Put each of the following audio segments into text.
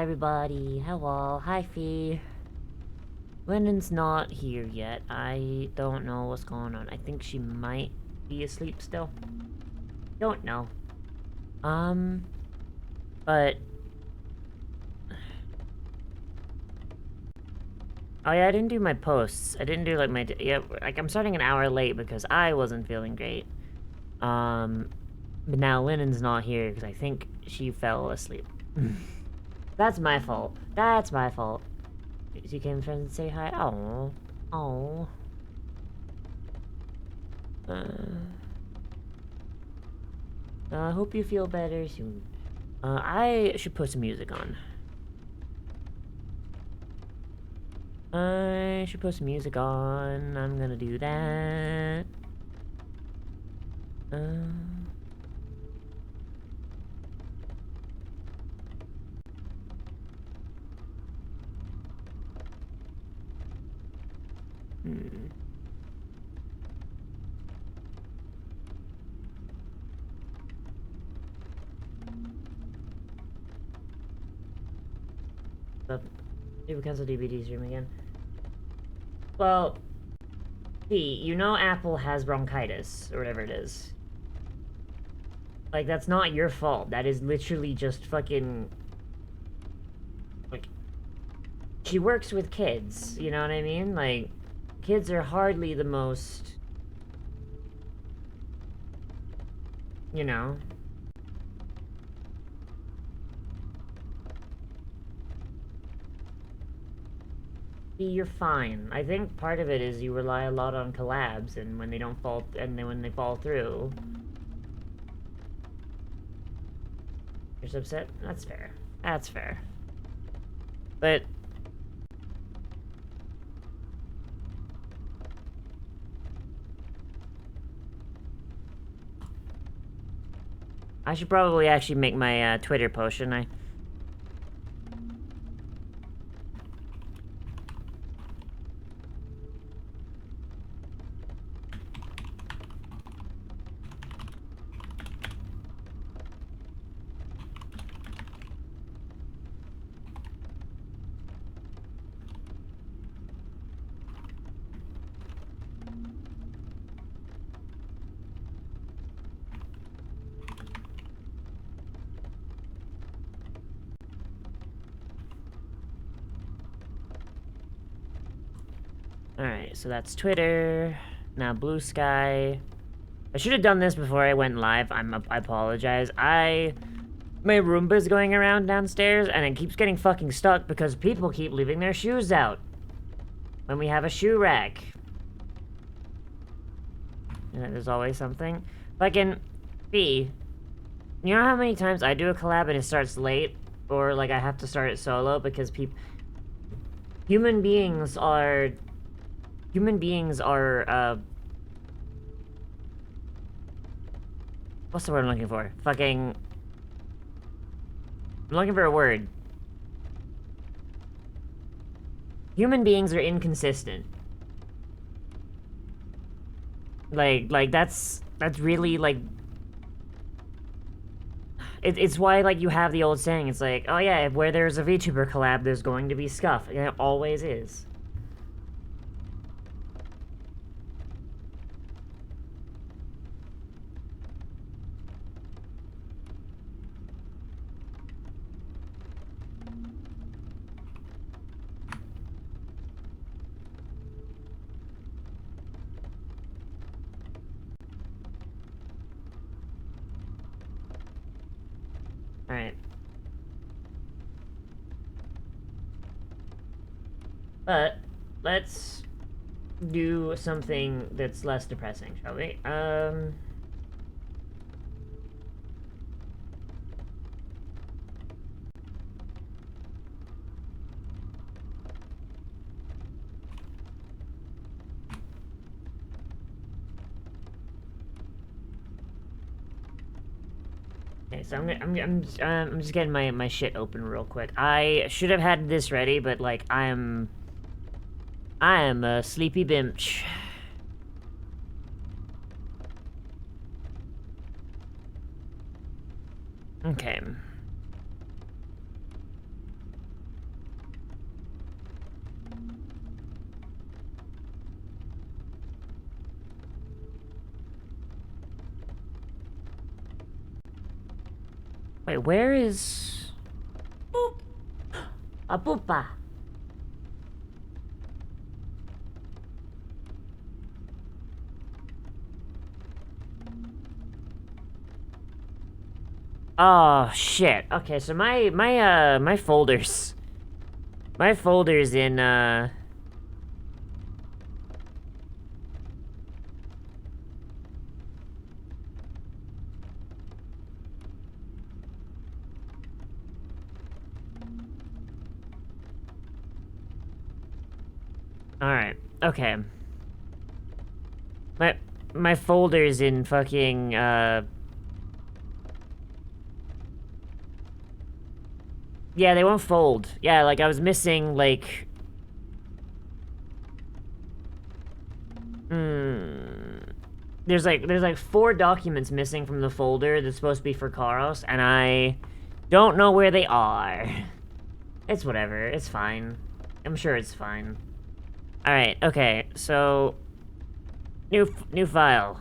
everybody. Hello. Hi, Fee. Lennon's not here yet. I don't know what's going on. I think she might be asleep still. Don't know. But... Oh yeah, I didn't do my posts. I didn't do, like, my... Yeah, like, I'm starting an hour late because I wasn't feeling great. But now Lennon's not here because I think she fell asleep. That's my fault. That's my fault. She came friends and say hi. Oh. Oh. I hope you feel better soon. I should put some music on. I should put some music on. I'm gonna do that. Maybe cancel DVD stream again. Well, see, you know Apple has bronchitis, or whatever it is. Like, that's not your fault. That is literally just fucking... Like, she works with kids, you know what I mean? Like, kids are hardly the most... You know? You're fine. I think part of it is you rely a lot on collabs, and when they don't fall, and then when they fall through, you're so upset. That's fair. That's fair. But I should probably actually make my Twitter post, shouldn't I? Alright, so that's Twitter. Now Blue Sky. I should have done this before I went live. I apologize. My Roomba's going around downstairs, and it keeps getting fucking stuck because people keep leaving their shoes out. When we have a shoe rack. And there's always something. Fucking... B. You know how many times I do a collab and it starts late? Or, like, I have to start it solo because human beings are, what's the word I'm looking for? Fucking... I'm looking for a word. Human beings are inconsistent. Like, that's really, like... It's why, like, you have the old saying, it's like, oh yeah, where there's a VTuber collab, there's going to be scuff. And it always is. Alright. But, let's do something that's less depressing, shall we? Okay, so I'm just getting my shit open real quick. I should have had this ready, but like I am a sleepy bitch. Okay. Wait, where is... Boop! A poopa! Oh, shit. Okay, so my folders... My folders in, Alright, okay. My folders in fucking, Yeah, they won't fold. Yeah, like, I was missing, like... There's like 4 documents missing from the folder that's supposed to be for Karos, and I don't know where they are. It's whatever, it's fine. I'm sure it's fine. Alright, okay, so... New file.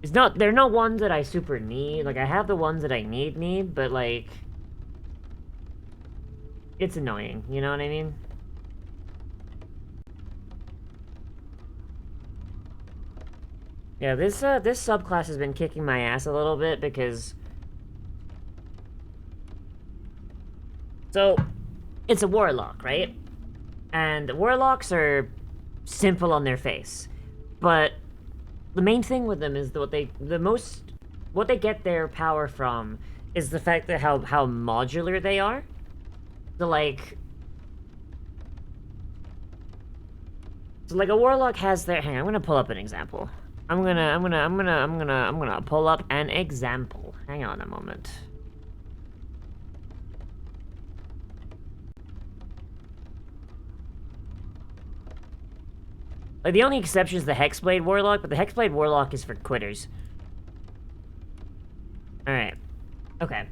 They're not ones that I super need. Like, I have the ones that I need, but, like... It's annoying, you know what I mean? Yeah, this subclass has been kicking my ass a little bit because... So, it's a Warlock, right? And Warlocks are simple on their face. But the main thing with them is what they get their power from is the fact that how modular they are. So like a Warlock has their... Hang on, I'm gonna pull up an example. I'm gonna pull up an example. Hang on a moment. Like, the only exception is the Hexblade Warlock, but the Hexblade Warlock is for quitters. Alright. Okay.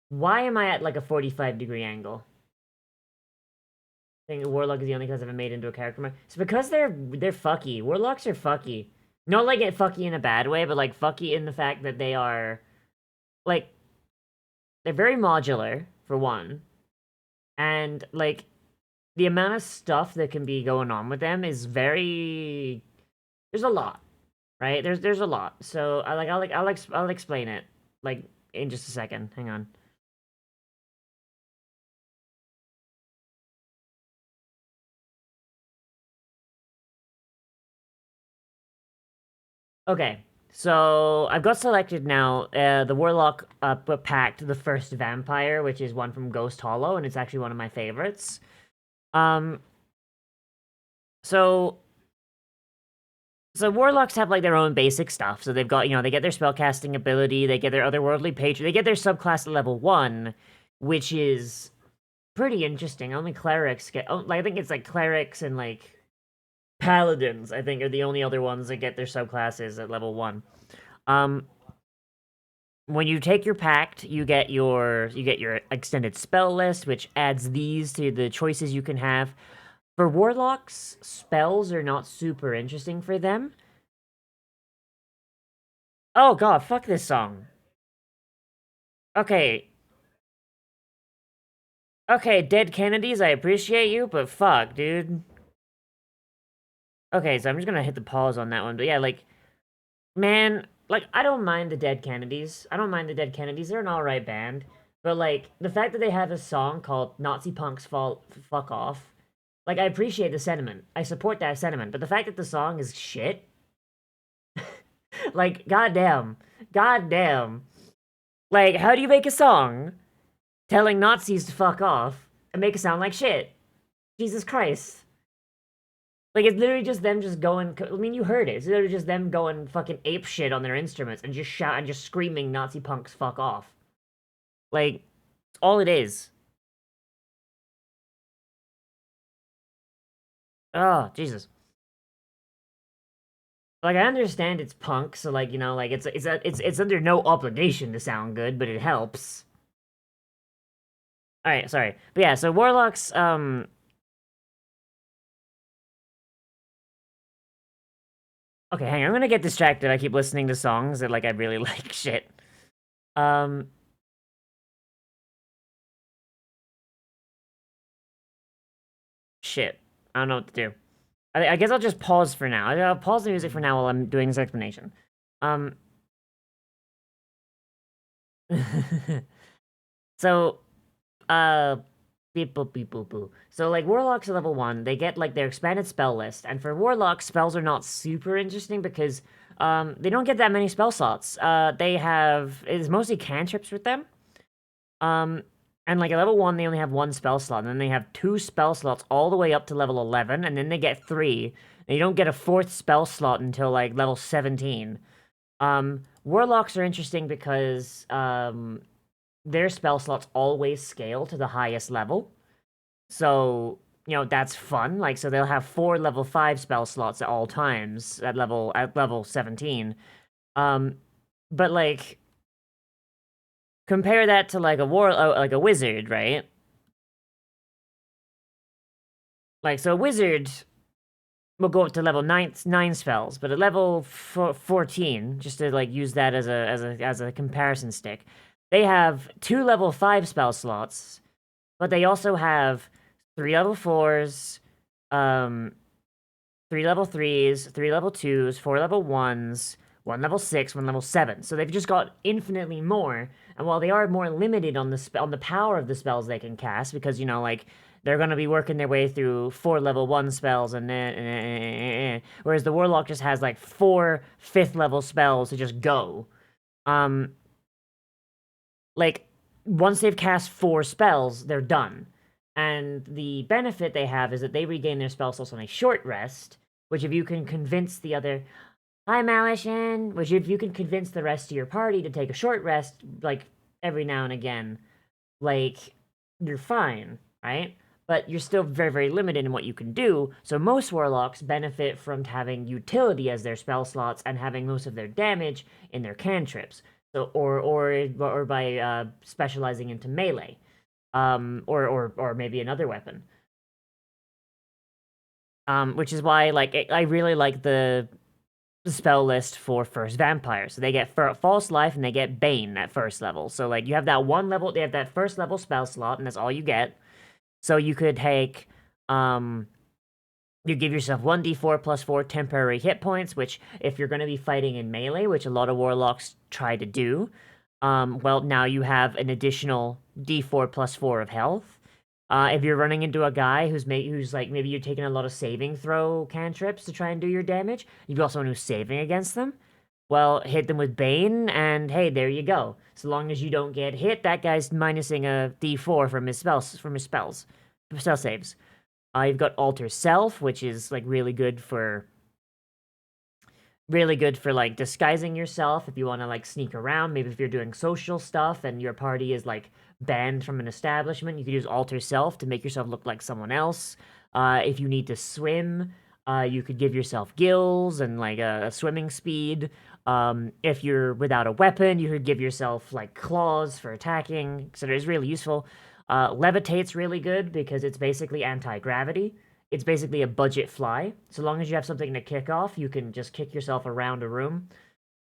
Why am I at, like, a 45-degree angle? I think Warlock is the only class I've ever made into a character mode. It's because they're fucky. Warlocks are fucky. Not like it fucky in a bad way, but like fucky in the fact that they are, like, they're very modular, for one. And, like, the amount of stuff that can be going on with them is very... There's a lot, right? There's a lot. So, I'll explain it, like, in just a second. Hang on. Okay, so I've got selected now the Warlock packed the first vampire, which is one from Ghost Hollow, and it's actually one of my favorites. So Warlocks have, like, their own basic stuff. So they've got, they get their spellcasting ability, they get their otherworldly patron, they get their subclass at level 1, which is pretty interesting. Only clerics get... I think it's, like, clerics and, like, paladins, I think, are the only other ones that get their subclasses at level 1. When you take your pact, you get your extended spell list, which adds these to the choices you can have. For Warlocks, spells are not super interesting for them. Oh god, fuck this song. Okay. Okay, Dead Kennedys, I appreciate you, but fuck, dude. Okay, so I'm just gonna hit the pause on that one, but yeah, like, man, like, I don't mind the Dead Kennedys. I don't mind the Dead Kennedys, they're an alright band. But, like, the fact that they have a song called Nazi Punks Fuck Off, like, I appreciate the sentiment. I support that sentiment. But the fact that the song is shit... like, goddamn. Goddamn. Like, how do you make a song telling Nazis to fuck off and make it sound like shit? Jesus Christ. Like, it's literally just them just going... I mean, you heard it. It's literally just them going fucking ape shit on their instruments and just just screaming Nazi punks fuck off. Like, it's all it is. Oh, Jesus. Like, I understand it's punk, so, like, like, it's under no obligation to sound good, but it helps. Alright, sorry. But yeah, so Warlocks, okay, hang on, I'm gonna get distracted. I keep listening to songs that, like, I really like shit. Um... Shit. I don't know what to do. I guess I'll just pause for now. I'll pause the music for now while I'm doing this explanation. Um... So, uh... Beep boop beep boop boo. So like Warlocks are level 1, they get like their expanded spell list, and for Warlocks, spells are not super interesting because they don't get that many spell slots. They have it's mostly cantrips with them. Um and like at level 1 they only have one spell slot, and then they have two spell slots all the way up to level 11, and then they get three. And you don't get a fourth spell slot until like level 17. Warlocks are interesting because their spell slots always scale to the highest level. So, that's fun. Like, so they'll have 4 level 5 spell slots at all times at level 17. But like compare that to like like a wizard, right? Like, so a wizard will go up to level 9 spells, but at level 14, just to like use that as a comparison stick, they have 2 level 5 spell slots, but they also have 3 level 4s, 3 level 3s, 3 level 2s, 4 level 1s, 1 level 6, 1 level 7. So they've just got infinitely more. And while they are more limited on the power of the spells they can cast, because like they're gonna be working their way through 4 level 1 spells and then whereas the Warlock just has like 4 5th level spells to just go. Like once they've cast 4 spells, they're done. And the benefit they have is that they regain their spell slots on a short rest, which if you can convince the other, hi Malishan, which if you can convince the rest of your party to take a short rest, like every now and again, like you're fine, right? But you're still very, very limited in what you can do. So most Warlocks benefit from having utility as their spell slots and having most of their damage in their cantrips. So or by specializing into melee, or maybe another weapon. Which is why I really like the spell list for first vampire. So they get false life and they get bane at first level. So like you have that one level, they have that first level spell slot, and that's all you get. So you could take you give yourself 1d4 plus 4 temporary hit points, which if you're going to be fighting in melee, which a lot of warlocks try to do, well, now you have an additional d4 plus 4 of health. If you're running into a guy who's like maybe you're taking a lot of saving throw cantrips to try and do your damage, you've got someone who's saving against them. Well, hit them with Bane, and hey, there you go. So long as you don't get hit, that guy's minusing a d4 from his spell saves. You've got Alter Self, which is like really good for like disguising yourself if you want to like sneak around. Maybe if you're doing social stuff and your party is like banned from an establishment, you could use Alter Self to make yourself look like someone else. If you need to swim, you could give yourself gills and like a swimming speed. If you're without a weapon, you could give yourself like claws for attacking, so it's really useful. Levitate's really good because it's basically anti-gravity. It's basically a budget fly. So long as you have something to kick off, you can just kick yourself around a room.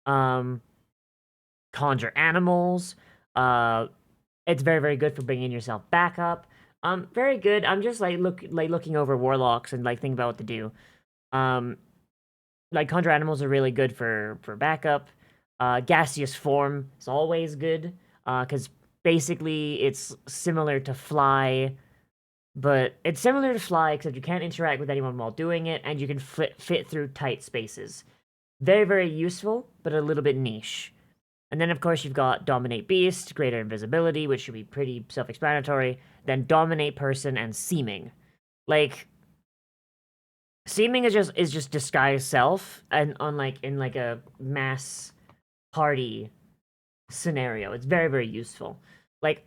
Conjure animals. It's very, very good for bringing yourself back up. Very good. I'm just looking over warlocks and like thinking about what to do. Like conjure animals are really good for backup. Gaseous form is always good because basically it's similar to fly, but it's similar to fly except you can't interact with anyone while doing it, and you can fit through tight spaces. Very, very useful, but a little bit niche. And then, of course, you've got Dominate Beast, Greater Invisibility, which should be pretty self-explanatory. Then Dominate Person and Seeming. Like, Seeming is just disguise self, and in like a mass party scenario, it's very, very useful. Like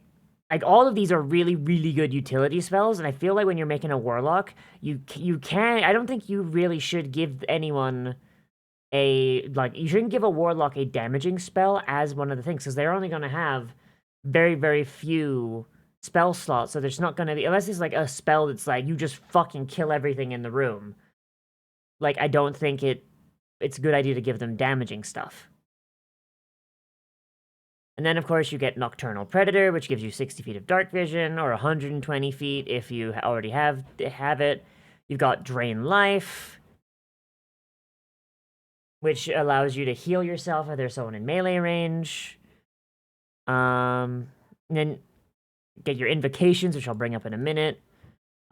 all of these are really, really good utility spells, and I feel like when you're making a warlock, you can. I don't think you really should give anyone you shouldn't give a warlock a damaging spell as one of the things, because they're only going to have very, very few spell slot, so there's not gonna be, unless it's like a spell that's like you just fucking kill everything in the room. Like, I don't think it's a good idea to give them damaging stuff. And then, of course, you get Nocturnal Predator, which gives you 60 feet of dark vision, or 120 feet if you already have it. You've got Drain Life, which allows you to heal yourself if there's someone in melee range. And then get your Invocations, which I'll bring up in a minute.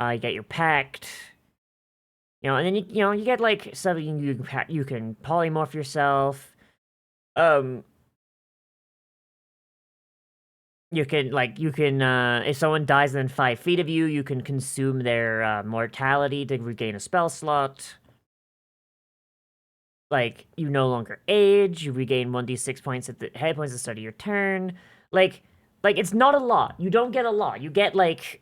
You get your Pact. And then you get like something you can polymorph yourself. You can if someone dies within 5 feet of you, you can consume their mortality to regain a spell slot. Like, you no longer age, you regain 1d6 points at the hit points at the start of your turn. Like it's not a lot. You don't get a lot. You get like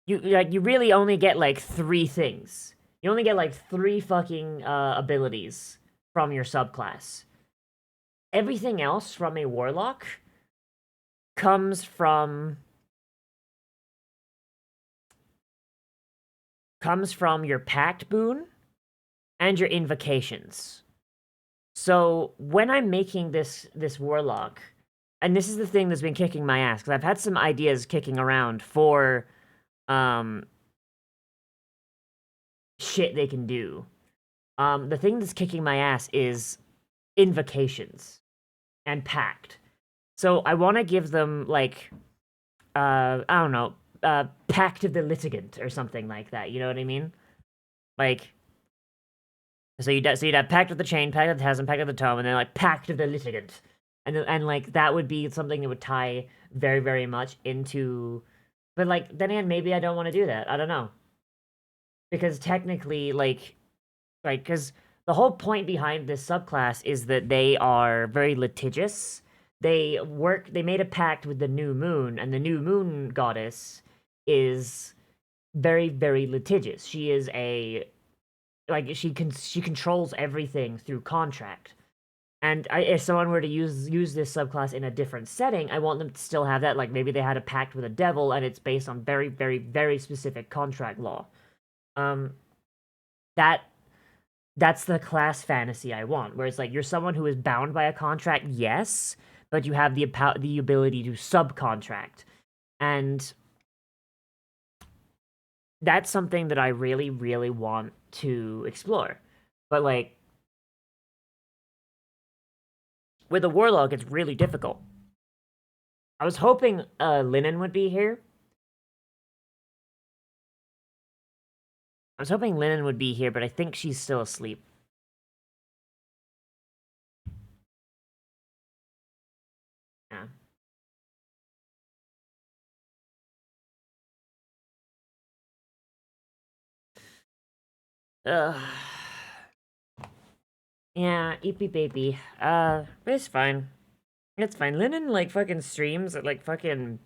you really only get like 3 things. You only get like 3 fucking abilities from your subclass. Everything else from a warlock comes from your Pact boon and your Invocations. So when I'm making this warlock, and this is the thing that's been kicking my ass, because I've had some ideas kicking around for shit they can do. The thing that's kicking my ass is Invocations and Pact. So I want to give them like I don't know, Pact of the Litigant or something like that. You know what I mean? Like, so you'd have Pact of the Chain, Pact of the Chasm, Pact of the Tome, and then like Pact of the Litigant, and like that would be something that would tie very, very much into. But like then again, maybe I don't want to do that. I don't know, because technically, because the whole point behind this subclass is that they are very litigious. They made a pact with the new moon, and the new moon goddess is very, very litigious. She is she controls everything through contract. And if someone were to use this subclass in a different setting, I want them to still have that. Like, maybe they had a pact with a devil, and it's based on very, very, very specific contract law. That's the class fantasy I want, where it's like you're someone who is bound by a contract, yes, but you have the ability to subcontract. And that's something that I really, really want to explore. But like, with a warlock, it's really difficult. I was hoping Linen would be here. I was hoping Linen would be here, but I think she's still asleep. Yeah. Ugh. Yeah, eepy baby. It's fine. It's fine. Linen, like, fucking streams at, like, fucking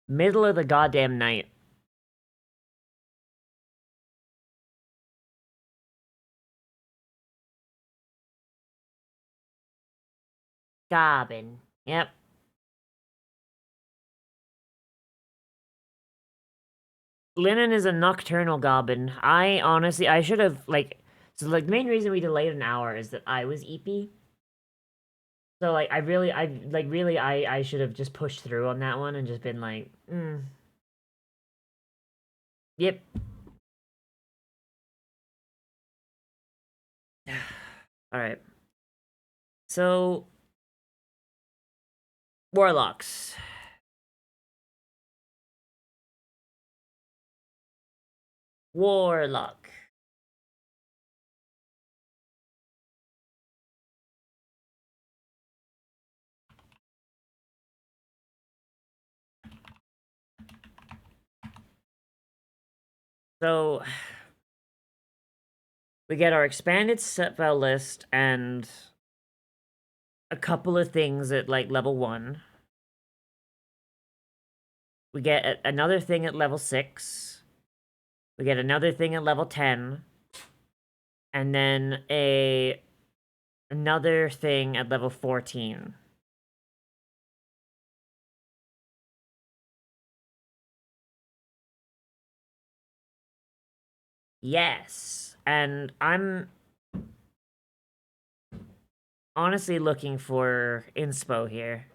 middle of the goddamn night. Gobbin. Yep. Linen is a nocturnal goblin. I should have, like... So, like, the main reason we delayed an hour is that I was eepy. So, like, I should have just pushed through on that one and just been like, Yep. Alright. So... Warlocks. Warlock. So... We get our expanded spell list and a couple of things at, like, level 1. We get another thing at level 6. We get another thing at level 10. And then another thing at level 14. Yes. And I'm honestly looking for inspo here.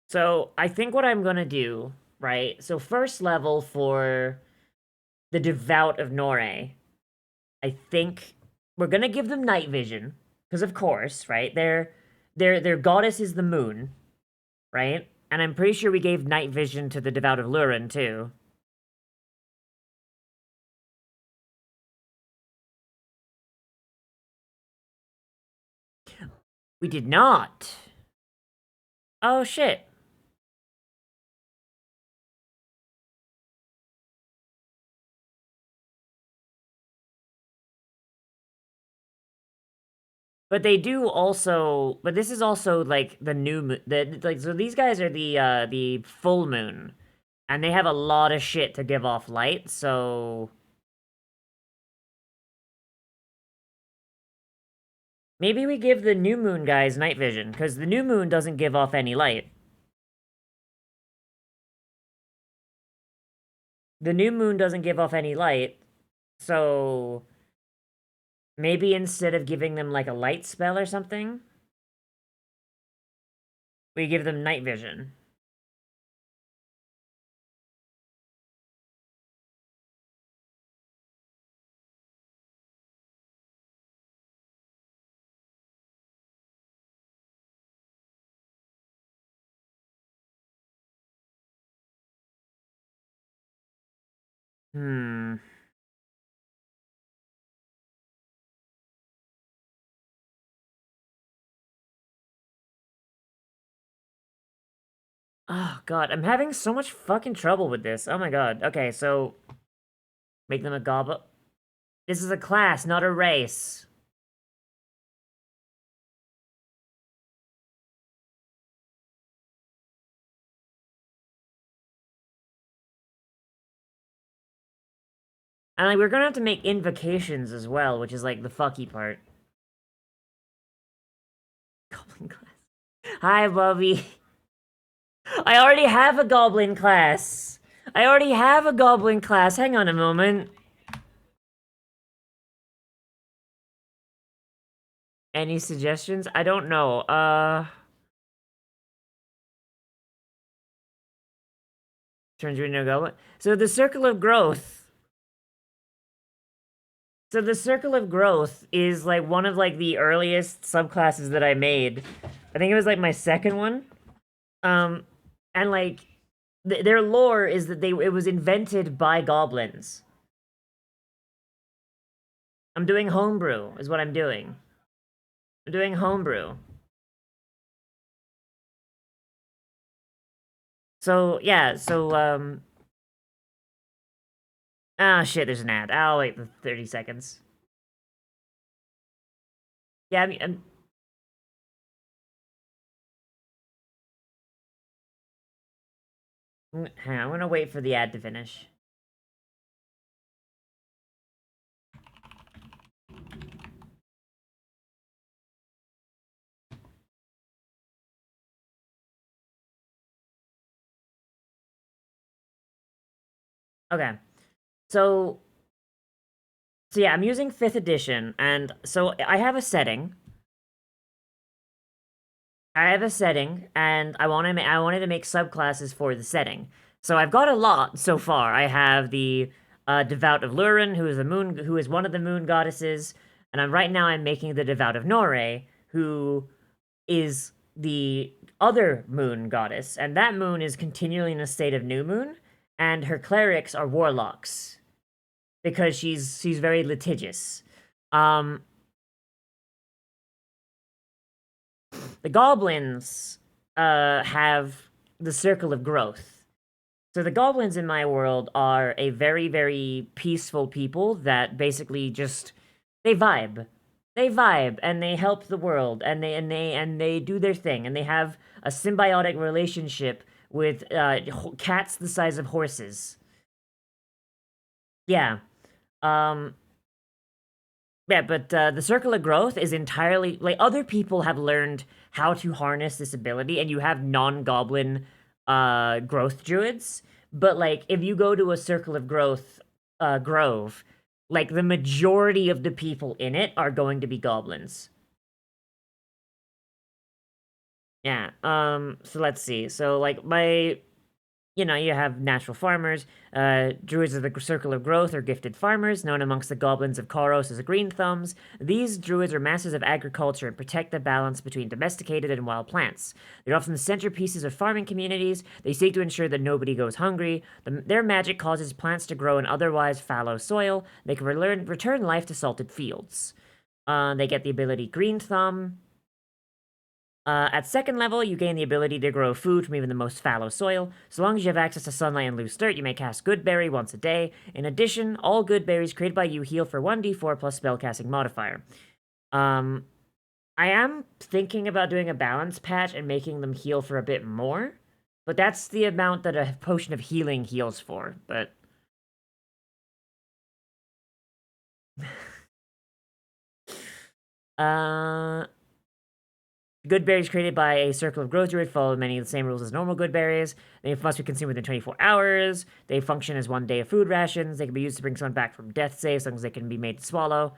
So I think what I'm gonna do, right? So first level for the Devout of Norre, I think we're gonna give them night vision because of course, right? Their goddess is the moon, right? And I'm pretty sure we gave night vision to the Devout of Lurin too. We did not. Oh shit. But they do also, but this is also like the new moon. Like so, these guys are the full moon, and they have a lot of shit to give off light. So maybe we give the new moon guys night vision because the new moon doesn't give off any light. The new moon doesn't give off any light, so maybe instead of giving them like a light spell or something, we give them night vision. Hmm. Oh god, I'm having so much fucking trouble with this. Oh my god. Okay, so make them a goblin. This is a class, not a race. And like we're gonna have to make invocations as well, which is like the fucky part. Goblin class. Hi, Bobby. I already have a goblin class. I already have a goblin class. Hang on a moment. Any suggestions? I don't know. Turns you into a goblin. So the circle of growth. So the circle of growth is like one of like the earliest subclasses that I made. I think it was like my second one. Um, and like their lore is that it was invented by goblins. I'm doing homebrew, is what I'm doing. I'm doing homebrew. So yeah, so ah shit, there's an ad. I'll wait the 30 seconds. Yeah, I mean, hang on, I'm gonna wait for the ad to finish. Okay, so so yeah, I'm using 5th edition, and so I have a setting. I have a setting, and I wanted to make subclasses for the setting. So I've got a lot so far. I have the Devout of Lurin, who is one of the moon goddesses, and I'm making the Devout of Norre, who is the other moon goddess, and that moon is continually in a state of new moon, and her clerics are warlocks because she's very litigious. Um, the goblins have the circle of growth. So the goblins in my world are a very, very peaceful people that basically just they vibe. They vibe and they help the world and they do their thing and they have a symbiotic relationship with cats the size of horses. Yeah. Um Yeah, but the circle of growth is entirely like other people have learned how to harness this ability, and you have non-goblin growth druids. But like, if you go to a circle of growth grove, like the majority of the people in it are going to be goblins. Yeah. So let's see. So like you have natural farmers. Druids of the Circle of Growth are gifted farmers, known amongst the goblins of Koros as green thumbs. These druids are masters of agriculture and protect the balance between domesticated and wild plants. They're often the centerpieces of farming communities. They seek to ensure that nobody goes hungry. Their magic causes plants to grow in otherwise fallow soil. They can return life to salted fields. They get the ability Green Thumb. At second level, you gain the ability to grow food from even the most fallow soil. So long as you have access to sunlight and loose dirt, you may cast Good Berry once a day. In addition, all good berries created by you heal for 1d4 plus spellcasting modifier. I am thinking about doing a balance patch and making them heal for a bit more, but that's the amount that a potion of healing heals for, but... Good berries created by a circle of growth druid follow many of the same rules as normal good berries. They must be consumed within 24 hours. They function as 1 day of food rations. They can be used to bring someone back from death save, as long as they can be made to swallow.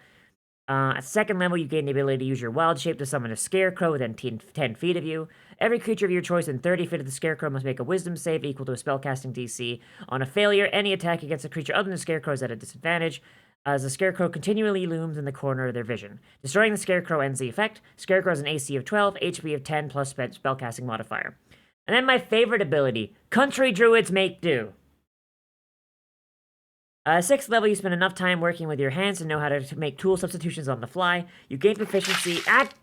At second level, you gain the ability to use your wild shape to summon a scarecrow within 10 feet of you. Every creature of your choice within 30 feet of the scarecrow must make a wisdom save equal to a spellcasting DC. On a failure, any attack against a creature other than the scarecrow is at a disadvantage, as the scarecrow continually looms in the corner of their vision. Destroying the scarecrow ends the effect. Scarecrow has an AC of 12, HP of 10, plus spellcasting modifier. And then my favorite ability, Country Druids Make Do. 6th level, you spend enough time working with your hands to know how to make tool substitutions on the fly. You gain proficiency at...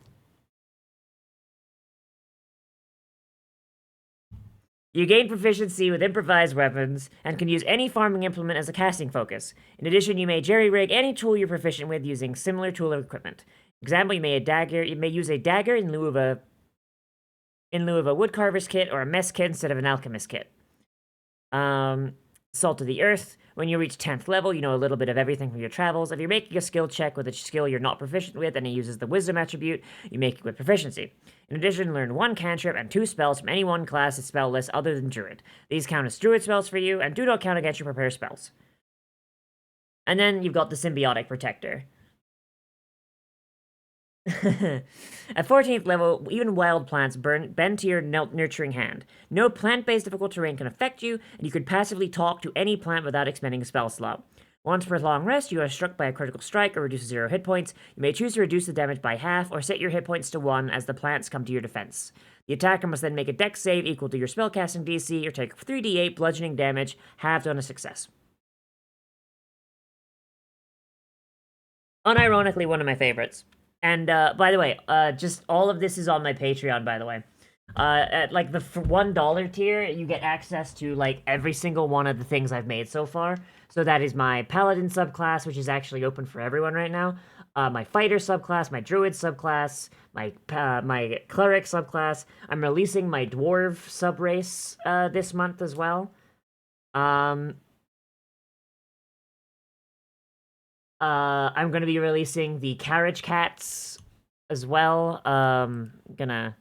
You gain proficiency with improvised weapons and can use any farming implement as a casting focus. In addition, you may jerry-rig any tool you're proficient with using similar tool or equipment. Example, you may use a dagger in lieu of a woodcarver's kit or a mess kit instead of an alchemist kit. Salt of the Earth. When you reach 10th level, you know a little bit of everything from your travels. If you're making a skill check with a skill you're not proficient with and it uses the Wisdom attribute, you make it with proficiency. In addition, learn 1 cantrip and 2 spells from any one class's spell list other than Druid. These count as Druid spells for you and do not count against your prepared spells. And then you've got the Symbiotic Protector. At 14th level, even wild plants bend to your nurturing hand. No plant-based difficult terrain can affect you, and you could passively talk to any plant without expending a spell slot. Once per long rest, you are struck by a critical strike or reduces 0 hit points. You may choose to reduce the damage by half, or set your hit points to 1 as the plants come to your defense. The attacker must then make a dex save equal to your spellcasting DC, or take 3d8 bludgeoning damage, halved on a success. Unironically, one of my favorites. And, by the way, just all of this is on my Patreon, by the way. At, like, the $1 tier, you get access to, like, every single one of the things I've made so far. So that is my Paladin subclass, which is actually open for everyone right now. My Fighter subclass, my Druid subclass, my Cleric subclass. I'm releasing my Dwarf subrace, this month as well. I'm gonna be releasing the Carriage Cats as well. Gonna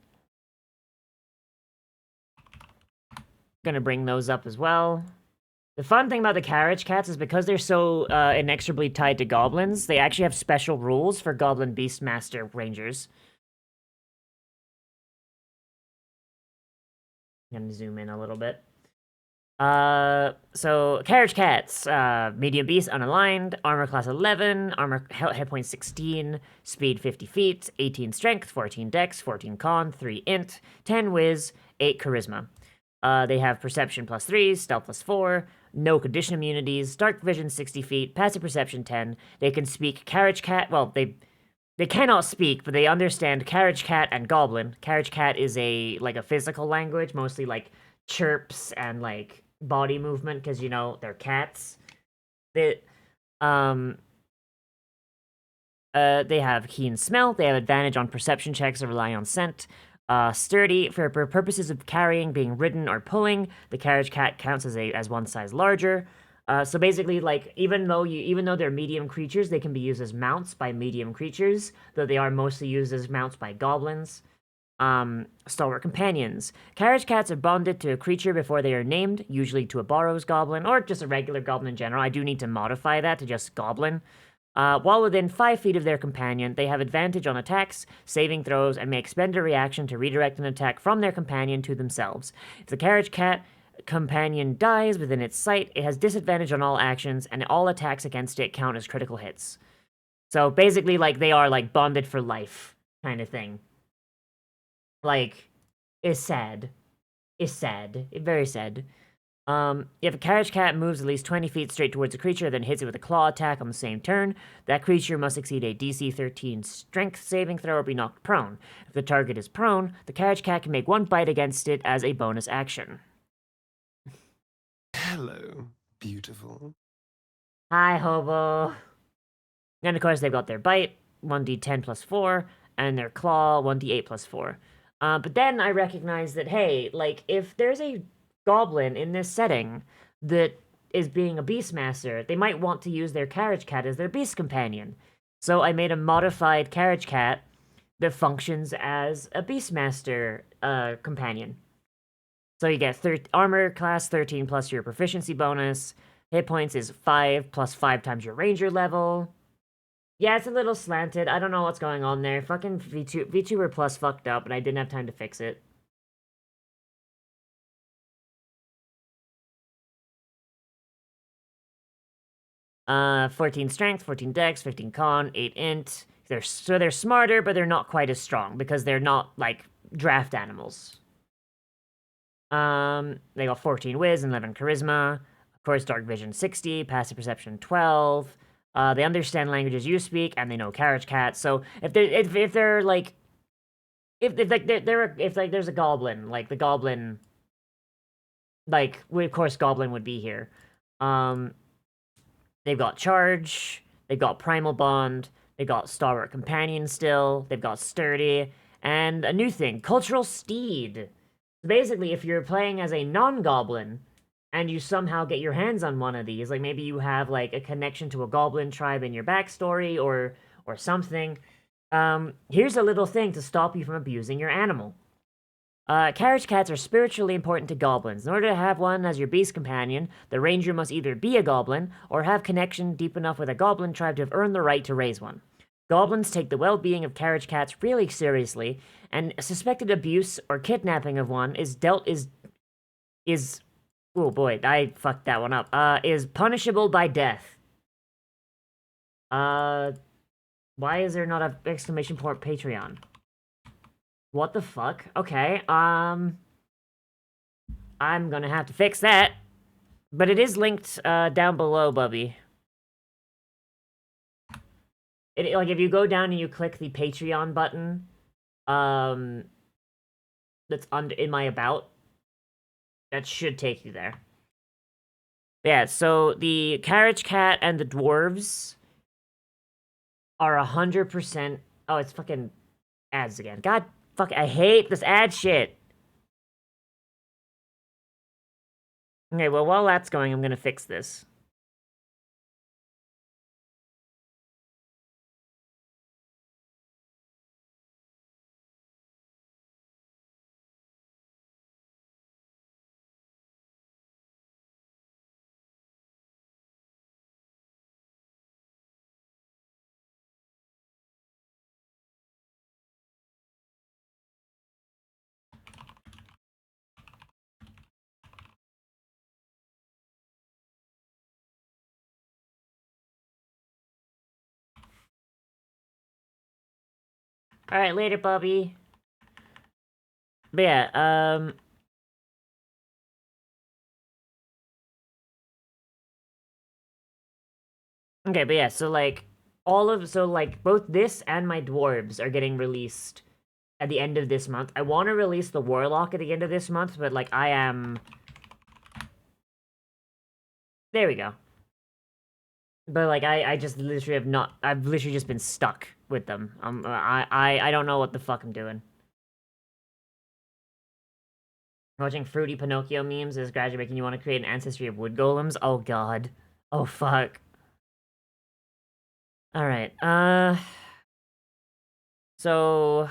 bring those up as well. The fun thing about the Carriage Cats is because they're so inexorably tied to goblins, they actually have special rules for Goblin Beastmaster Rangers. I'm gonna zoom in a little bit. So Carriage Cats, medium beast, unaligned, armor class 11, armor hit point 16, speed 50 feet, 18 strength, 14 dex, 14 con, 3 int, 10 whiz, 8 charisma. They have perception plus 3, stealth plus 4, no condition immunities, dark vision 60 feet, passive perception 10. They can speak Carriage Cat, well, they cannot speak, but they understand Carriage Cat and Goblin. Carriage Cat is a physical language, mostly like chirps and like body movement, because you know they're cats. They have keen smell. They have advantage on perception checks that rely on scent. Sturdy for purposes of carrying, being ridden, or pulling. The Carriage Cat counts as one size larger. So basically, like, even though they're medium creatures, they can be used as mounts by medium creatures, though they are mostly used as mounts by goblins. Stalwart companions. Carriage cats are bonded to a creature before they are named, usually to a Boros goblin, or just a regular goblin in general. I do need to modify that to just goblin. While within 5 feet of their companion, they have advantage on attacks, saving throws, and may expend a reaction to redirect an attack from their companion to themselves. If the carriage cat companion dies within its sight, it has disadvantage on all actions, and all attacks against it count as critical hits. So basically, like, they are, like, bonded for life kind of thing. Like, it's sad. It's sad. Very sad. If a carriage cat moves at least 20 feet straight towards a creature, then hits it with a claw attack on the same turn, that creature must exceed a DC 13 strength saving throw or be knocked prone. If the target is prone, the carriage cat can make one bite against it as a bonus action. Hello, beautiful. Hi, hobo. And of course, they've got their bite, 1d10 plus 4, and their claw, 1d8 plus 4. But then I recognize that, hey, like, if there's a goblin in this setting that is being a beastmaster, they might want to use their carriage cat as their beast companion. So I made a modified carriage cat that functions as a beastmaster companion. So you get armor class 13 plus your proficiency bonus. Hit points is 5 plus 5 times your ranger level. Yeah, it's a little slanted. I don't know what's going on there. Fucking Vtuber Plus fucked up, and I didn't have time to fix it. Uh, 14 strength, 14 dex, 15 con, 8 int. They're smarter, but they're not quite as strong because they're not like draft animals. They got 14 wiz and 11 charisma. Of course, dark vision 60, passive perception 12. They understand languages you speak, and they know carriage cat. So if they're like if there's a goblin, like the goblin, like of course goblin would be here. Um, they've got charge, they've got primal bond, they've got stalwart companion still, they've got sturdy, and a new thing, cultural steed. Basically, if you're playing as a non-goblin and you somehow get your hands on one of these, like maybe you have like a connection to a goblin tribe in your backstory or something, here's a little thing to stop you from abusing your animal. Carriage cats are spiritually important to goblins. In order to have one as your beast companion, the ranger must either be a goblin or have connection deep enough with a goblin tribe to have earned the right to raise one. Goblins take the well-being of carriage cats really seriously, and suspected abuse or kidnapping of one is oh boy, I fucked that one up. Is punishable by death. Why is there not an exclamation point Patreon? What the fuck? Okay, I'm gonna have to fix that. But it is linked, down below, Bubby. Like, if you go down and you click the Patreon button, that's in my About, that should take you there. Yeah, so the carriage cat and the dwarves are 100%... Oh, it's fucking ads again. God fuck, I hate this ad shit. Okay, well, while that's going, I'm gonna fix this. Alright, later, Bubby. But yeah, okay, but yeah, so like, both this and my dwarves are getting released at the end of this month. I want to release the Warlock at the end of this month, but like, I am... There we go. But like, I just literally have not... I've literally just been stuck with them. I don't know what the fuck I'm doing. Watching fruity Pinocchio memes is gradually making you want to create an ancestry of wood golems. Oh god. Oh fuck. Alright, so...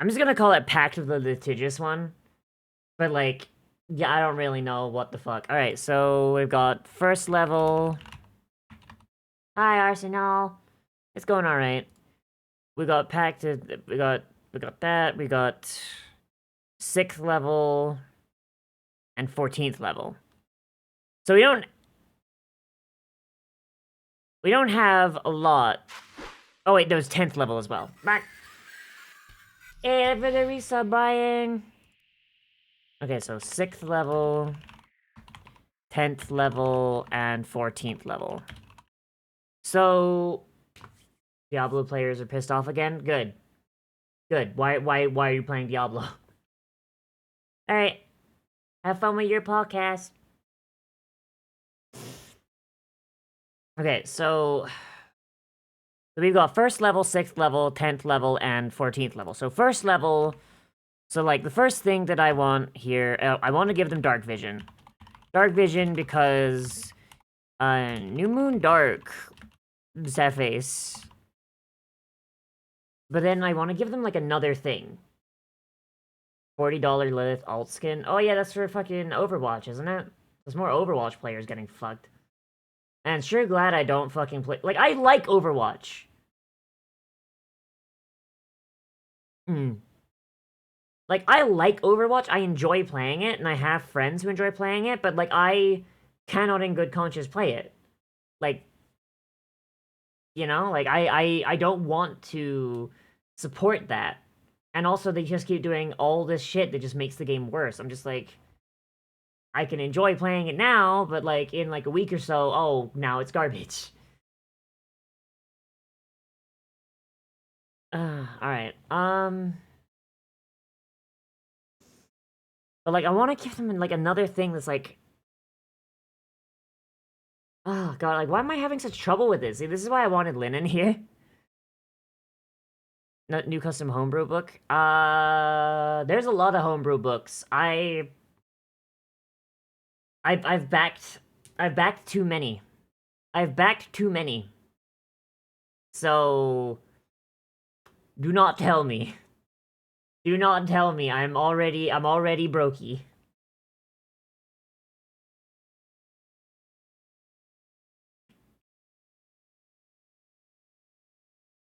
I'm just gonna call it Pact of the Litigious One. But, like, yeah, I don't really know what the fuck. Alright, so we've got first level. Hi, Arsenal. It's going alright. We got Pact of... We got that. We got 6th level and 14th level. So we don't have a lot. Oh wait, there was 10th level as well. Hey, for the resub buying. Okay, so 6th level, 10th level, and 14th level. So Diablo players are pissed off again? Good. Good. Why are you playing Diablo? Alright. Have fun with your podcast. Okay, so we've got 1st level, 6th level, 10th level, and 14th level. So 1st level, so like the first thing that I want here, I want to give them dark vision. Dark vision because New Moon Dark, sad face. But then I want to give them like another thing. $40 Lilith alt skin. Oh yeah, that's for fucking Overwatch, isn't it? There's more Overwatch players getting fucked. And sure glad I don't fucking play. Like, I like Overwatch. Like, I like Overwatch. I enjoy playing it, and I have friends who enjoy playing it, but, like, I cannot in good conscience play it. Like, you know? Like, I don't want to support that. And also, they just keep doing all this shit that just makes the game worse. I'm just like, I can enjoy playing it now, but, like, in, like, a week or so, oh, now it's garbage. Alright, but, like, I want to give them, like, another thing that's, like... Oh, God, like, why am I having such trouble with this? See, this is why I wanted Linen here. New custom homebrew book? There's a lot of homebrew books. I've backed too many. I've backed too many. So... Do not tell me. Do not tell me. I'm already brokey.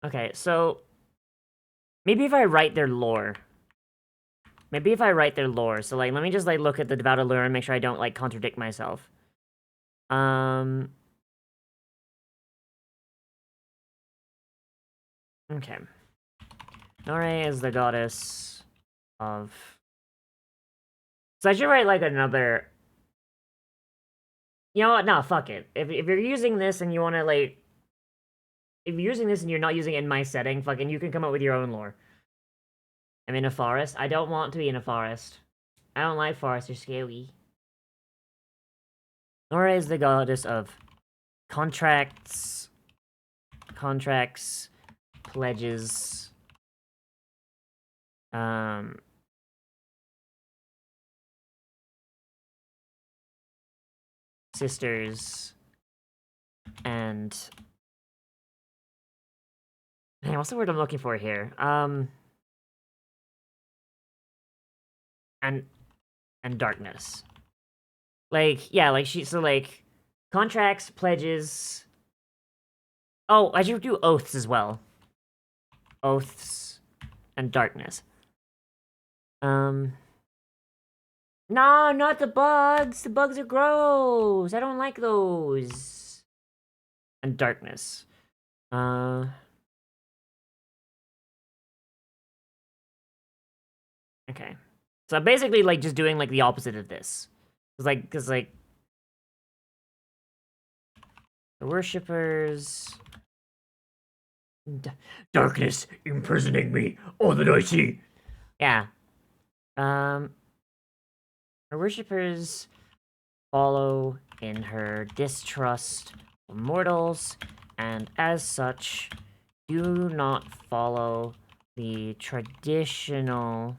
Okay, so maybe if I write their lore. Maybe if I write their lore. So like let me just like look at the devout allure and make sure I don't like contradict myself. Okay. Nore is the goddess of... So I should write like another... You know what? No, fuck it. If you're using this and you want to like... If you're using this and you're not using it in my setting, fucking you can come up with your own lore. I'm in a forest. I don't want to be in a forest. I don't like forests, they're scary. Nora is the goddess of contracts, pledges, sisters, and... Man, what's the word I'm looking for here? And darkness. Like, yeah, like so like contracts, pledges. Oh, I should do oaths as well. Oaths and darkness. No, not the bugs. The bugs are gross. I don't like those. And darkness. Okay. So I'm basically like just doing like the opposite of this. Cause like the worshippers. Darkness imprisoning me. All that I see. Yeah. Her worshippers follow in her distrust of mortals, and as such, do not follow the traditional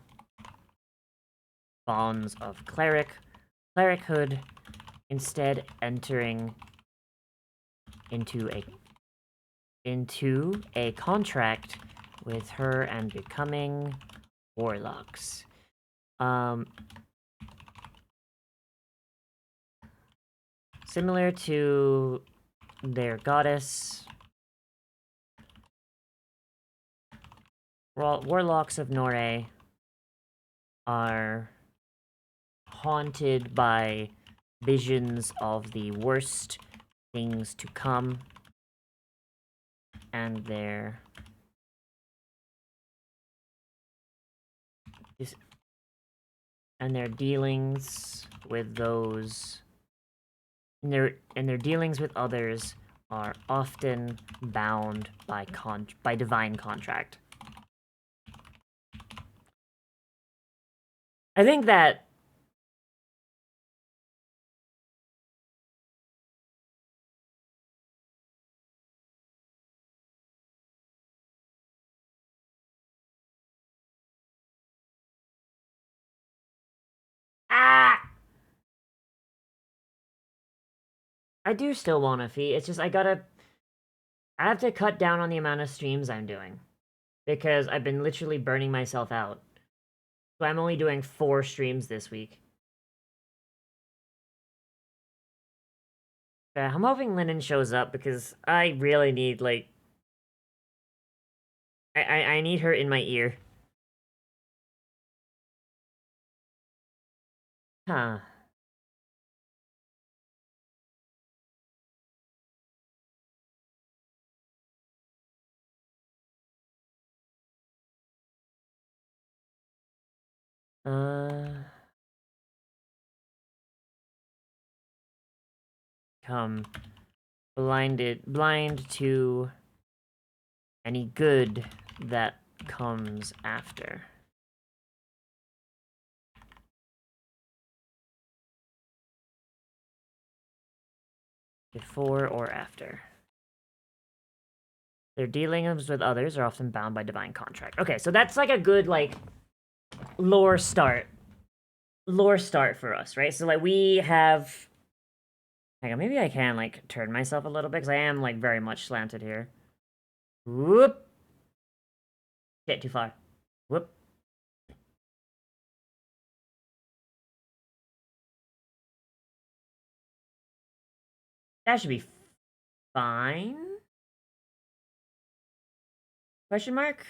bonds of clerichood, instead entering into a contract with her and becoming warlocks. Similar to their goddess, warlocks of Norre are haunted by visions of the worst things to come, and their dealings with those and their dealings with others are often bound by divine contract. I think that ah I do still want a fee. It's just I have to cut down on the amount of streams I'm doing because I've been literally burning myself out. So I'm only doing 4 streams this week. I'm hoping Lennon shows up because I really need, like... I need her in my ear. Huh. Come. Blind to any good that comes after. Before or after. Their dealings with others are often bound by divine contract. Okay, so that's like a good, like, lore start for us, right? So, like, we have... Hang on, maybe I can, like, turn myself a little bit, because I am, like, very much slanted here. Whoop! Shit, too far. Whoop. That should be fine? Question mark?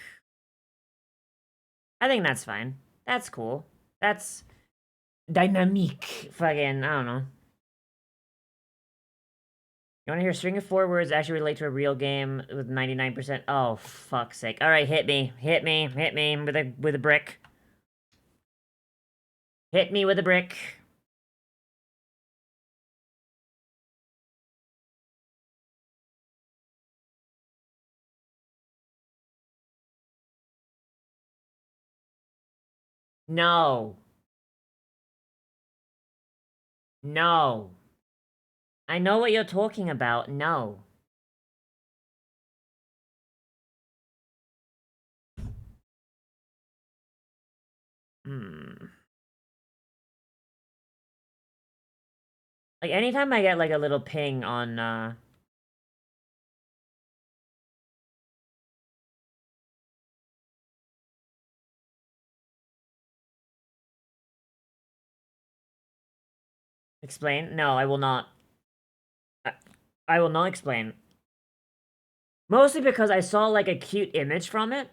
I think that's fine. That's cool. That's... dynamique. Fucking, I don't know. You want to hear a string of 4 words actually relate to a real game with 99%? Oh, fuck's sake. Alright, hit me. Hit me with a brick. Hit me with a brick. No. No. I know what you're talking about. No. Hmm. Like, anytime I get, like, a little ping on, explain? No, I will not. I will not explain. Mostly because I saw, like, a cute image from it.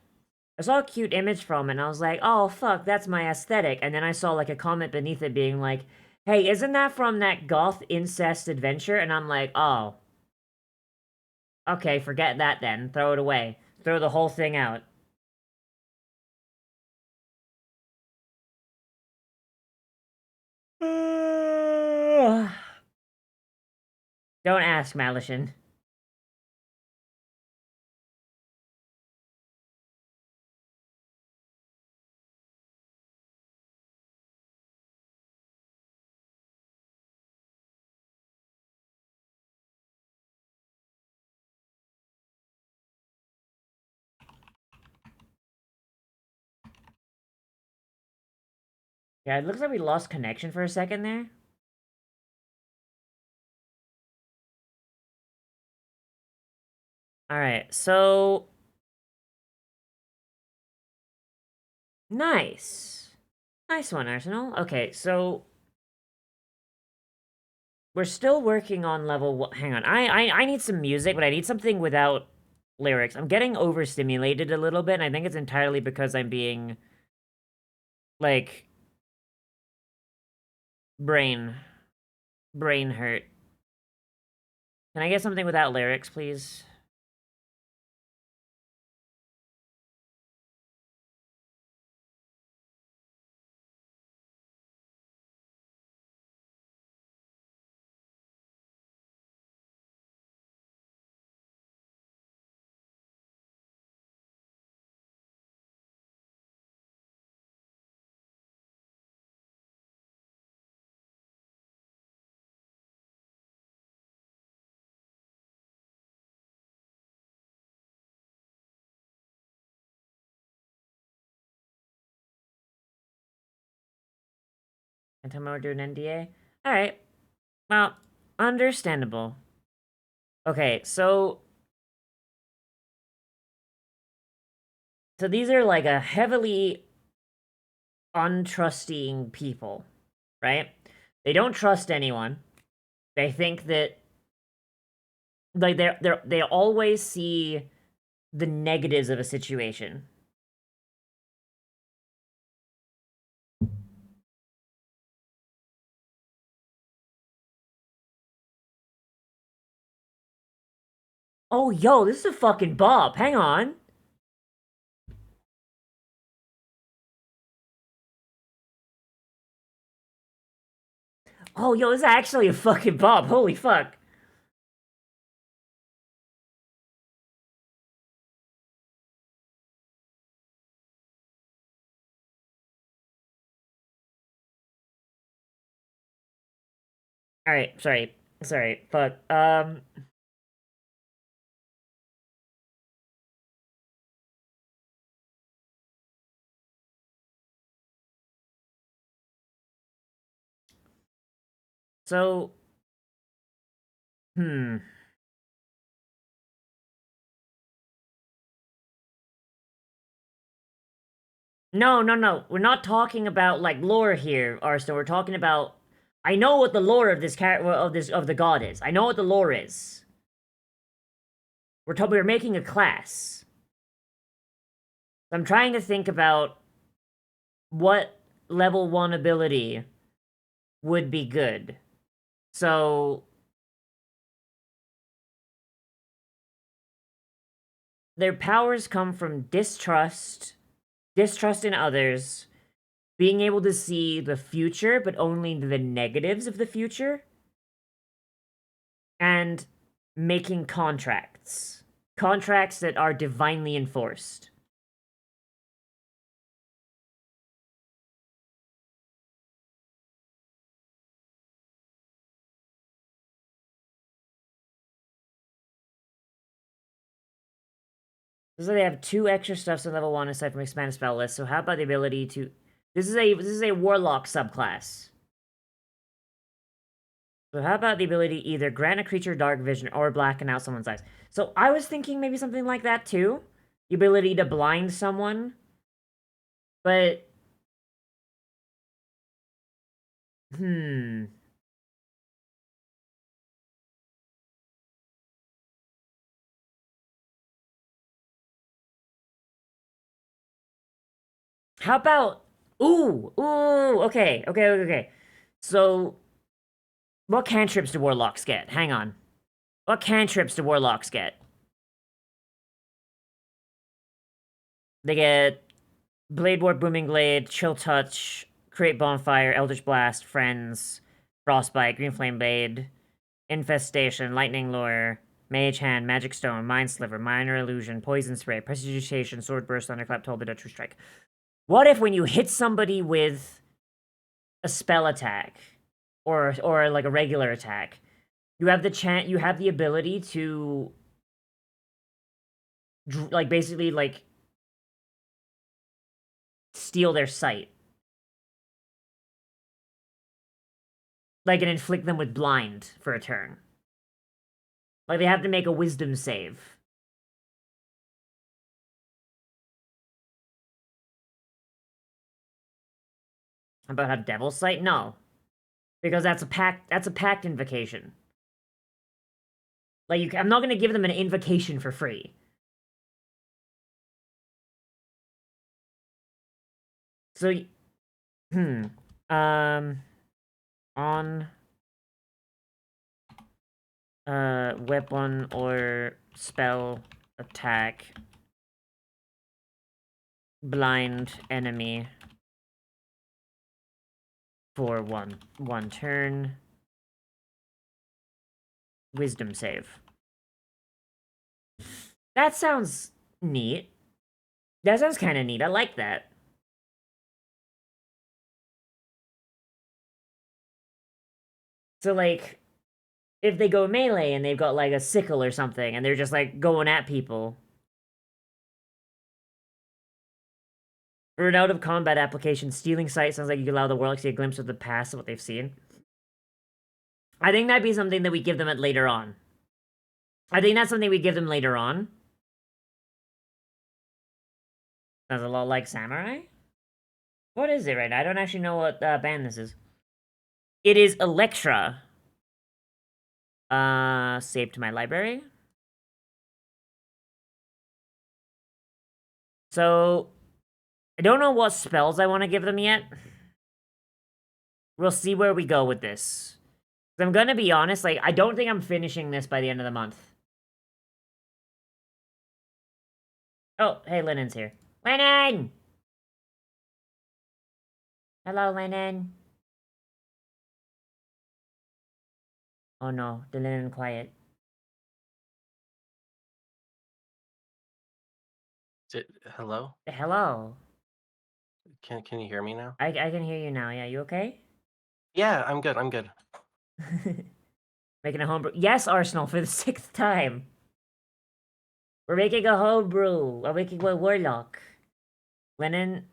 I saw a cute image from it, and I was like, oh, fuck, that's my aesthetic. And then I saw, like, a comment beneath it being like, hey, isn't that from that goth incest adventure? And I'm like, oh. Okay, forget that then. Throw it away. Throw the whole thing out. Don't ask, Malishin. Yeah, it looks like we lost connection for a second there. Alright, so... Nice. Nice one, Arsenal. Okay, so... We're still working on level one. Hang on, I need some music, but I need something without lyrics. I'm getting overstimulated a little bit, and I think it's entirely because I'm being... Like... Brain hurt. Can I get something without lyrics, please? And tell me we're doing NDA? Alright. Well, understandable. Okay, so... So these are like a heavily untrusting people, right? They don't trust anyone. They think that... Like, they always see the negatives of a situation. Oh, yo, this is a fucking Bob. Hang on. Oh, yo, this is actually a fucking Bob. Holy fuck. Alright, sorry. Sorry, fuck. So... Hmm. No, no, no. We're not talking about like lore here, Arsenal. We're talking about. I know what the lore of this character of the god is. I know what the lore is. We're making a class. I'm trying to think about what level 1 ability would be good. So their powers come from distrust, distrust in others, being able to see the future, but only the negatives of the future, and making contracts. Contracts that are divinely enforced. So they have 2 extra stuffs on level 1 aside from expanded spell list. So how about the ability to... This is a Warlock subclass. So how about the ability to either grant a creature dark vision or blacken out someone's eyes? So I was thinking maybe something like that too. The ability to blind someone. But... Hmm... How about... Ooh, okay. So, what cantrips do Warlocks get? Hang on. What cantrips do Warlocks get? They get Blade Warp, Booming Blade, Chill Touch, Create Bonfire, Eldritch Blast, Friends, Frostbite, Green Flame Blade, Infestation, Lightning Lure, Mage Hand, Magic Stone, Mind Sliver, Minor Illusion, Poison Spray, Prestidigitation, Sword Burst, Thunderclap, Tollbit, True Strike. What if when you hit somebody with a spell attack, or like a regular attack, you have the ability to, like, basically, like, steal their sight. Like, and inflict them with blind for a turn. Like, they have to make a wisdom save. About how Devil's Sight? No. Because that's a pact invocation. Like, I'm not gonna give them an invocation for free. So, on weapon or spell attack, blind enemy for one turn, wisdom save. That sounds neat. That sounds kind of neat. I like that. So, like, if they go melee and they've got, like, a sickle or something, and they're just, like, going at people. For an out-of-combat application, stealing sight sounds like you can allow the Warlock to see a glimpse of the past of what they've seen. I think that'd be something that we give them later on. I think that's something we give them later on. Sounds a lot like Samurai? What is it right now? I don't actually know what band this is. It is Electra. Save to my library. So, I don't know what spells I want to give them yet. We'll see where we go with this. I'm gonna be honest, like, I don't think I'm finishing this by the end of the month. Oh, hey, Lennon's here. Lennon! Hello, Lennon. Oh no, the Lennon quiet. Hello? Hello. Can you hear me now? I can hear you now. Yeah, you okay? Yeah, I'm good. I'm good. Making a homebrew. Yes, Arsenal, for the 6th time. We're making a homebrew. We're making a Warlock. Lennon,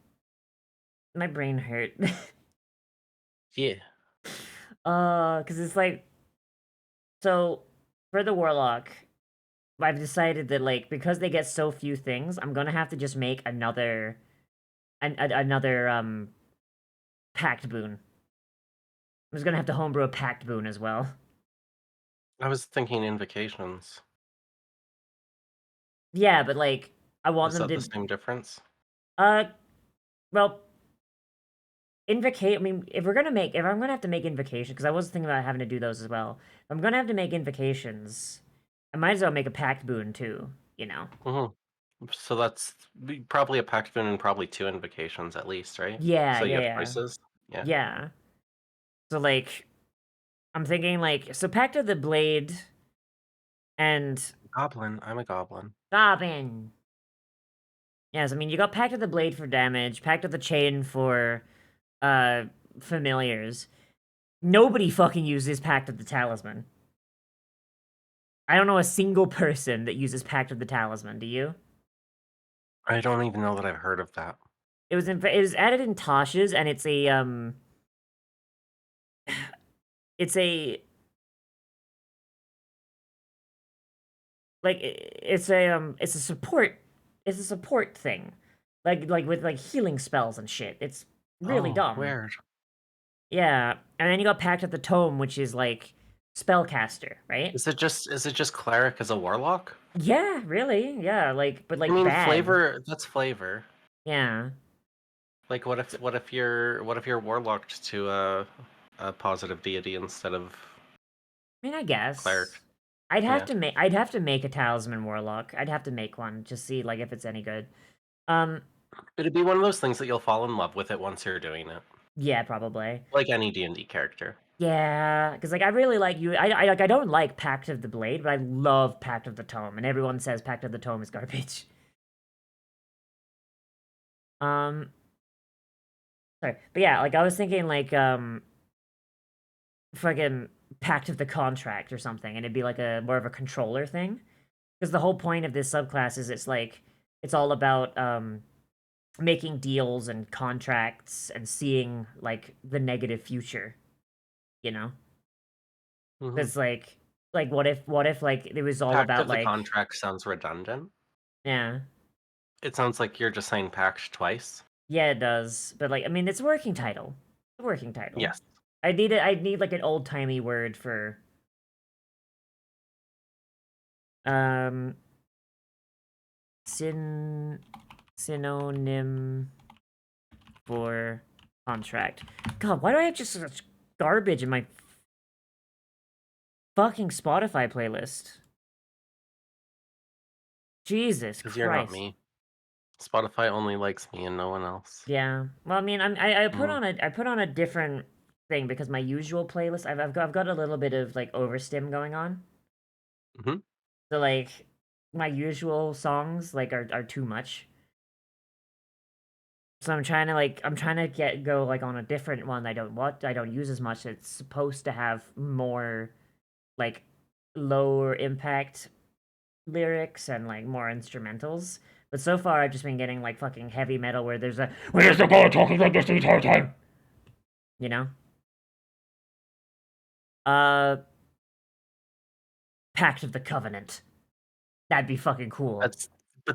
my brain hurt. Yeah. Cause it's like, so for the Warlock, I've decided that, like, because they get so few things, I'm gonna have to just make another pact boon. I'm just gonna have to homebrew a pact boon as well. I was thinking invocations. Yeah, but, like, I want Is them that the to same difference? Well, I mean, if I'm gonna have to make invocations, because I was thinking about having to do those as well. If I'm gonna have to make invocations, I might as well make a pact boon too, you know? So that's probably a pact boon and probably 2 invocations at least, right? Yeah, So you yeah, have yeah. choices? Yeah. Yeah. So, like, I'm thinking, like, so Pact of the Blade and Goblin. I'm a goblin. Goblin. Yes, I mean, you got Pact of the Blade for damage, Pact of the Chain for, familiars. Nobody fucking uses Pact of the Talisman. I don't know a single person that uses Pact of the Talisman, do you? I don't even know that I've heard of that. It was added in Tosh's, and it's a it's a it's a support thing, like with like healing spells and shit. It's really Oh, dumb. weird. Yeah, and then you got Pact of the Tome, which is like spellcaster, right? Is it just cleric as a warlock? Yeah, really. Yeah, like, but I like mean, bad. that's flavor. Yeah. Like what if you're warlocked to a positive deity instead of I mean, I cleric? guess Yeah. I'd have to make a talisman warlock. I'd have to make one to see like if it's any good. Um, It'd be one of those things that you'll fall in love with it once you're doing it. yeah, probably. Like any D&D character. Yeah, because like I really like you. I don't like Pact of the Blade, but I love Pact of the Tome, and everyone says Pact of the Tome is garbage. Um, sorry, but yeah, like I was thinking like fucking Pact of the Contract or something, and it'd be like a more of a controller thing. Because the whole point of this subclass is it's like it's all about making deals and contracts and seeing like the negative future, you know? Hmm. Because like what if like it was all Pact about of the like contract sounds redundant. yeah. It sounds like you're just saying pact twice. Yeah, it does. But like I mean it's a working title. It's a working title. Yes. I need like an old timey word for um syn synonym for contract. God, why do I have just such garbage in my fucking Spotify playlist? Jesus Because you're not Christ. me. Spotify only likes me and no one else. Yeah. Well, I mean, I put Mm. on a different thing because my usual playlist I've got a little bit of like overstim going on. Hmm. So like my usual songs like are too much. So I'm trying to go like on a different one I don't use as much. It's supposed to have more like lower impact lyrics and like more instrumentals. But so far I've just been getting like fucking heavy metal where's the guy talking like this the entire time? You know? Uh Pact of the Covenant. That'd be fucking cool.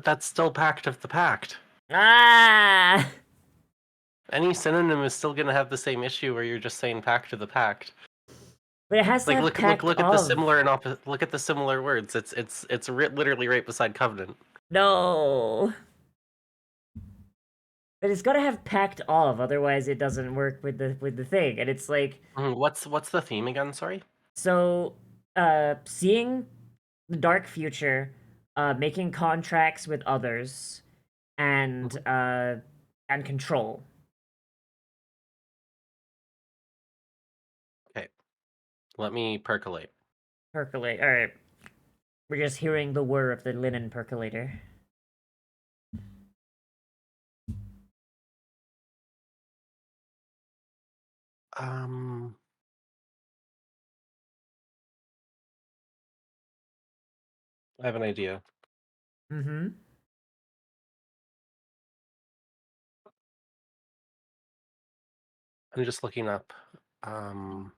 That's still pact of the pact. Ah Any synonym is still gonna have the same issue where you're just saying pact of the pact. But it has to Like have pact look at the of. similar and opposite. Look at the similar words. Literally right beside covenant. No. But it's gotta have pact of, otherwise it doesn't work with the thing. And it's like What's the theme again? Sorry. so seeing the dark future, making contracts with others, and Mhm. control. Okay, let me percolate. Percolate. Alright. We're just hearing the whir of the linen percolator. Um, I have an idea. Mm-hmm. I'm just looking up. Um,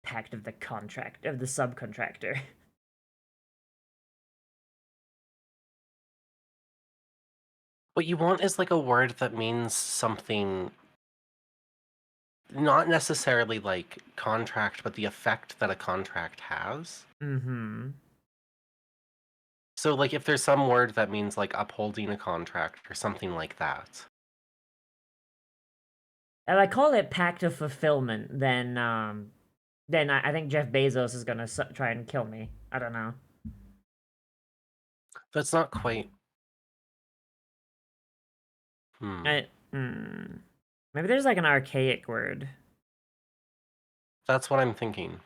Pact of the contract of the subcontractor. what you want is like a word that means something, not necessarily like contract, but the effect that a contract has. Mm-hmm. So, like, if there's some word that means like upholding a contract or something like that. If I call it Pact of Fulfillment, then I think Jeff Bezos is gonna try and kill me. I don't know. That's not quite. Hmm. I, hmm. Maybe there's like an archaic word. That's what I'm thinking.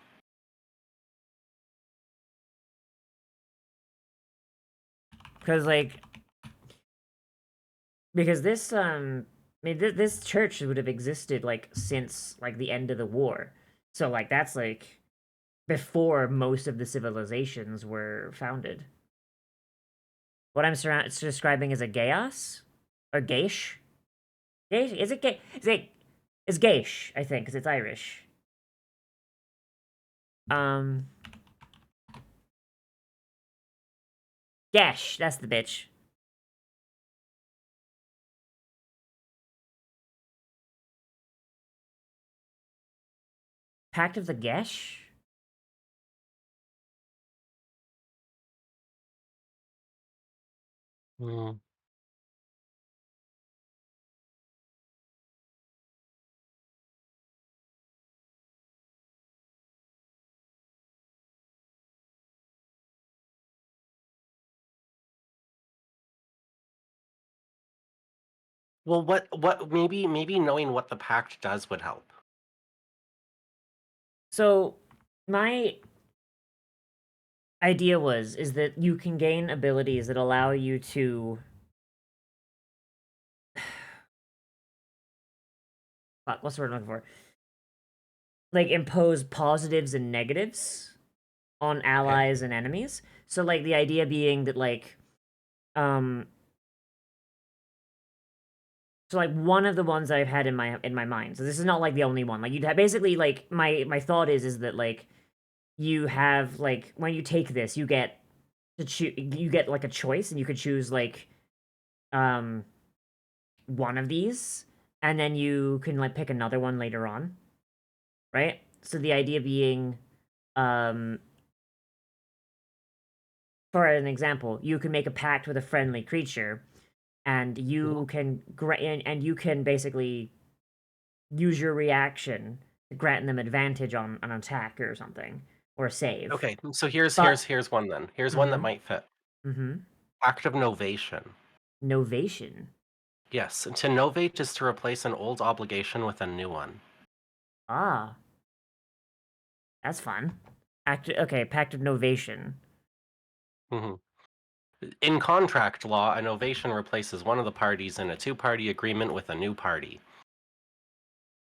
Because like because this I mean this church would have existed like since like the end of the war. So like that's like before most of the civilizations were founded. What I'm describing is a chaos or geish. Geish is it gay? Is it is geish? I think because it's Irish. Um, Gesh. That's the bitch. Pact of the Gesh. Hmm. Well, maybe knowing what the pact does would help. So my idea is that you can gain abilities that allow you to fuck, what's the word I'm looking for? Like impose positives and negatives on Okay. allies and enemies. So like the idea being that like um so like one of the ones that I've had in my mind. So this is not like the only one. Like you'd have basically like my thought is that like you have like when you take this you get to choose you get like a choice and you could choose like um one of these and then you can like pick another one later on, right? So the idea being um for an example, you can make a pact with a friendly creature and Mhm. you can and you can basically use your reaction to grant them advantage on an attack or something or save. Okay, so here's But here's here's one then. Here's one that mhm. might fit. Mhm. Act of novation. Novation. Yes, to novate is to replace an old obligation with a new one. Ah, that's fun. Okay, pact of novation. Mhm. In contract law, a novation replaces one of the parties in a two-party agreement with a new party.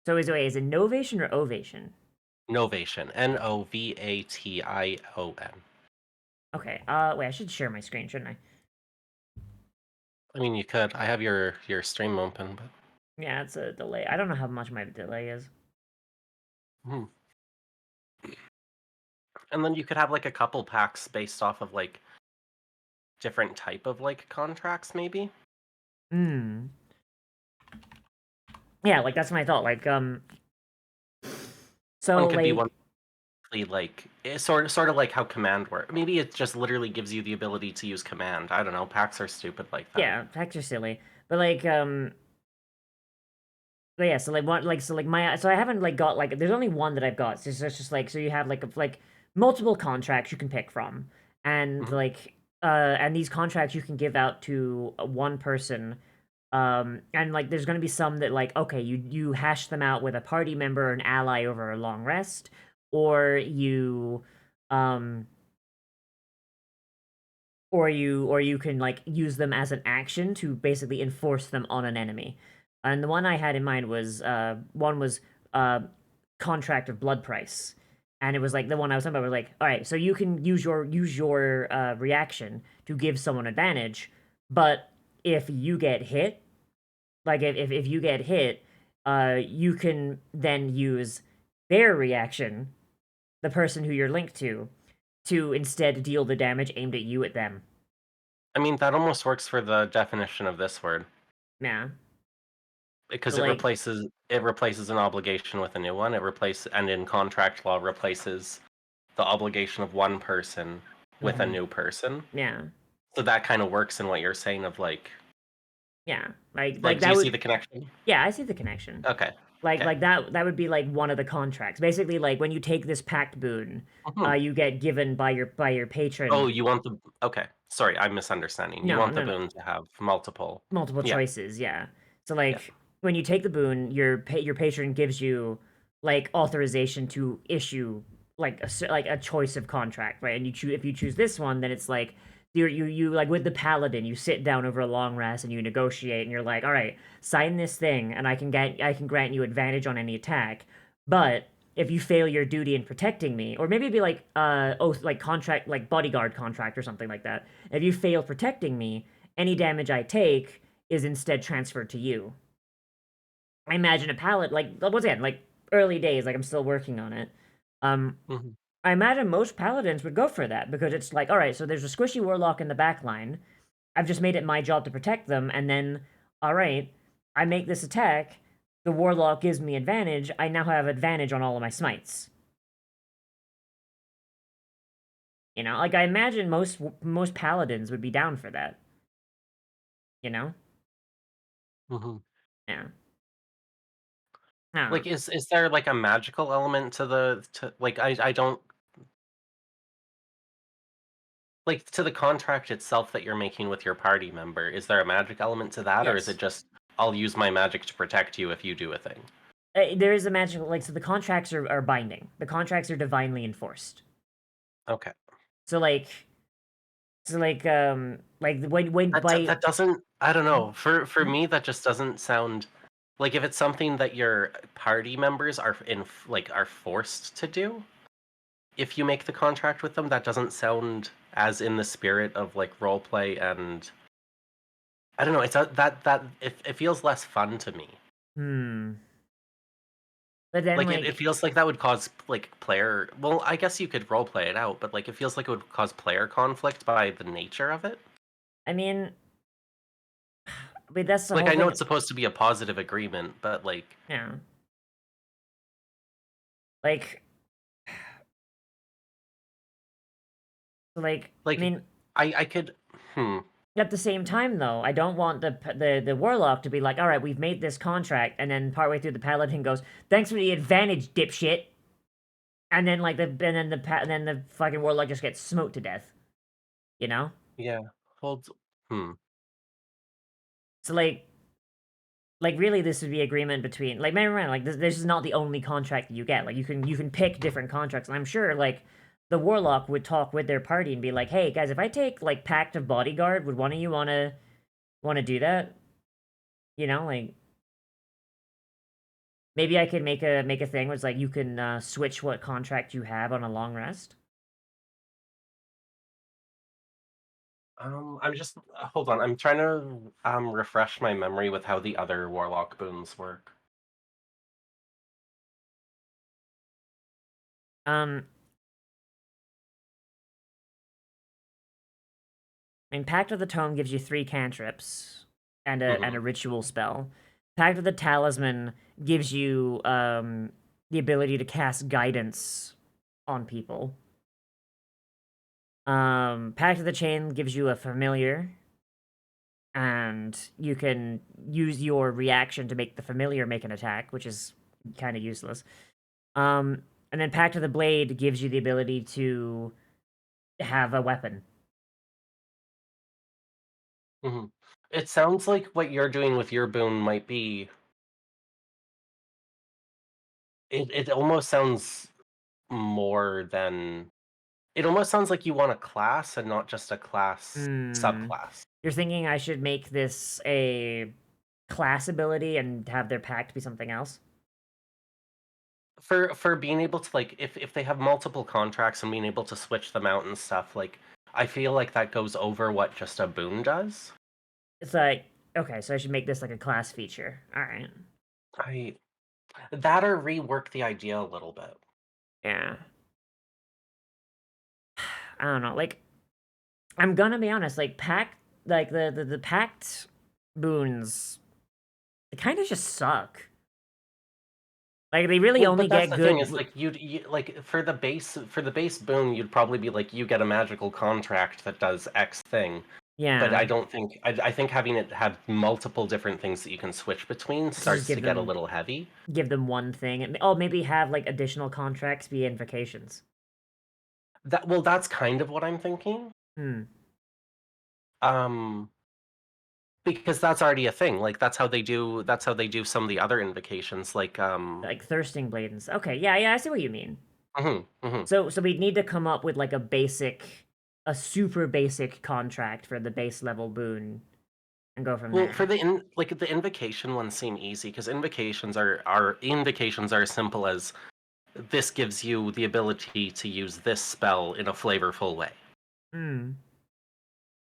So is it novation or ovation? Novation. Novation. Okay. Wait, I should share my screen, shouldn't I? I mean, you could. I have your stream open, but Yeah, it's a delay. I don't know how much my delay is. hmm. And then you could have like a couple packs based off of like different type of like contracts, maybe. Hmm. Yeah, like that's my thought. Like, One so could be one like, like sort of like how command work. Maybe it just literally gives you the ability to use command. I don't know. Packs are stupid like that. yeah, facts are silly, but like, but yeah, so like what, like, so like my, so I haven't like got like, there's only one that I've got. So it's just like, so you have like multiple contracts you can pick from, and Mhm. like, and these contracts you can give out to one person. And like, there's gonna be some that like, okay, you hash them out with a party member or an ally over a long rest, or um, or you can like use them as an action to basically enforce them on an enemy. And the one I had in mind was one was uh contract of blood price. And it was like the one I was talking about was like, all right, so you can use your reaction to give someone advantage, but if you get hit, like if you get hit, you can then use their reaction, the person who you're linked to instead deal the damage aimed at you at them. I mean, that almost works for the definition of this word Yeah. So because like, it replaces an obligation with a new one. It replaces and in contract law replaces the obligation of one person with a mhm. new person. Yeah. So that kind of works in what you're saying of Yeah. Like like do that you see would the connection? yeah, I see the connection. Okay. Like Okay. like that would be like one of the contracts. Basically like when you take this pact boon, Mhm. you get given by your Oh, patron. you want the okay. Sorry, I'm misunderstanding. You No, want the no, no. boon to have multiple. Multiple Yeah. choices, yeah. So Yeah. like when you take the boon, your patron gives you like authorization to issue like like a choice of contract, right? And you choose if you choose this one, then it's like you like with the paladin, you sit down over a long rest and you negotiate, and you're like, all right, sign this thing, and I can grant you advantage on any attack, but if you fail your duty in protecting me, or maybe it'd be like oath, like contract, like bodyguard contract or something like that. If you fail protecting me, any damage I take is instead transferred to you. I imagine a palette like once again, like early days, like I'm still working on it. Um, Mhm. I imagine most paladins would go for that because it's like, all right, so there's a squishy warlock in the back line. I've just made it my job to protect them, and then, all right, I make this attack. The warlock gives me advantage. I now have advantage on all of my smites. You know, like I imagine most paladins would be down for that. You know, Mhm. yeah. I don't know. Like is there like a magical element to the to like I don't like to the contract itself that you're making with your party member. Is there a magic element to that or is it Yes. just I'll use my magic to protect you if you do a thing? There is a magical, like, so the contracts are binding. The contracts are divinely enforced. Okay. So like when by That doesn't. I don't know. For me, that just doesn't sound like if it's something that your party members are forced to do. If you make the contract with them, that doesn't sound as in the spirit of like role play, and I don't know. It's that it feels less fun to me. hmm. But then Like it like feels like that would cause like player. Well, I guess you could role play it out, but like it feels like it would cause player conflict by the nature of it. I mean, but that's the Like whole I know thing. it's supposed to be a positive agreement, but Yeah. Like I like mean, I could. Hmm. at the same time though, I don't want the warlock to be like, all right, we've made this contract, and then partway through the paladin goes, thanks for the advantage, dipshit. And then and then the fucking warlock just gets smoked to death. You know? Yeah. Hold. Hmm. So like really this would be agreement between like remember like this is not the only contract that you get. Like you can pick different contracts, and I'm sure like the warlock would talk with their party and be like, hey guys, if I take like pact of bodyguard, would one of you wanna do that? You know, like maybe I could make a thing where it's like you can switch what contract you have on a long rest. I'm just hold on. I'm trying to refresh my memory with how the other warlock boons work. Um, I mean, Pact of the Tome gives you 3 cantrips and a Hmm. ritual spell. Pact of the Talisman gives you the ability to cast guidance on people. Pact of the Chain gives you a familiar, and you can use your reaction to make the familiar make an attack, which is kind of useless. And then Pact of the Blade gives you the ability to have a weapon. Hmm. It sounds like what you're doing with your boon might be. It almost sounds more than. It almost sounds like you want a class and not just a class Hmm. subclass. You're thinking I should make this a class ability and have their pact be something else? For being able to like if they have multiple contracts and being able to switch them out and stuff, like I feel like that goes over what just a boon does. It's like, okay, so I should make this like a class feature. All right. I that or rework the idea a little bit. Yeah. I don't know. Like, I'm gonna be honest. Like, pact, like the pact boons, they kind of just suck. Like, they really Well, only but that's get the thing good. is like you like for the base boon, you'd probably be like you get a magical contract that does X thing. But I Yeah. don't think I think having it have multiple different things that you can switch between To just starts to get a little heavy. give them one thing. And, oh, maybe have like additional contracts be invocations. That's kind of what I'm thinking. Hmm. Um, because that's already a thing. Like that's how they do some of the other invocations. Like Like thirsting blade and okay, yeah, I see what you mean. mhm, mhm. So we'd need to come up with like a super basic contract for the base level boon and go from Well, for there. the invocation ones seem easy because invocations are as simple as this gives you the ability to use this spell in a flavorful way. Hmm.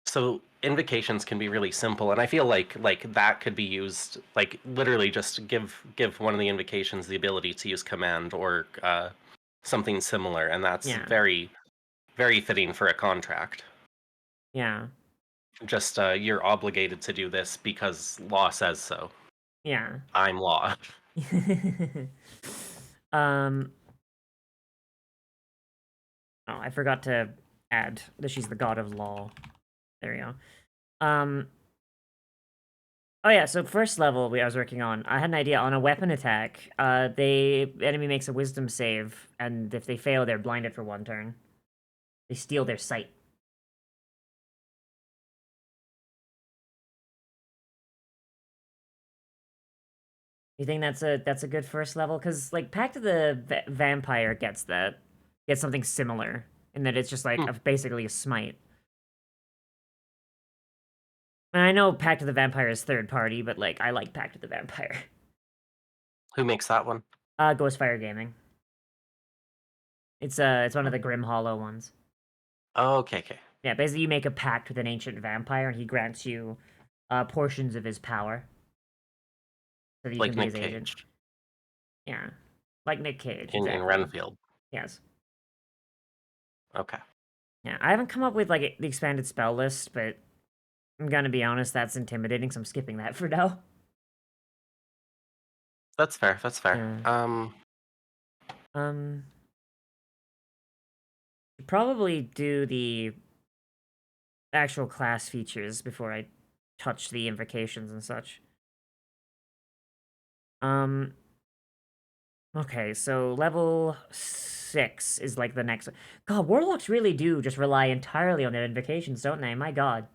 So invocations can be really simple, and I feel like that could be used like literally just give one of the invocations the ability to use command or something similar, and that's Yeah. very fitting for a contract. Yeah. Just you're obligated to do this because law says so. Yeah. I'm law. um. Oh, I forgot to add that she's the god of law. There we go. Um. Oh yeah. So first level I was working on, I had an idea on a weapon attack. The enemy makes a wisdom save, and if they fail, they're blinded for 1 turn. They steal their sight. You think that's a good first level? Because like Pact of the Vampire gets something similar in that it's just like basically a smite. And I know Pact of the Vampire is third party, but like I like Pact of the Vampire. Who makes that one? Ghostfire Gaming. It's one of the Grim Hollow ones. Oh, okay. Yeah, basically you make a pact with an ancient vampire, and he grants you portions of his power, so that you Like can be Nick his agent. Cage Yeah, like Nick Cage, in exactly. Renfield. Yes. Okay. Yeah, I haven't come up with like the expanded spell list, but I'm gonna be honest, that's intimidating, so I'm skipping that for now. That's fair. Yeah. Probably do the actual class features before I touch the invocations and such. Okay, so level 6 is like the next. God, Warlocks really do just rely entirely on their invocations, don't they? My god.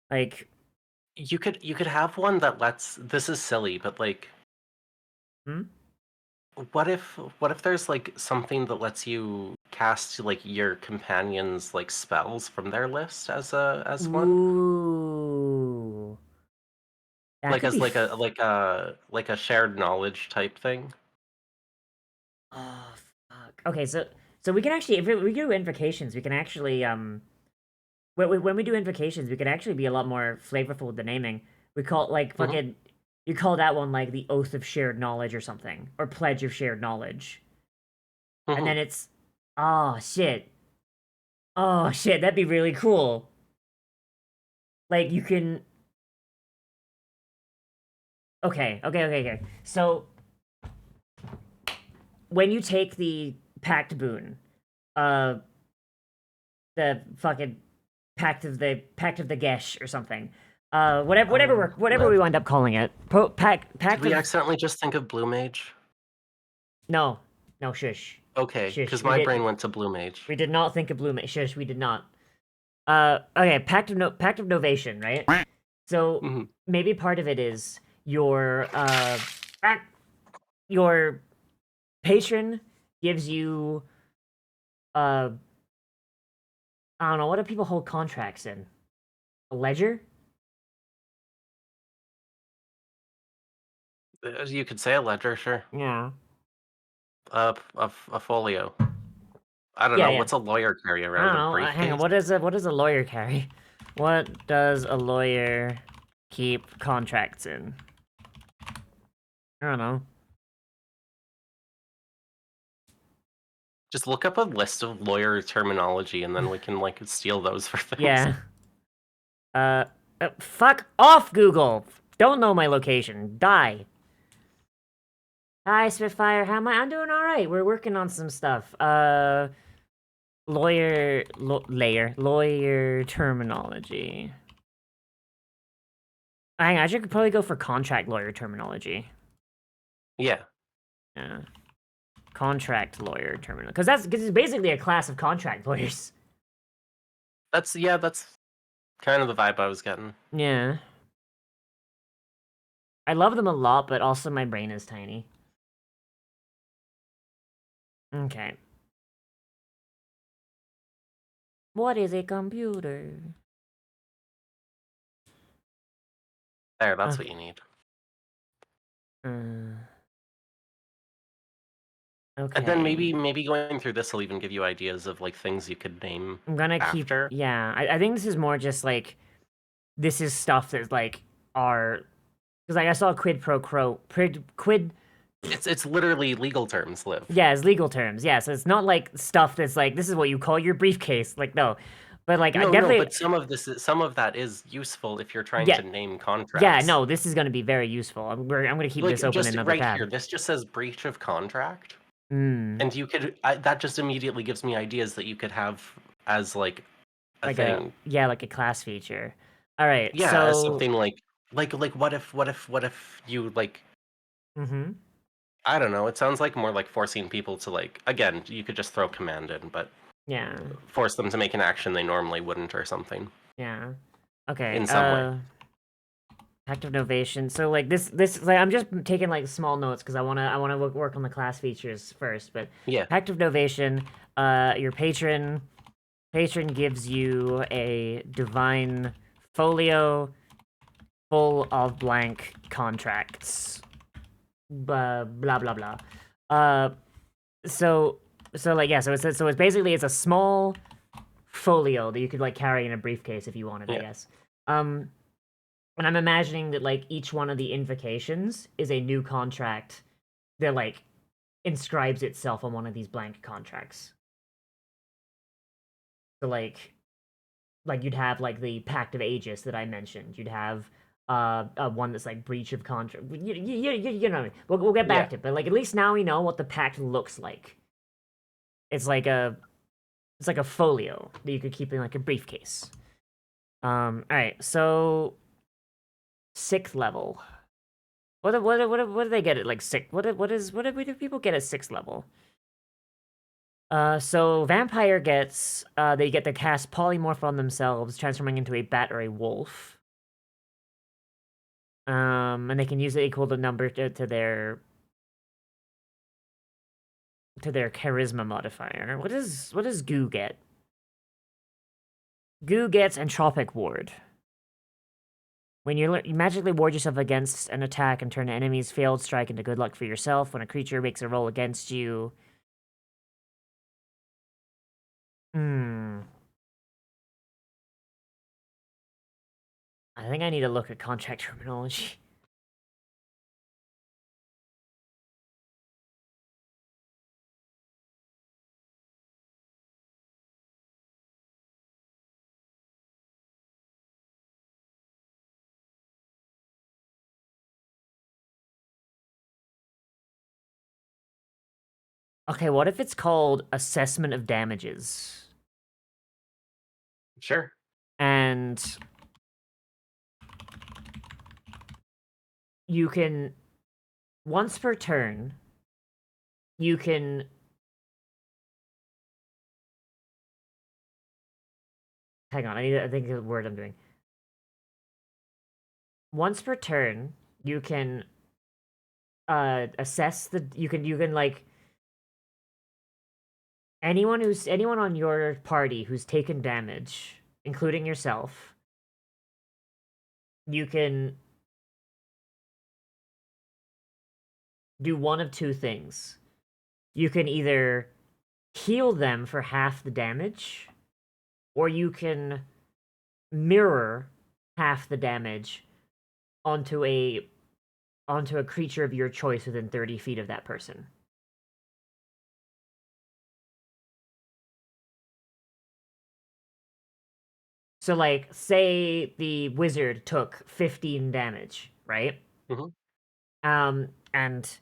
Like, You could have one that lets. This is silly, but like, hmm? what if there's like something that lets you cast like your companions like spells from their list as one, Ooh. That like could as be like a shared knowledge type thing. Oh, fuck. Okay, so we can actually, if we do invocations, we can actually, when we do invocations, we can actually be a lot more flavorful with the naming. We call it, like, Mhm. fucking, you call that one, like, the Oath of Shared Knowledge or something, or Pledge of Shared Knowledge. And then it's, oh, shit. Oh, shit, that'd be really cool. Like, you can, okay. So, when you take the Pact Boon, uh, the fucking Pact of the Gesh or something. Whatever we wind up calling it. Did Pact we of accidentally just think of Blue Mage? no, shush, Okay, shush. because my brain went to Blue Mage. We did not think of Blue Mage. Shush, we did not. Okay, Pact of Novation, right? So Mhm. maybe part of it is your patron gives you uh I don't know, what do people hold contracts in? A ledger? You could say a ledger, sure. Yeah. A folio. I don't know. Yeah. What's a lawyer carry I around? don't A know. Hang on. briefcase? What does a lawyer carry? What does a lawyer keep contracts in? I don't know. Just look up a list of lawyer terminology, and then we can like steal those for things. Yeah. Fuck off, Google. Don't know my location. Die. Hi, Spitfire. How am I? I'm doing all right. We're working on some stuff. Lawyer terminology. Hang on, I should probably go for contract lawyer terminology. Yeah. Yeah. Contract lawyer terminology. Because it's basically a class of contract lawyers. That's kind of the vibe I was getting. Yeah. I love them a lot, but also my brain is tiny. Okay. What is a computer? There, that's what Okay. you need. Okay. And then maybe going through this will even give you ideas of like things you could name I'm gonna keep. after. Yeah, I think this is more just like this is stuff that like are because like I saw quid pro quo quid. It's literally legal terms, Liv. Yeah, it's legal terms. Yeah, so it's not like stuff that's like this is what you call your briefcase. Like no, but like I No, definitely. but some of that is useful if you're trying Yeah. to name Yeah, contracts. no, this is gonna be very useful. I'm gonna keep Like this open in just another right tab. here, this just says breach of contract. Hmm. And you could that just immediately gives me ideas that you could have as like a Like thing. like a class feature. All right, Yeah, as so. something like what if you like Mm-hmm. I don't know, it sounds like more like forcing people to like again, you could just throw command in, but Yeah. force them to make an action they normally wouldn't or something. Yeah. Okay. In some way. Pact of Novation. So like this like I'm just taking like small notes because I wanna work on the class features first. But Yeah. Pact of Novation. Your patron gives you a divine folio full of blank contracts. Blah blah blah. So like yeah. So it's basically it's a small folio that you could like carry in a briefcase if you wanted. I Yeah. guess. And I'm imagining that like each one of the invocations is a new contract that like inscribes itself on one of these blank contracts. So like you'd have like the Pact of Aegis that I mentioned. You'd have one that's like breach of contract. You know what I mean. We'll get back Yeah. to it, but like at least now we know what the pact looks like. It's like a folio that you could keep in like a briefcase. All right, so 6th level. What do they get at like 6? What do people get at 6th level? So vampire gets they get to cast polymorph on themselves, transforming into a bat or a wolf. And they can use it equal to number to their charisma modifier. What does Goo get? Goo gets entropic ward. When you magically ward yourself against an attack and turn an enemy's failed strike into good luck for yourself, when a creature makes a roll against you. I think I need to look at contract terminology. Okay, what if it's called assessment of damages? Sure. And you can once per turn, you can hang on, I think the word I'm doing. Once per turn, you can assess the you can like anyone on your party who's taken damage, including yourself, you can do one of two things. You can either heal them for half the damage, or you can mirror half the damage onto a creature of your choice within 30 feet of that person. So like say the wizard took 15 damage, right? Mhm. And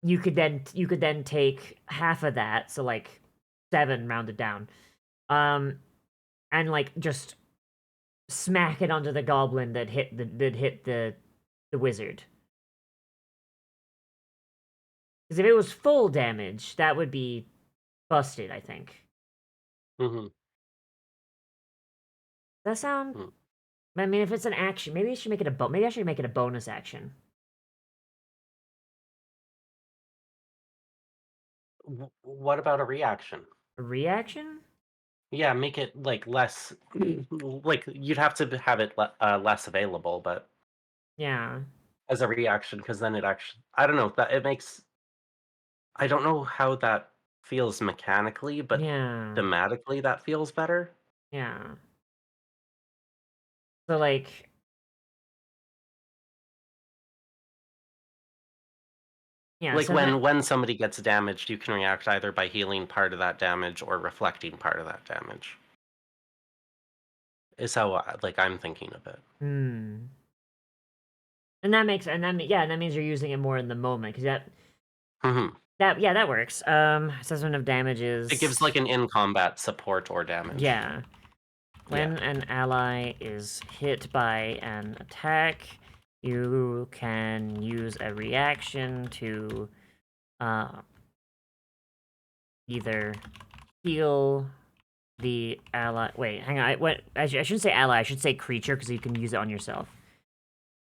you could then take half of that, so like 7 rounded down. And like just smack it onto the goblin that hit the wizard. Because if it was full damage, that would be busted, I think. Mhm. Does that sound? Mm. I mean, if it's an action, maybe I should make it maybe I should make it a bonus action. What about a reaction? A reaction? Yeah, make it like less. Like you'd have to have it less available, but Yeah. as a reaction, because then it actually. I don't know that it makes. I don't know how that feels mechanically, but Yeah. thematically that feels better. Yeah. So like, yeah. Like So that when somebody gets damaged, you can react either by healing part of that damage or reflecting part of that damage. Is how like I'm thinking of it. hmm. And that makes and that means you're using it more in the moment because Mhm. that works. Assessment of damages. It gives like an in combat support or damage. Yeah. When Yeah. an ally is hit by an attack, you can use a reaction to either heal the ally. Wait, hang on. I shouldn't say ally. I should say creature because you can use it on yourself.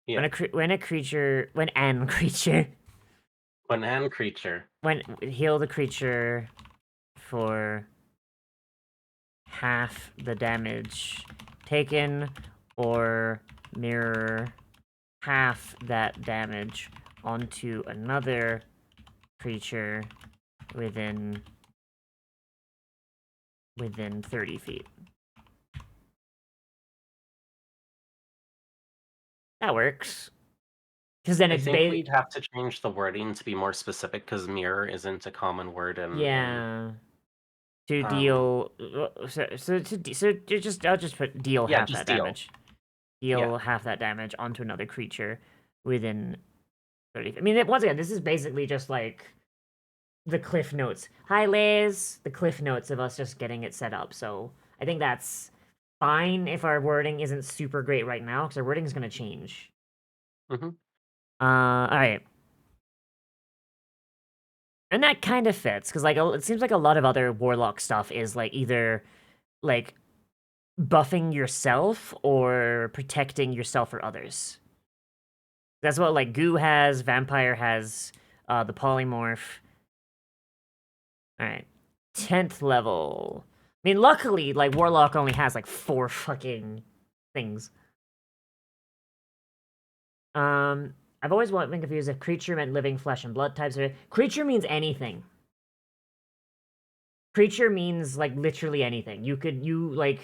Yeah. When an creature When an creature. heal the creature for half the damage taken, or mirror half that damage onto another creature within 30 feet. That works. Because then I it's think we'd have to change the wording to be more specific because mirror isn't a common word in yeah. To Um, deal, I'll just put deal yeah, half just that deal. damage. Deal half that damage onto another creature within 30. I mean, once again, this is basically just like the cliff notes. Hi, Liz. The cliff notes of us just getting it set up. So I think that's fine if our wording isn't super great right now, because our wording is going to change. Mm-hmm. All right. And that kind of fits, because like it seems like a lot of other Warlock stuff is like either like buffing yourself or protecting yourself or others. That's what like Goo has, Vampire has, the Polymorph. Alright. 10th level. I mean, luckily, like, Warlock only has, like, 4 fucking things. I've always been confused if creature meant living flesh and blood types. Creature means anything. Creature means, like, literally anything. Like,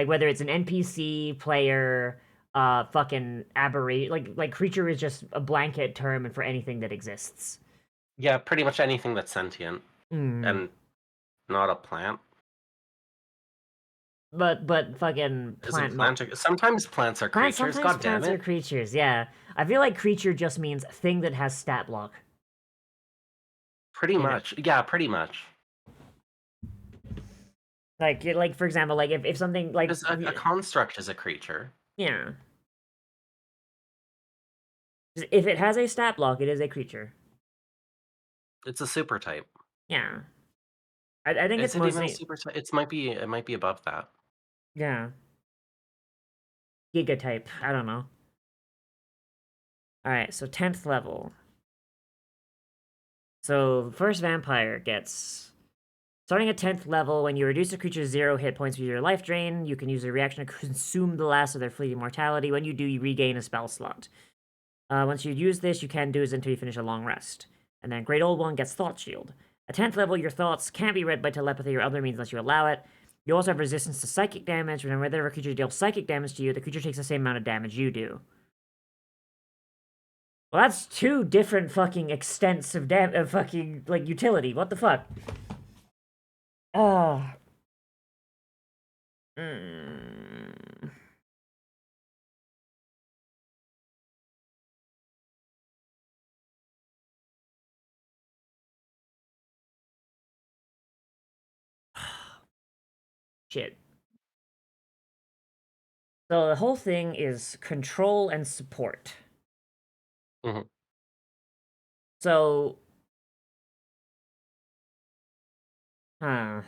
whether it's an NPC, player, fucking aberrate, like, creature is just a blanket term for anything that exists. Yeah, pretty much anything that's sentient and not a plant. But fucking Isn't plant. Sometimes plants are creatures. Sometimes God damn plants are it. creatures. Yeah, I feel like creature just means thing that has stat block. Pretty You know, much. Yeah, pretty much. like for example, like if something like Because a construct is a creature. yeah, if it has a stat block, it is a creature. It's a super type. Yeah, I think Is it's it even a mostly super type? It might be above that. yeah, giga type. I don't know. All right, so 10th level. So first vampire gets starting at 10th level. When you reduce a creature's 0 hit points with your life drain, you can use a reaction to consume the last of their fleeting mortality. When you do, you regain a spell slot. Once you use this, you can do this until you finish a long rest. And then Great Old One gets Thought Shield. At 10th level, your thoughts can't be read by telepathy or other means unless you allow it. You also have resistance to psychic damage. Whenever a creature deals psychic damage to you, the creature takes the same amount of damage you do. Well, that's 2 different fucking extents of fucking, like, utility. What the fuck? Ah. Mm. Shit. So the whole thing is control and support. Mm-hmm. So, huh.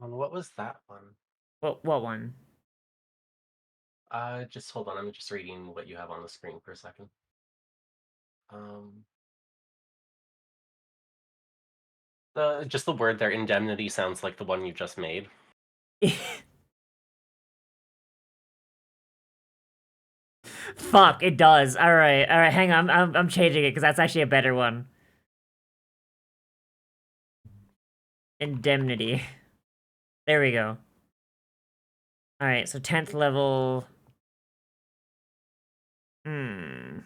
And what was that one? What one? Just hold on. I'm just reading what you have on the screen for a second. Just the word there, indemnity, sounds like the one you just made. Fuck, it does. All right, hang on. I'm changing it because that's actually a better one. Indemnity. There we go. All right, so 10th level. Hmm.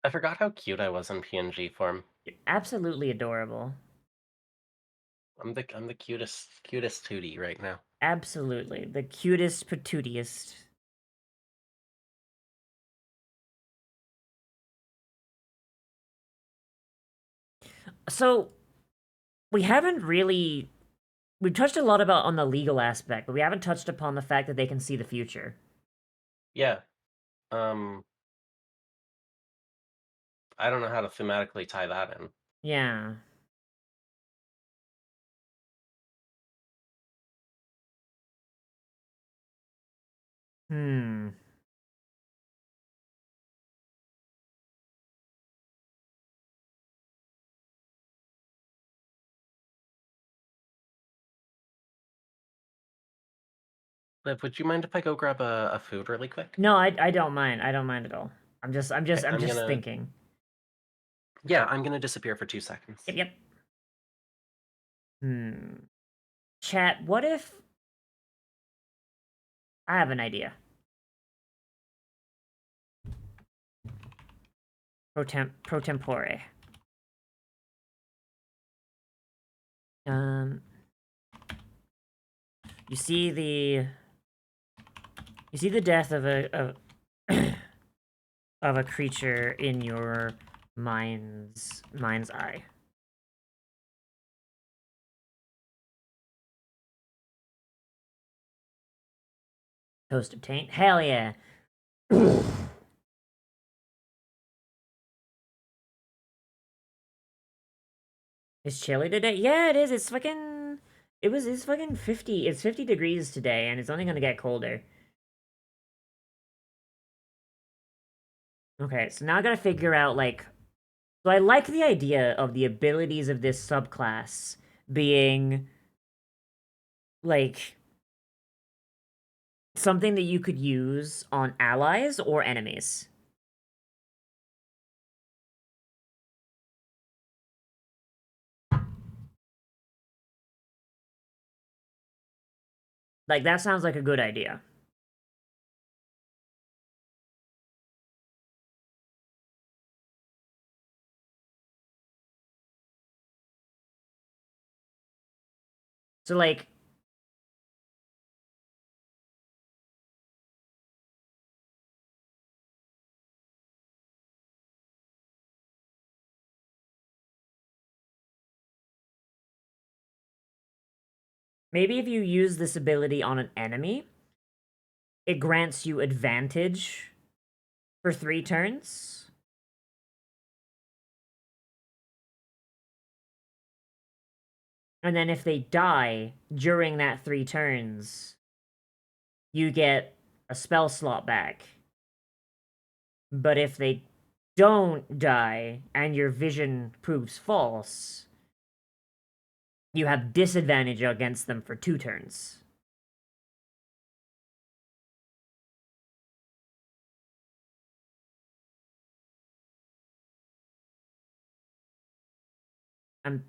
I forgot how cute I was in PNG form. You're absolutely adorable. I'm the cutest tootie right now. Absolutely. The cutest, patootiest. So, We haven't really... We've touched a lot about on the legal aspect, but we haven't touched upon the fact that they can see the future. Yeah. I don't know how to thematically tie that in. Yeah. Hmm. Liv, would you mind if I go grab a food really quick? No, I don't mind. I don't mind at all. I'm just Okay, I'm just thinking. Yeah, I'm gonna disappear for 2 seconds. Yep. Hmm. Chat, what if... I have an idea. Pro tempore. You see the... You see the death of a... of a creature in your mind's eye. Toast of taint? Hell yeah. It's chilly today? Yeah, it is. It's fucking... It's fucking 50. It's 50 degrees today, and it's only gonna get colder. Okay, so now I gotta figure out, like... So I like the idea of the abilities of this subclass being... like... something that you could use on allies or enemies. Like, that sounds like a good idea. So, like... Maybe if you use this ability on an enemy, it grants you advantage for 3 turns. And then if they die during that 3 turns, you get a spell slot back. But if they don't die and your vision proves false, you have disadvantage against them for 2 turns. I'm...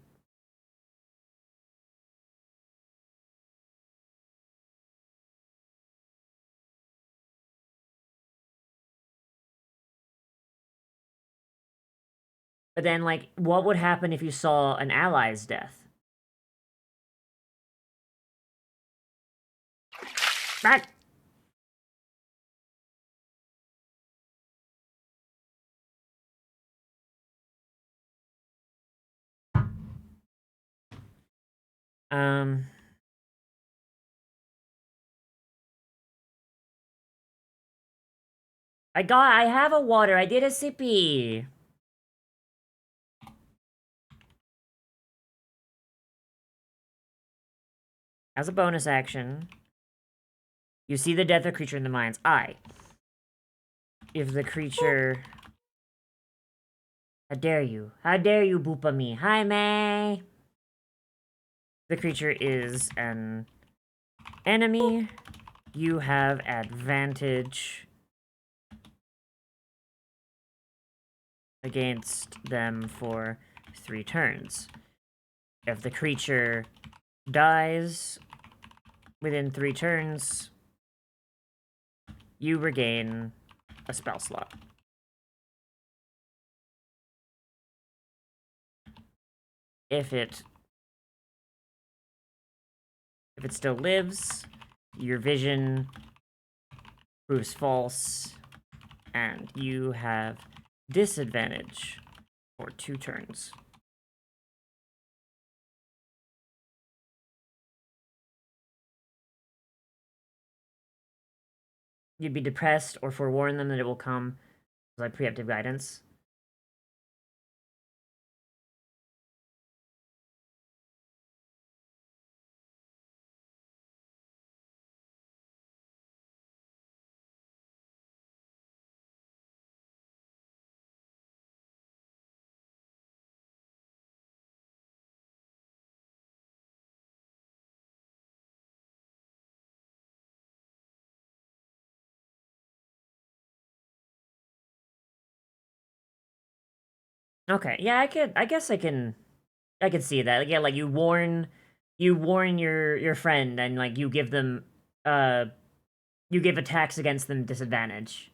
But then, like, what would happen if you saw an ally's death? Back! Um... I have a water. I did a sippy. As a bonus action, you see the death of a creature in the mind's eye. If the creature... How dare you? How dare you boopa me? Hi, May! The creature is an enemy. You have advantage against them for 3 turns. If the creature dies within 3 turns, you regain a spell slot. If it still lives, your vision proves false, and you have disadvantage for 2 turns. you'd be depressed or forewarn them that it will come, like preemptive guidance. Okay, yeah, I guess I could see that. Like, yeah, like you warn your friend and like you give them you give attacks against them disadvantage.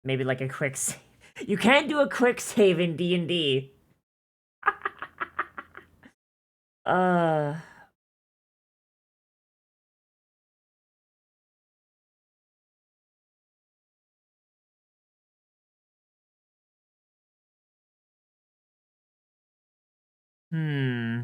Maybe like a quick save. You can't do a quick save in D&D. Uh hmm.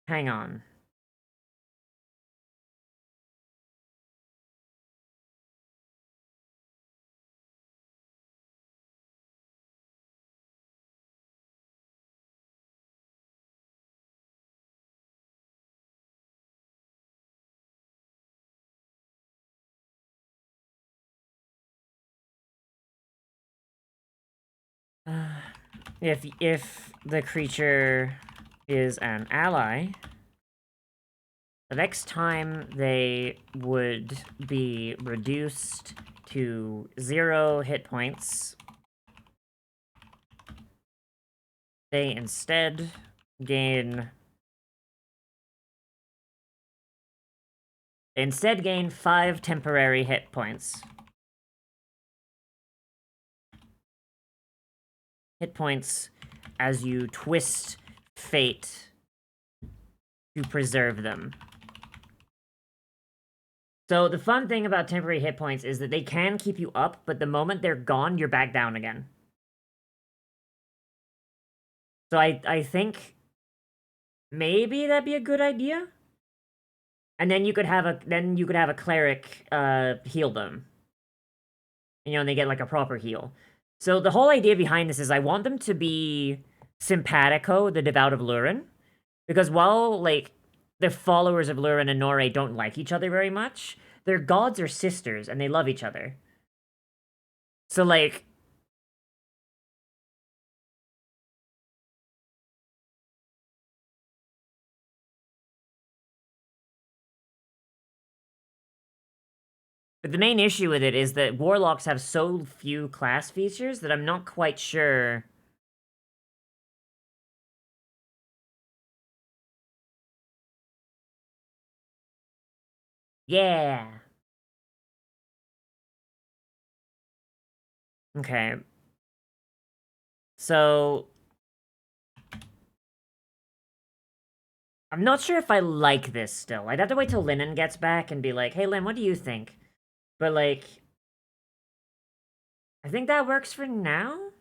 Hang on. If the creature is an ally, the next time they would be reduced to 0 hit points, they instead gain 5 temporary hit points. Hit points as you twist fate to preserve them. So the fun thing about temporary hit points is that they can keep you up, but the moment they're gone, you're back down again. So I think maybe that'd be a good idea. And then you could have a cleric heal them. You know, and they get like a proper heal. So the whole idea behind this is I want them to be simpatico, the devout of Lurin. Because while like the followers of Lurin and Nore don't like each other very much, their gods are sisters and they love each other. So like but the main issue with it is that warlocks have so few class features that I'm not quite sure. Yeah. Okay. So I'm not sure if I like this still. I'd have to wait till Lennon gets back and be like, hey Lynn, what do you think? But like I think that works for now.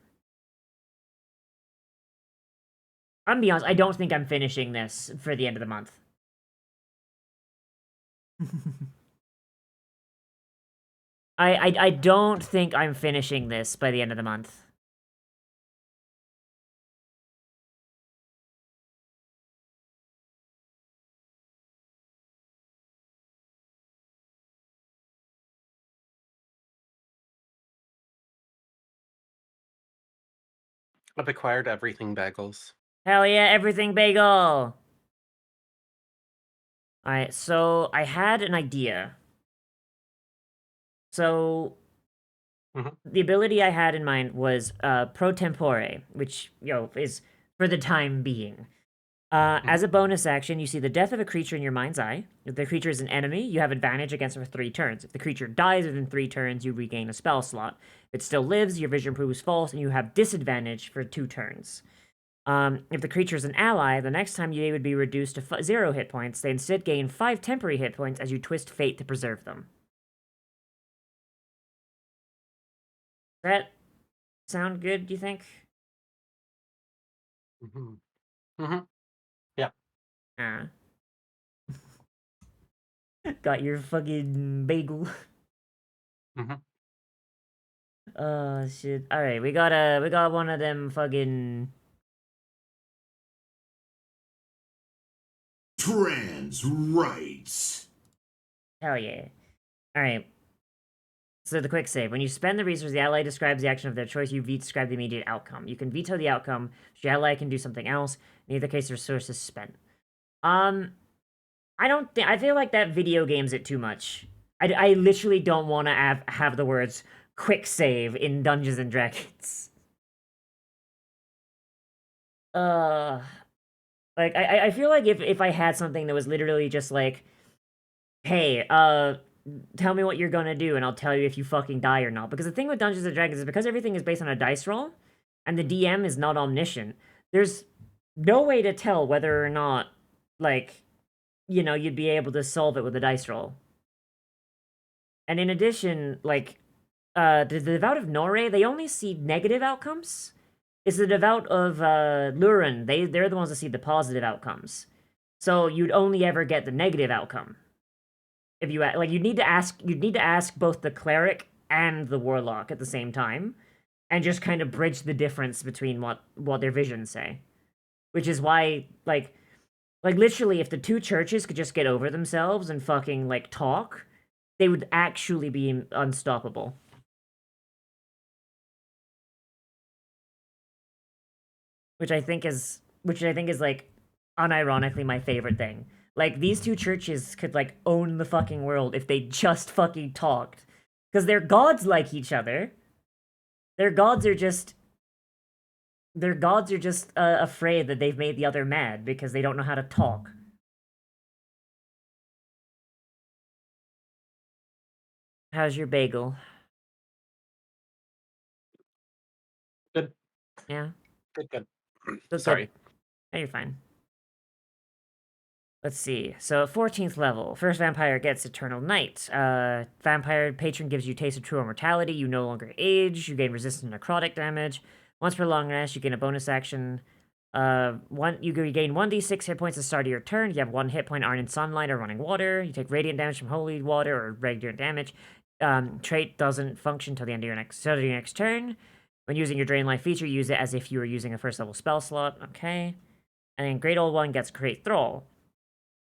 I'm gonna be honest, I don't think I'm finishing this for the end of the month. I don't think I'm finishing this by the end of the month. I've acquired everything bagels. Hell yeah, everything bagel! Alright, so I had an idea. So the ability I had in mind was pro tempore, which, is for the time being. As a bonus action, you see the death of a creature in your mind's eye. If the creature is an enemy, you have advantage against it for 3 turns. If the creature dies within 3 turns, you regain a spell slot. If it still lives, your vision proves false, and you have disadvantage for 2 turns. If the creature is an ally, the next time they would be reduced to 0 hit points. They instead gain 5 temporary hit points as you twist fate to preserve them. Does that sound good, do you think? Mm-hmm. Mm-hmm. Yeah. Ah. Got your fucking bagel. Mm-hmm. Oh shit. Alright, we got one of them fucking Trans rights. hell yeah. Alright. So the quick save. When you spend the resource, the ally describes the action of their choice, you describe the immediate outcome. You can veto the outcome, so your ally can do something else. In either case, the resource is spent. I feel like that video games it too much. I literally don't want to have the words quick save in Dungeons and Dragons. Uh, like, I feel like if I had something that was literally just like, hey, tell me what you're gonna do and I'll tell you if you fucking die or not. Because the thing with Dungeons and Dragons is because everything is based on a dice roll, and the DM is not omniscient, there's no way to tell whether or not, like, you know, you'd be able to solve it with a dice roll. And in addition, like, the Devout of Norre, they only see negative outcomes. It's the Devout of Lurin, they're the ones that see the positive outcomes. So you'd only ever get the negative outcome. If you like, you'd need to ask both the cleric and the warlock at the same time, and just kind of bridge the difference between what their visions say. Which is why, like literally, if the 2 churches could just get over themselves and fucking like talk, they would actually be unstoppable. Which I think is like unironically my favorite thing. Like these 2 churches could like own the fucking world if they just fucking talked. Cuz their gods like each other. Their gods are just afraid that they've made the other mad because they don't know how to talk. How's your bagel? Good. Yeah. Good. Good, Sorry. good. Oh, you're fine. Let's see. So 14th level. First vampire gets Eternal Night. Vampire patron gives you taste of true immortality. You no longer age. You gain resistant necrotic damage. Once per long rest, you gain a bonus action. You gain 1d6 hit points at the start of your turn. You have 1 hit point Iron and Sunlight or Running Water. You take radiant damage from Holy Water or regular damage. Trait doesn't function until the end of your next turn. When using your Drain Life feature, use it as if you were using a first level spell slot. Okay. And then Great Old One gets Create Thrall.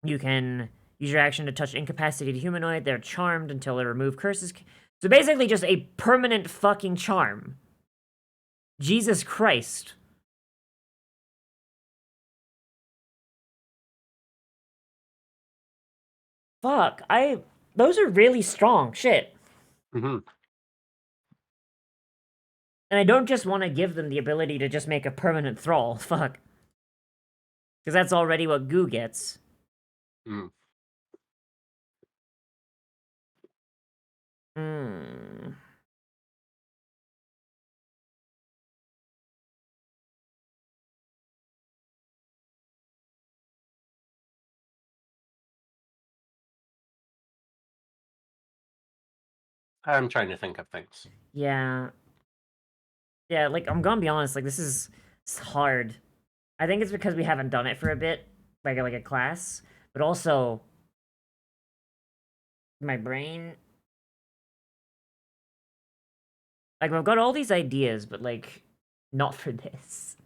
You can use your action to touch incapacitated humanoid. They're charmed until they remove curses. So basically just a permanent fucking charm. Jesus Christ. Fuck, those are really strong. Shit. Mm-hmm. And I don't just want to give them the ability to just make a permanent thrall. Fuck. Because that's already what Goo gets. Mm. Hmm. I'm trying to think of things. Yeah. Yeah, like, I'm gonna be honest, like, it's hard. I think it's because we haven't done it for a bit, like a class, but also my brain. Like, I've got all these ideas, but like, not for this.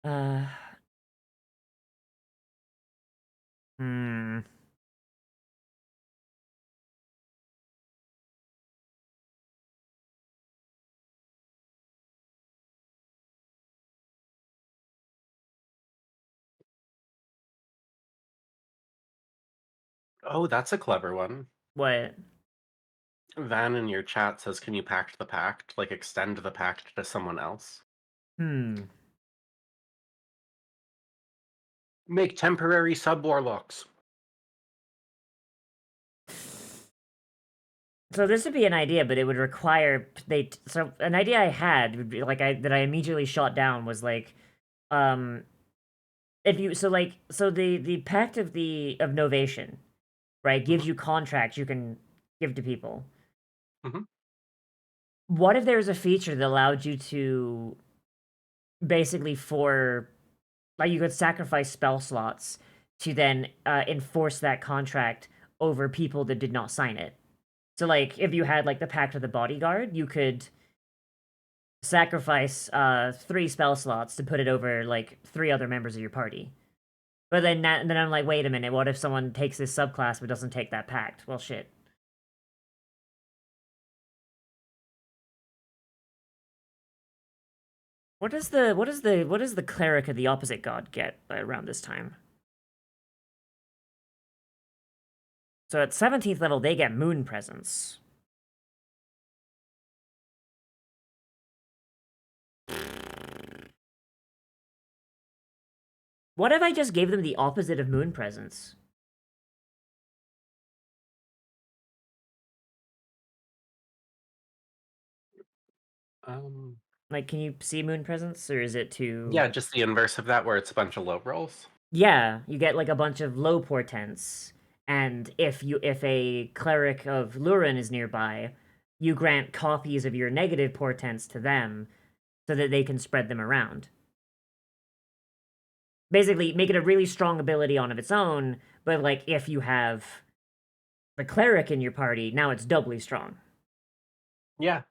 Uh. Hmm. Oh, that's a clever one. What? Van in your chat says, "Can you pact the pact? Like extend the pact to someone else?" Hmm. Make temporary sub-warlocks. So this would be an idea, but it would require so an idea I had would be that I immediately shot down was like, if you so the Pact of Novation, right, gives you contracts you can give to people. Mhm. What if there's a feature that allowed you to basically you could sacrifice spell slots to then enforce that contract over people that did not sign it. So like if you had like the Pact of the Bodyguard, you could sacrifice 3 spell slots to put it over like 3 other members of your party. But then I'm like, wait a minute, what if someone takes this subclass but doesn't take that pact? Well, shit. What does the cleric of the opposite god get around this time? So at 17th level, they get Moon Presence. What if I just gave them the opposite of Moon Presence? Like, can you see Moon Presence, or is it too... Yeah, just the inverse of that, where it's a bunch of low rolls. Yeah, you get like a bunch of low portents, and if a cleric of Lurin is nearby, you grant copies of your negative portents to them, so that they can spread them around. Basically, make it a really strong ability on of its own, but like if you have the cleric in your party, now it's doubly strong. Yeah.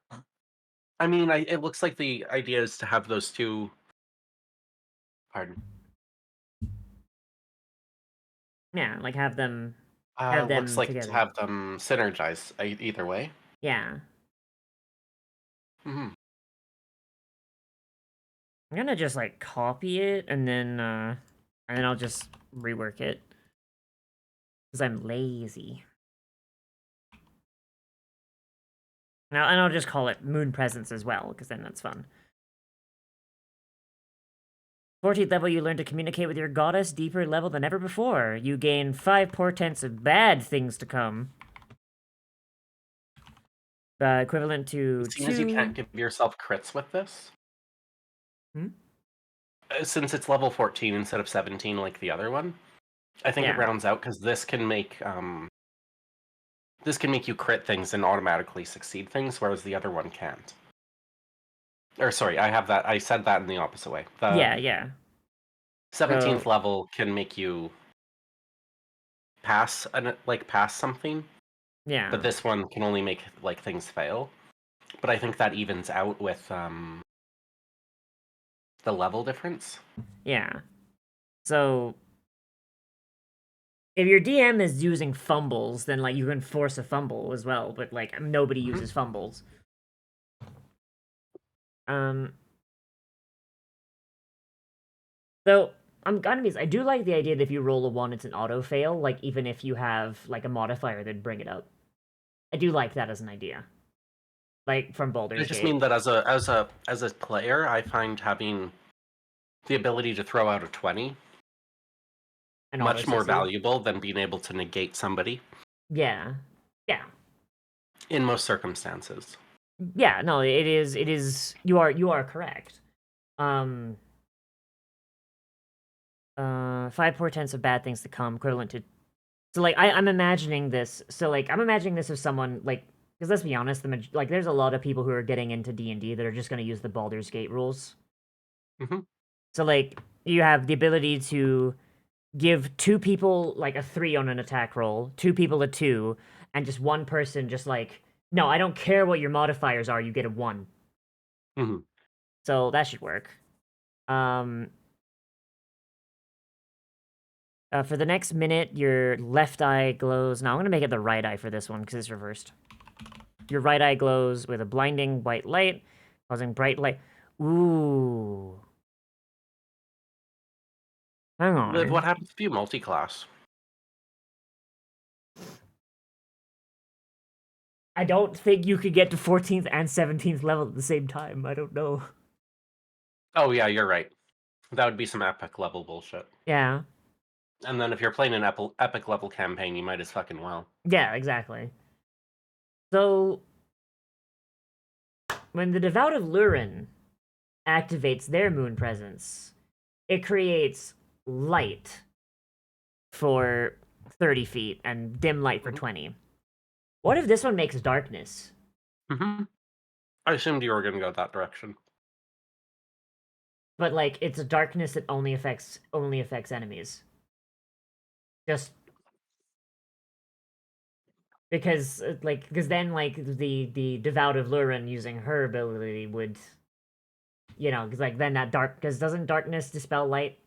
I mean, it looks like the idea is to have those two. Pardon. Yeah, like have them them Looks like together. to have them synergize either way. Yeah. Hmm. I'm gonna just like copy it and then I'll just rework it. Because I'm lazy. Now, and I'll just call it Moon Presence as well, because then that's fun. 14th level, you learn to communicate with your goddess deeper level than ever before. You gain 5 portents of bad things to come. Equivalent to Seeing as you can't give yourself crits with this, since it's level 14 instead of 17 like the other one, I think it rounds out, because this can make you crit things and automatically succeed things, whereas the other one can't. Or sorry, I said that in the opposite way. Yeah. 17th level can make you pass something. Yeah. But this one can only make like things fail. But I think that evens out with the level difference. Yeah. So if your DM is using fumbles, then like you can force a fumble as well, but like nobody uses fumbles. So I'm gonna be. I do like the idea that if you roll a 1, it's an auto fail. Like even if you have like a modifier, then bring it up. I do like that as an idea. Like from Baldur's Gate. I just mean that as a player, I find having the ability to throw out a 20 much more valuable than being able to negate somebody. Yeah. In most circumstances. Yeah, no, it is you are correct. 5 portents of bad things to come, equivalent to. So like I'm imagining this. So like I'm imagining this as someone like, because let's be honest, like there's a lot of people who are getting into D&D that are just going to use the Baldur's Gate rules. So like you have the ability to give 2 people like a 3 on an attack roll, 2 people a 2, and just 1 person just like, no, I don't care what your modifiers are, you get a 1. So that should work. For the next minute, your left eye glows. Now I'm gonna make it the right eye for this one because it's reversed. Your right eye glows with a blinding white light, causing bright light. Ooh. Hang on. Liv, what happens if you multi-class? I don't think you could get to 14th and 17th level at the same time. I don't know. Oh yeah, you're right. That would be some epic level bullshit. Yeah. And then if you're playing an epic level campaign, you might as fucking well. Yeah, exactly. So, when the Devout of Lurin activates their moon presence, it creates light for 30 feet and dim light for 20. What if this one makes darkness? Mm-hmm. I assumed you were going to go that direction. But like it's a darkness that only affects enemies. Just because then like the Devout of Lurin using her ability would, because like then that because doesn't darkness dispel light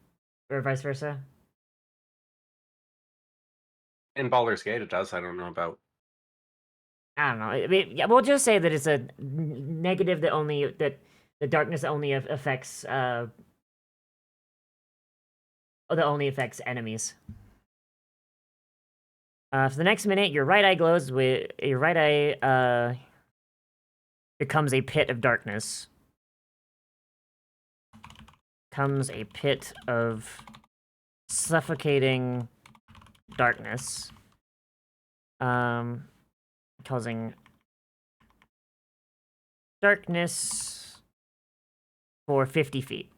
or vice versa? In Baldur's Gate, it does. I don't know about. I don't know. I mean, yeah, we'll just say that it's a negative that the darkness only affects that only affects enemies. For the next minute, your right eye glows with your right eye becomes a pit of darkness. Comes a pit of suffocating darkness. Causing darkness for 50 feet.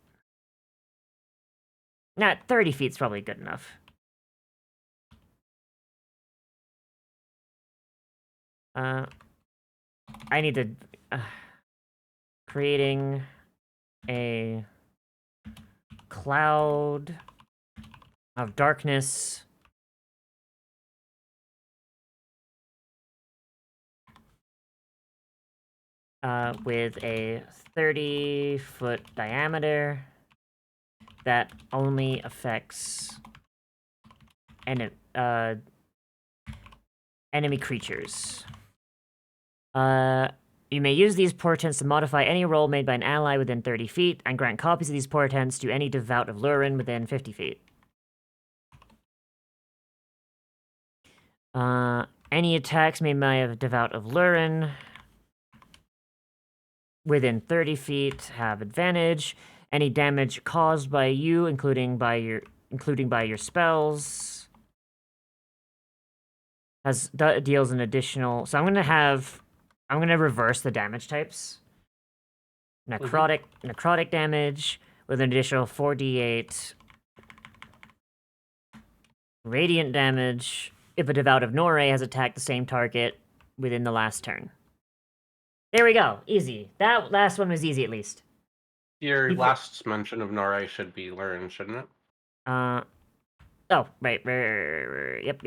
Nah, 30 feet's probably good enough. I need to... creating a cloud of darkness. With a 30-foot diameter that only affects enemy creatures. You may use these portents to modify any roll made by an ally within 30 feet, and grant copies of these portents to any Devout of Lurin within 50 feet. Any attacks made by a Devout of Lurin within 30 feet have advantage. Any damage caused by you, including by your spells, deals an additional. So I'm gonna reverse the damage types. Necrotic damage with an additional 4d8. Radiant damage if a Devout of Norre has attacked the same target within the last turn. There we go. Easy. That last one was easy, at least. Your last mention of Norei should be learned, shouldn't it? Oh, right. Yep.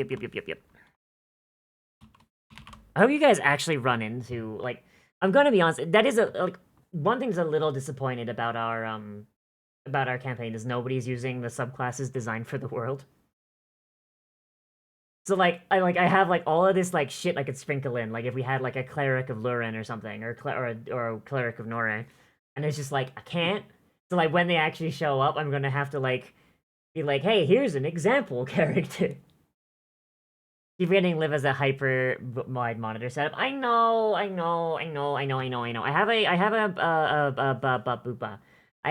I hope you guys actually run into, like, I'm gonna be honest, that is one thing's a little disappointed about our campaign is nobody's using the subclasses designed for the world. So like I have like all of this like shit I could sprinkle in, like if we had like a cleric of Lurin or something, or a cleric of Norre, and it's just like I can't. So like when they actually show up, I'm gonna have to like be like, hey, here's an example character. You're getting live as a hyper wide monitor setup. I know. I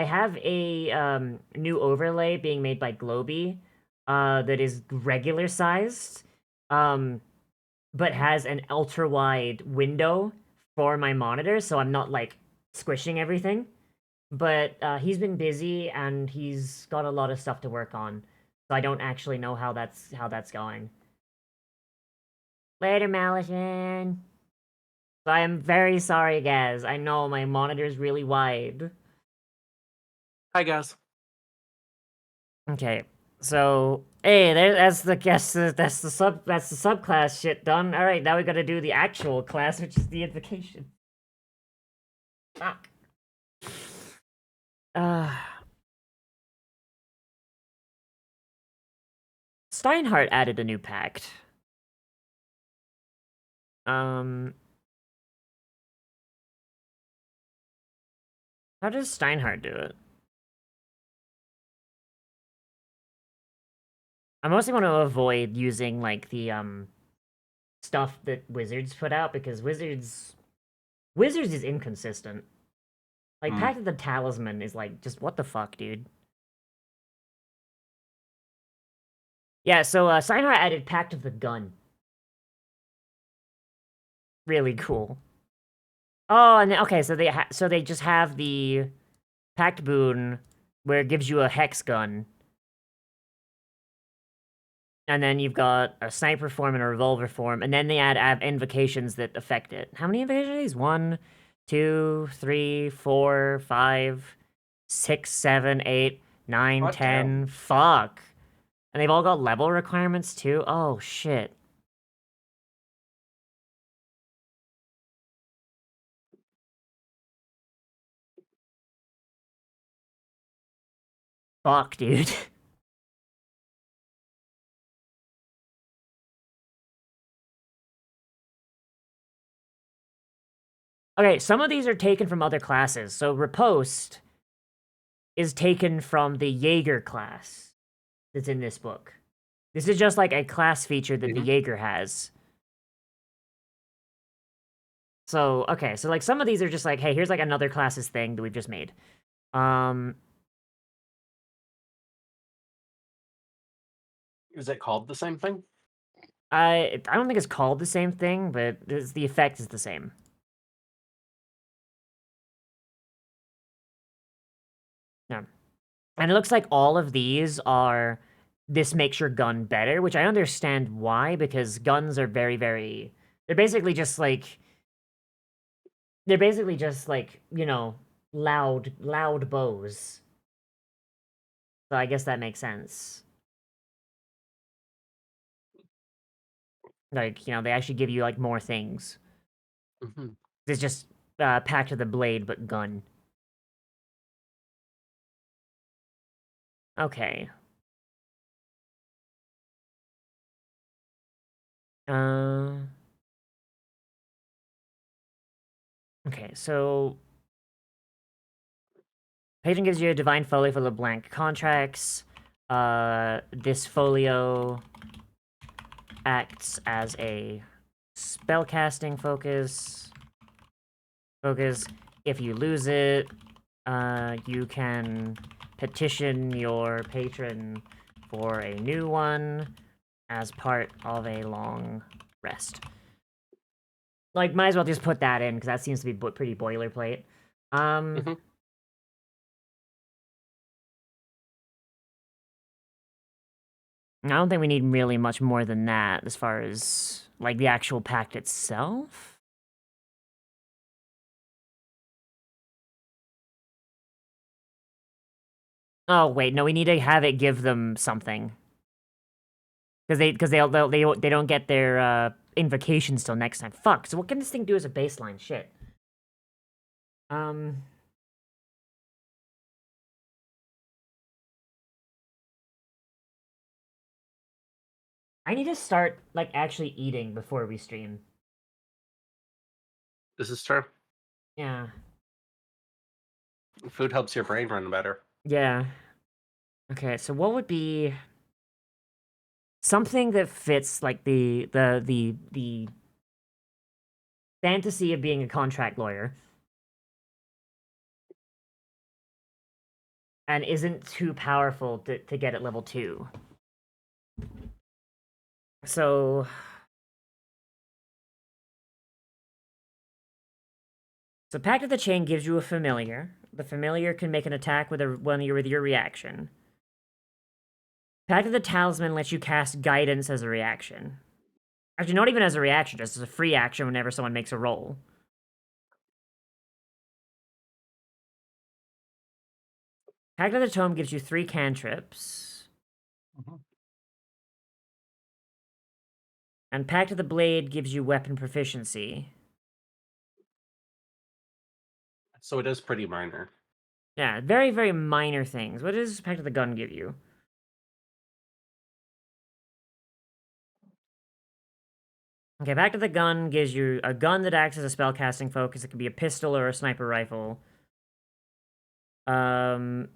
have a new overlay being made by Globy, that is regular sized, but has an ultra wide window for my monitor, so I'm not like squishing everything. But he's been busy and he's got a lot of stuff to work on, so I don't actually know how that's going. Later, Malison. So I am very sorry, guys. I know my monitor's really wide. Hi, guys. Okay, so hey, that's the subclass shit done. All right, now we gotta do the actual class, which is the invocation. Fuck. Steinhardt added a new pact. How does Steinhardt do it? I mostly want to avoid using like the stuff that Wizards put out, because Wizards is inconsistent. Like Pact of the Talisman is like just what the fuck, dude. Yeah, so Sayonara added Pact of the Gun. Really cool. Oh, and okay, so they just have the Pact boon where it gives you a hex gun. And then you've got a sniper form and a revolver form, and then they add invocations that affect it. How many invocations are these? 1, 2, 3, 4, 5, 6, 7, 8, 9, God 10. Fuck. And they've all got level requirements too? Oh, shit. Fuck, dude. Okay, some of these are taken from other classes. So Riposte is taken from the Jaeger class that's in this book. This is just like a class feature that the Jaeger has. So, okay, so like some of these are just like, hey, here's like another class's thing that we've just made. Is it called the same thing? I don't think it's called the same thing, but the effect is the same. Yeah. And it looks like all of these are this makes your gun better, which I understand why, because guns are very, very they're basically just like you know, loud bows. So I guess that makes sense. Like, you know, they actually give you like more things. Mm-hmm. It's just Pact of the Blade, but gun. Okay. Okay, so patron gives you a divine folio full of blank contracts. This folio acts as a spellcasting focus. If you lose it, you can petition your patron for a new one as part of a long rest. Like, might as well just put that in, because that seems to be pretty boilerplate. Mm-hmm. I don't think we need really much more than that as far as, like, the actual pact itself. Oh, wait, no, we need to have it give them something. Because they don't get their, invocations till next time. Fuck, so what can this thing do as a baseline? Shit. I need to start, like, actually eating before we stream. This is true. Yeah. Food helps your brain run better. Yeah. Okay, so what would be something that fits like the fantasy of being a contract lawyer and isn't too powerful to get at level 2. So Pact of the Chain gives you a familiar. The familiar can make an attack with your reaction. Pact of the Talisman lets you cast Guidance as a reaction. Actually, not even as a reaction, just as a free action whenever someone makes a roll. Pact of the Tome gives you 3 cantrips. Mm-hmm. And Pact of the Blade gives you weapon proficiency. So it is pretty minor. Yeah, very, very minor things. What does Pact of the Gun give you? Okay, Pact of the Gun gives you a gun that acts as a spellcasting focus. It can be a pistol or a sniper rifle. And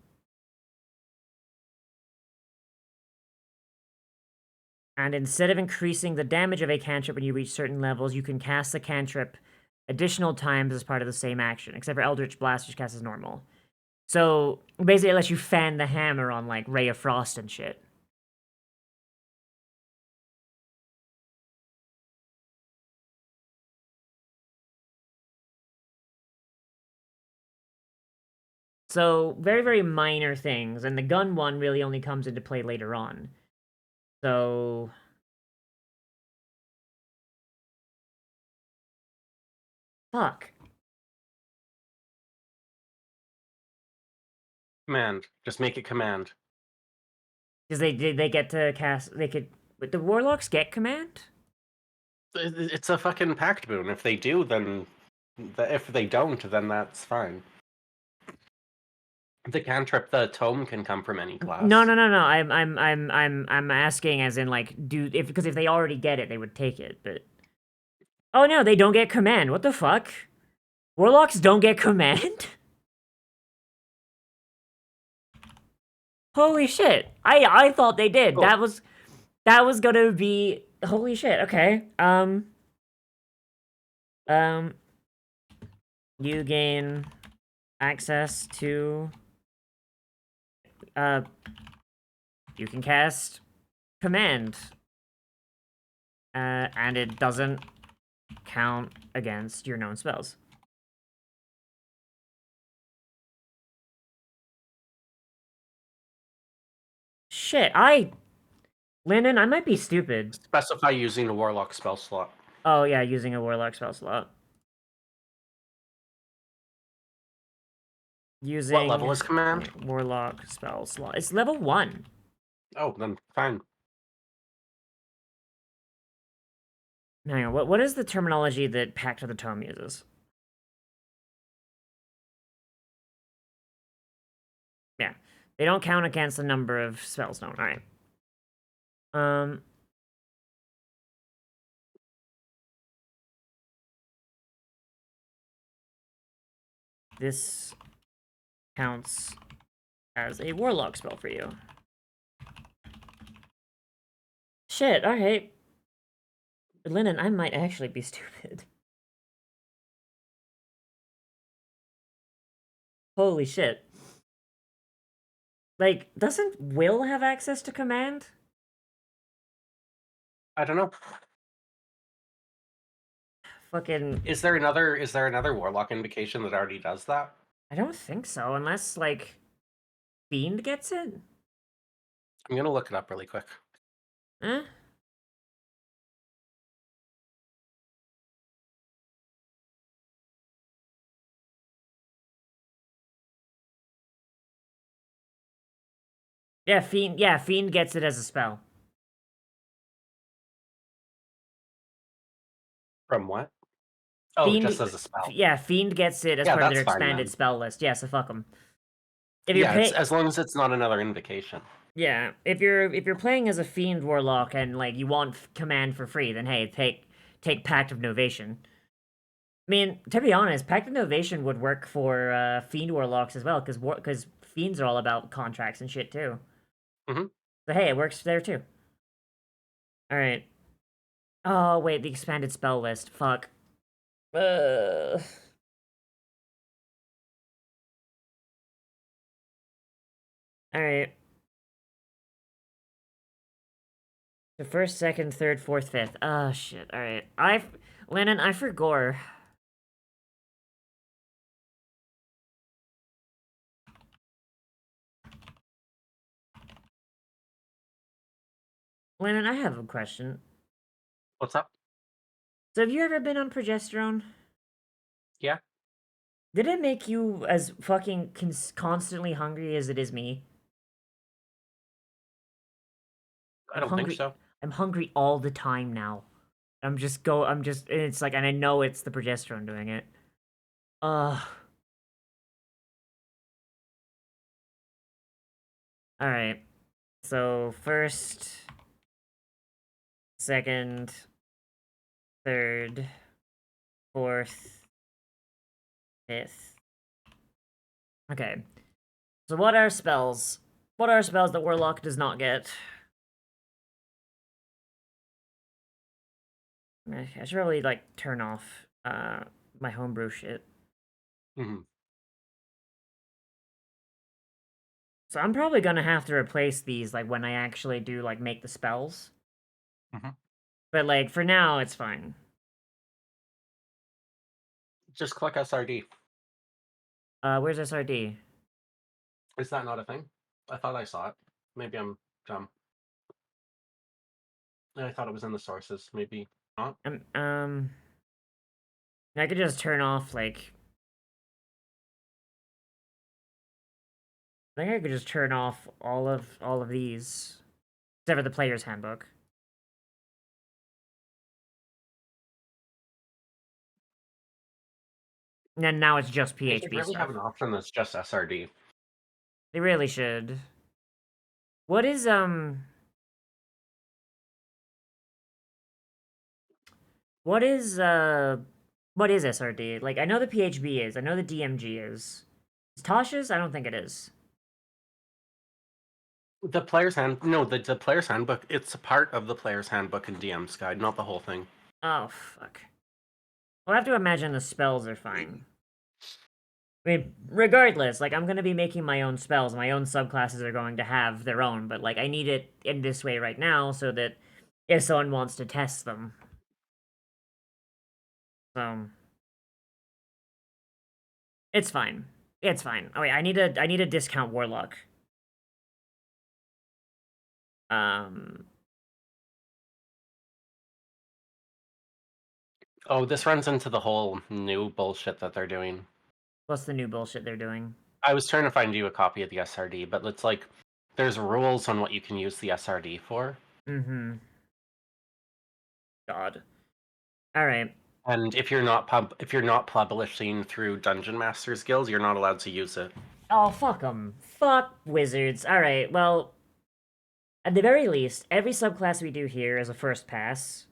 instead of increasing the damage of a cantrip when you reach certain levels, you can cast the cantrip additional times as part of the same action, except for Eldritch Blast, which casts as normal. So basically, it lets you fan the hammer on like Ray of Frost and shit. So, very, very minor things, and the gun one really only comes into play later on. So... Fuck. Command. Just make it command. Because they get to cast... They could... But the Warlocks get command? It's a fucking pact boon. If they do, then if they don't, then that's fine. The cantrip, the tome can come from any class. No. I'm asking as in, like, because if they already get it, they would take it, but... Oh no, they don't get command. What the fuck? Warlocks don't get command? Holy shit. I thought they did. Cool. That was gonna be... Holy shit, okay. You gain access to... You can cast command. And it doesn't count against your known spells. Shit, Lennon, I might be stupid. Specify using a warlock spell slot. Oh yeah, using a warlock spell slot. Using... What level is command? Warlock spell slot. It's level 1. Oh, then fine. Hang on, what is the terminology that Pact of the Tome uses? Yeah. They don't count against the number of spells known. Alright. This counts as a warlock spell for you. Shit, alright. Lennon, I might actually be stupid. Holy shit. Like, doesn't Will have access to command? I don't know. Fucking... Is there another warlock invocation that already does that? I don't think so, unless, like, Fiend gets it? I'm gonna look it up really quick. Eh? Yeah, Fiend gets it as a spell. From what? Oh, Fiend, just as a spell. Yeah, Fiend gets it as Yeah, part of their that's fine, expanded then. spell list. Yeah, so fuck them. If you're Yeah, it's, as long as it's not another invocation. Yeah, if you're playing as a Fiend Warlock and like you want command for free, then hey, take Pact of Novation. I mean, to be honest, Pact of Novation would work for Fiend Warlocks as well, because Fiends are all about contracts and shit too. Mm-hmm. So hey, it works there too. All right. Oh wait, the expanded spell list. Fuck. All right. The first, second, third, fourth, fifth. Oh shit. All right. Lennon, I forgot. Lennon, I have a question. What's up? So have you ever been on progesterone? Yeah. Did it make you as fucking constantly hungry as it is me? I don't think so. I'm hungry all the time now. It's like, and I know it's the progesterone doing it. Alright. So, first, second, third, fourth, fifth. Okay. So what are spells? What are spells that Warlock does not get? I should really, like, turn off, my homebrew shit. Mm-hmm. So I'm probably gonna have to replace these, like, when I actually do, like, make the spells. Mm-hmm. But, like, for now, it's fine. Just click SRD. Where's SRD? Is that not a thing? I thought I saw it. Maybe I'm dumb. I thought it was in the sources. Maybe not. I could just turn off, like... I think I could just turn off all of these. Except for the player's handbook. And now it's just They should PHB really have stuff. an option that's just SRD. They really should. What is, What is SRD? Like, I know the PHB is. I know the DMG is. Is Tasha's? I don't think it is. The player's handbook. It's a part of the player's handbook and DM's guide, not the whole thing. Oh, fuck. I'll have to imagine the spells are fine. I mean, regardless, like, I'm gonna be making my own spells. My own subclasses are going to have their own, but, like, I need it in this way right now so that if someone wants to test them. So... It's fine. It's fine. Oh, wait, I need a discount Warlock. Oh, this runs into the whole new bullshit that they're doing. What's the new bullshit they're doing? I was trying to find you a copy of the SRD, but it's like there's rules on what you can use the SRD for. Mm-hmm. God. Alright. And if you're not publishing through Dungeon Masters Guild, you're not allowed to use it. Oh, fuck them. Fuck wizards. Alright, well... At the very least, every subclass we do here is a first pass.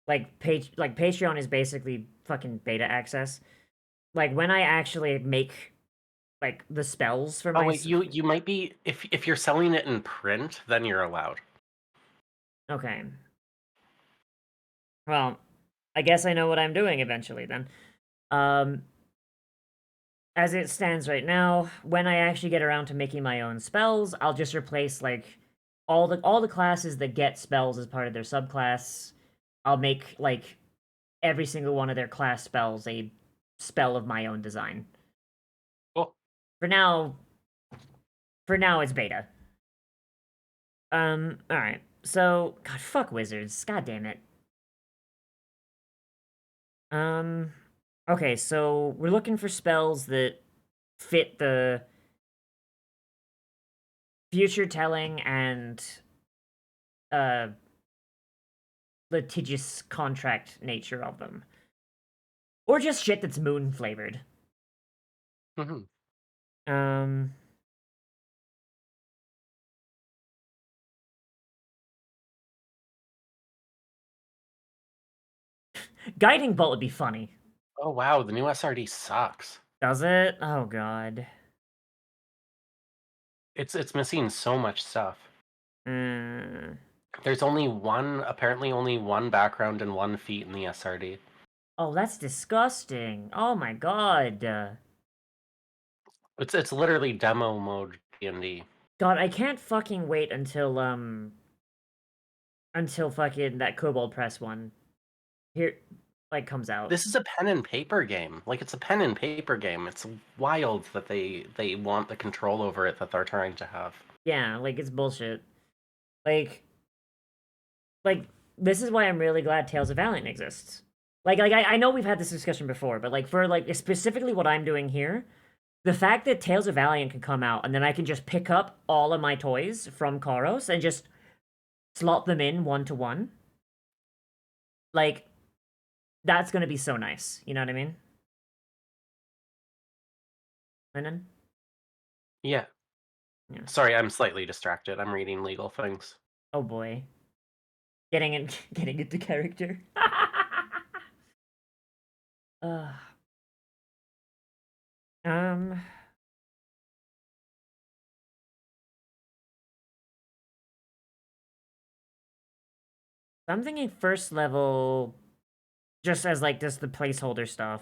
Like, Patreon is basically fucking beta access. Like, when I actually make, like, the spells for my... Oh wait, you might be... If you're selling it in print, then you're allowed. Okay. Well, I guess I know what I'm doing eventually, then. As it stands right now, when I actually get around to making my own spells, I'll just replace, like, all the classes that get spells as part of their subclass. I'll make, like, every single one of their class spells a spell of my own design. Cool. For now, it's beta. Alright. So, God, fuck wizards. God damn it. Okay, so we're looking for spells that fit the future telling and litigious contract nature of them. Or just shit that's moon flavored. Mm-hmm. Guiding Bolt would be funny. Oh wow, the new SRD sucks. Does it? Oh god. It's missing so much stuff. Mm. There's apparently only one background and one feat in the SRD. Oh, that's disgusting. Oh my god. It's literally demo mode D&D. God, I can't fucking wait until fucking that Kobold Press one here like comes out. This is a pen and paper game. Like it's a pen and paper game. It's wild that they want the control over it that they're trying to have. Yeah, like it's bullshit. Like this is why I'm really glad Tales of Valiant exists. Like I know we've had this discussion before, but like for like specifically what I'm doing here, the fact that Tales of Valiant can come out and then I can just pick up all of my toys from Karos and just slot them in 1-to-1, like that's gonna be so nice. You know what I mean? Lennon? Yeah. Yeah. Sorry, I'm slightly distracted. I'm reading legal things. Oh boy. Getting into character. uh, um I'm thinking first level just as like just the placeholder stuff.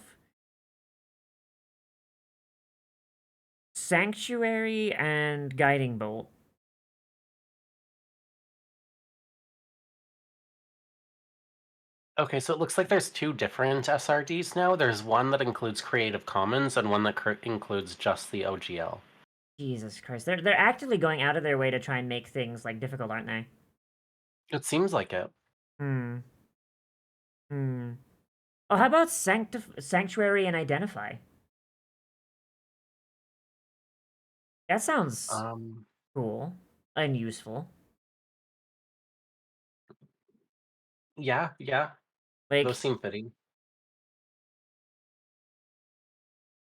Sanctuary and Guiding Bolt. Okay, so it looks like there's two different SRDs now. There's one that includes Creative Commons and one that includes just the OGL. Jesus Christ. They're actively going out of their way to try and make things like difficult, aren't they? It seems like it. Hmm. Hmm. Oh, how about Sanctuary and Identify? That sounds cool and useful. Yeah, yeah. Like Those seem fitting.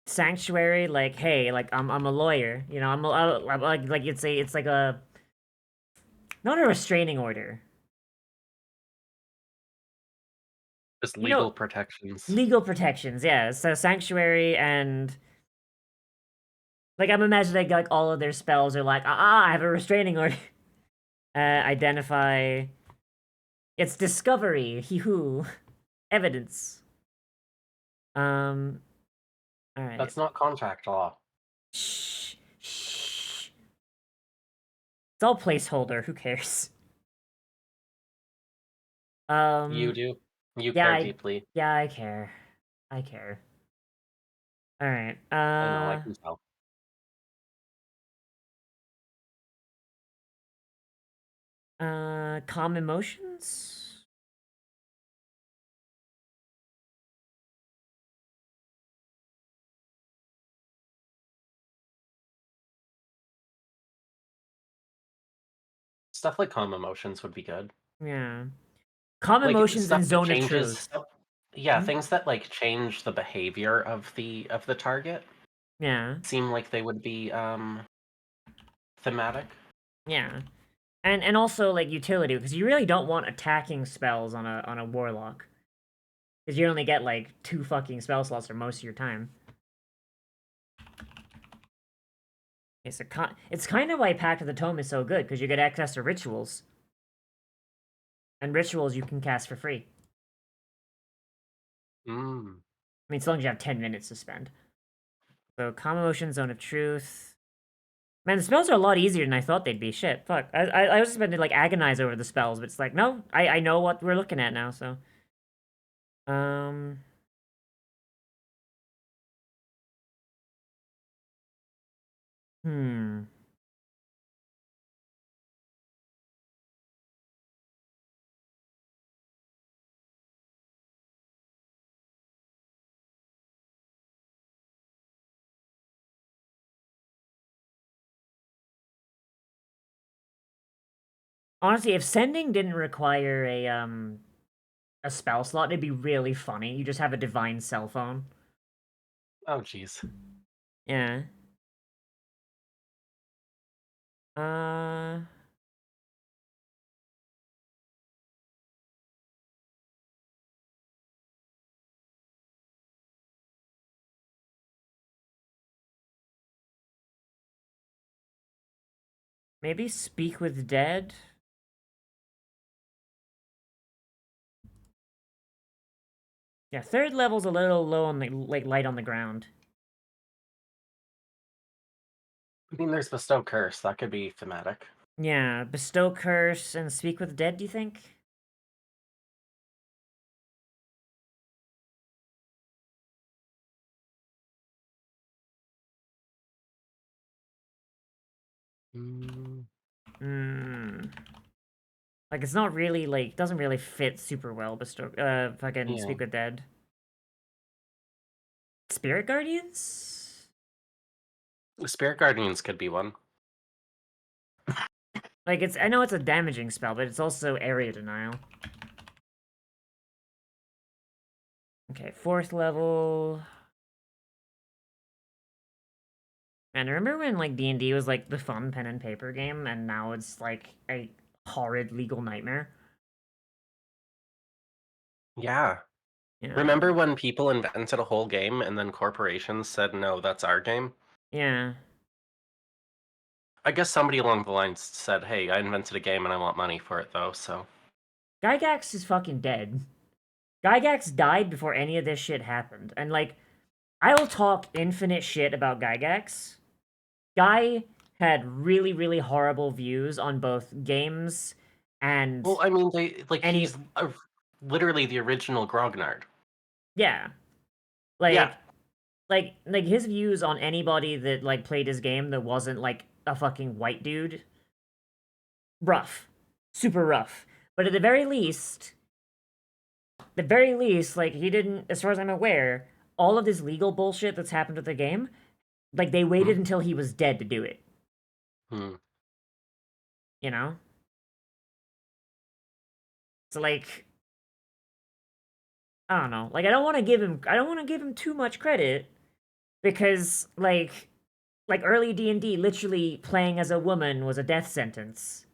Sanctuary, like, hey, like I'm a lawyer, you know, I'm like it's like a not a restraining order. Just You legal know, protections. legal protections, yeah. So Sanctuary and like I'm imagining like all of their spells are like, I have a restraining order. Identify. It's discovery. He who. Evidence. Um. All right. That's not contract law. Shh. Shh. It's all placeholder. Who cares? You do. You Yeah. care deeply. Yeah. I care. I care. All right. I know, I can tell. Calm emotions. Stuff like calm emotions would be good. Yeah. Calm Like emotions and stuff that zone of changes truth. stuff, yeah, Hmm? things that like change the behavior of the target Yeah. seem like they would be thematic. Yeah. And also like utility because you really don't want attacking spells on a warlock because you only get like 2 fucking spell slots for most of your time. It's kind of why Pact of the Tome is so good because you get access to rituals, and rituals you can cast for free. Mm. I mean, as long as you have 10 minutes to spend. So calm emotion, zone of truth. Man, the spells are a lot easier than I thought they'd be. Shit, fuck. I was spending like agonize over the spells, but it's like no, I know what we're looking at now. So, um, hmm. Honestly, if sending didn't require a spell slot, it'd be really funny. You just have a divine cell phone. Oh jeez. Yeah. Uh. Maybe speak with dead. Yeah, third level's a little low on the like light on the ground. I mean, there's bestow curse. That could be thematic. Yeah, bestow curse and speak with dead. Do you think? Mm. Hmm. Like it's not really like doesn't really fit super well. Bestow. Fucking Yeah. speak with dead. Spirit guardians. Spirit guardians could be one. Like it's I know it's a damaging spell, but it's also area denial. Okay, fourth level. And remember when like D&D was like the fun pen and paper game, and now it's like a horrid legal nightmare. Yeah. Yeah. Remember when people invented a whole game and then corporations said, no, that's our game? Yeah. I guess somebody along the lines said, hey, I invented a game and I want money for it though, so. Gygax is fucking dead. Gygax died before any of this shit happened. And like, I will talk infinite shit about Gygax. Guy had really, really horrible views on both games and Well, I mean, they like any. he's literally the original Grognard. Yeah. Like, Yeah. like his views on anybody that like played his game that wasn't like a fucking white dude, rough, super rough. But at the very least, like he didn't, as far as I'm aware, all of this legal bullshit that's happened with the game, like they waited until he was dead to do it. Hmm. You know? So like I don't know. Like I don't want to give him too much credit because like early D&D literally playing as a woman was a death sentence.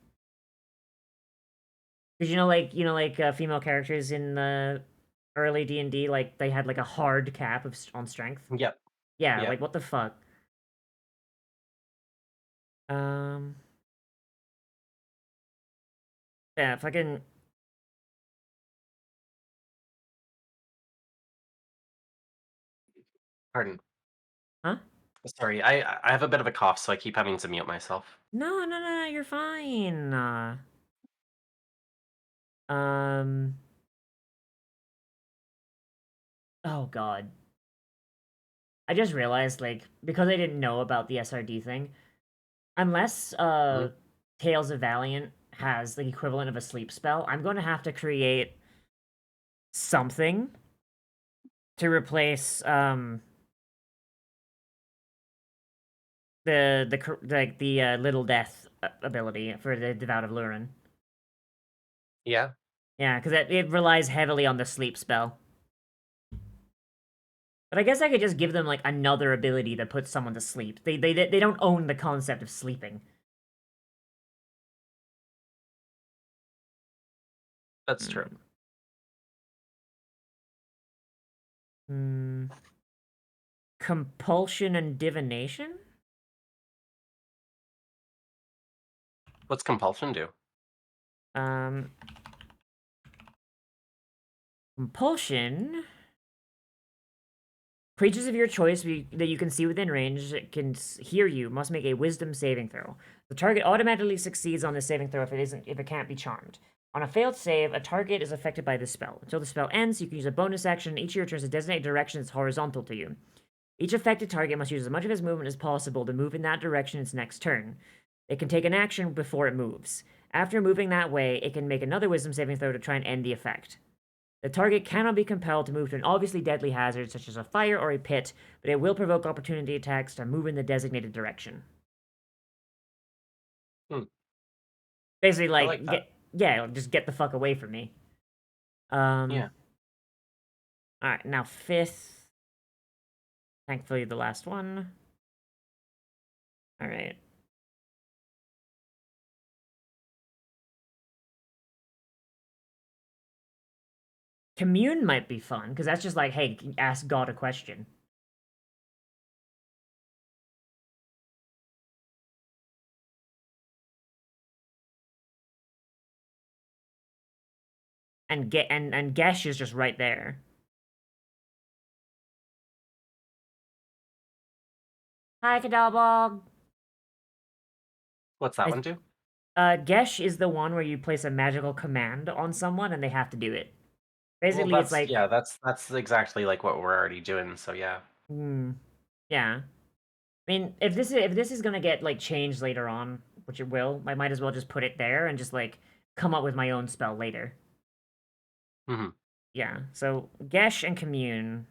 Cuz female characters in the early D&D like they had like a hard cap on strength. Yep. Yeah, Yep. like what the fuck? Um yeah, fucking Pardon. huh? Sorry, I have a bit of a cough, so I keep having to mute myself. No, you're fine. Um oh god. I just realized like because I didn't know about the SRD thing, unless Mhm. Tales of Valiant has the equivalent of a sleep spell, I'm going to have to create something to replace the little death ability for the Devout of Lurin. Yeah. Yeah, because it relies heavily on the sleep spell. But I guess I could just give them like another ability that puts someone to sleep. They don't own the concept of sleeping. That's true. Hmm. Compulsion and divination? What's compulsion do? Um, compulsion. Creatures of your choice that you can see within range can hear you must make a Wisdom saving throw. The target automatically succeeds on this saving throw if it can't be charmed. On a failed save, a target is affected by the spell. Until the spell ends, you can use a bonus action each of your turns to designate a direction that's horizontal to you. Each affected target must use as much of his movement as possible to move in that direction its next turn. It can take an action before it moves. After moving that way, it can make another Wisdom saving throw to try and end the effect. The target cannot be compelled to move to an obviously deadly hazard, such as a fire or a pit, but it will provoke opportunity attacks to move in the designated direction. Hmm. Basically, I like that. just get the fuck away from me. Yeah. Alright, now fifth. Thankfully, the last one. Alright. Commune might be fun, because that's just like, hey, ask God a question. And Gesh is just right there. Hi, Kadalbog. What's that one do? Gesh is the one where you place a magical command on someone and they have to do it. Well, Basically, it's like, that's exactly like what we're already doing. So yeah. yeah. I mean, if this is gonna get like changed later on, which it will, I might as well just put it there and just like come up with my own spell later. Hmm. Yeah. So Gesh and Commune.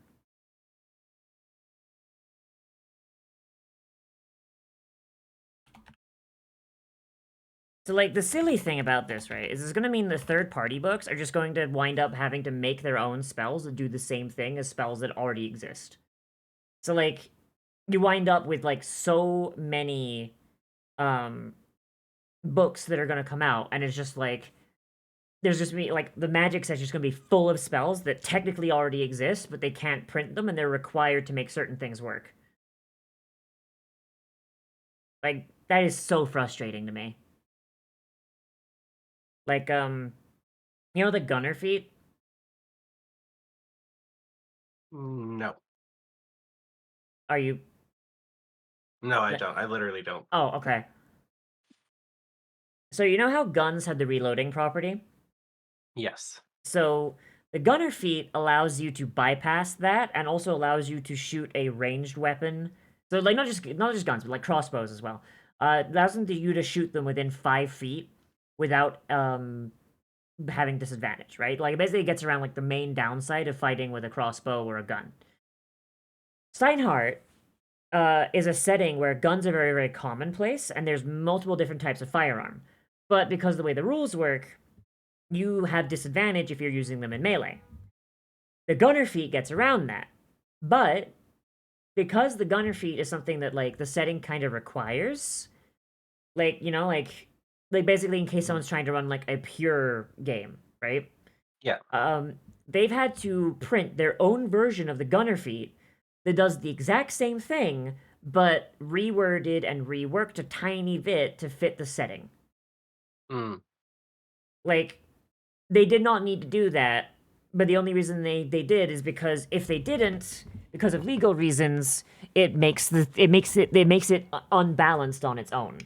So like the silly thing about this, right, is it's gonna mean the third party books are just going to wind up having to make their own spells that do the same thing as spells that already exist. So like you wind up with like so many um books that are gonna come out, and it's just like there's just me like the magic set's just gonna be full of spells that technically already exist, but they can't print them and they're required to make certain things work. Like that is so frustrating to me. Like the gunner feat? No. Are you No, I don't. I literally don't. Oh, okay. So you know how guns have the reloading property? Yes. So The gunner feat allows you to bypass that and also allows you to shoot a ranged weapon. So like not just guns, but like crossbows as well. Allows you to shoot them within 5 feet without having disadvantage, right? Like it basically gets around like the main downside of fighting with a crossbow or a gun. Steinhardt is a setting where guns are very, very commonplace, and there's multiple different types of firearm. But because of the way the rules work, you have disadvantage if you're using them in melee. The gunner feat gets around that. But because the gunner feat is something that like the setting kind of requires, like, you know, like basically in case someone's trying to run like a pure game, right? Yeah. They've had to print their own version of the gunner feat that does the exact same thing, but reworded and reworked a tiny bit to fit the setting. Mm. Like, they did not need to do that, but the only reason they did is because if they didn't, because of legal reasons, it makes it unbalanced on its own.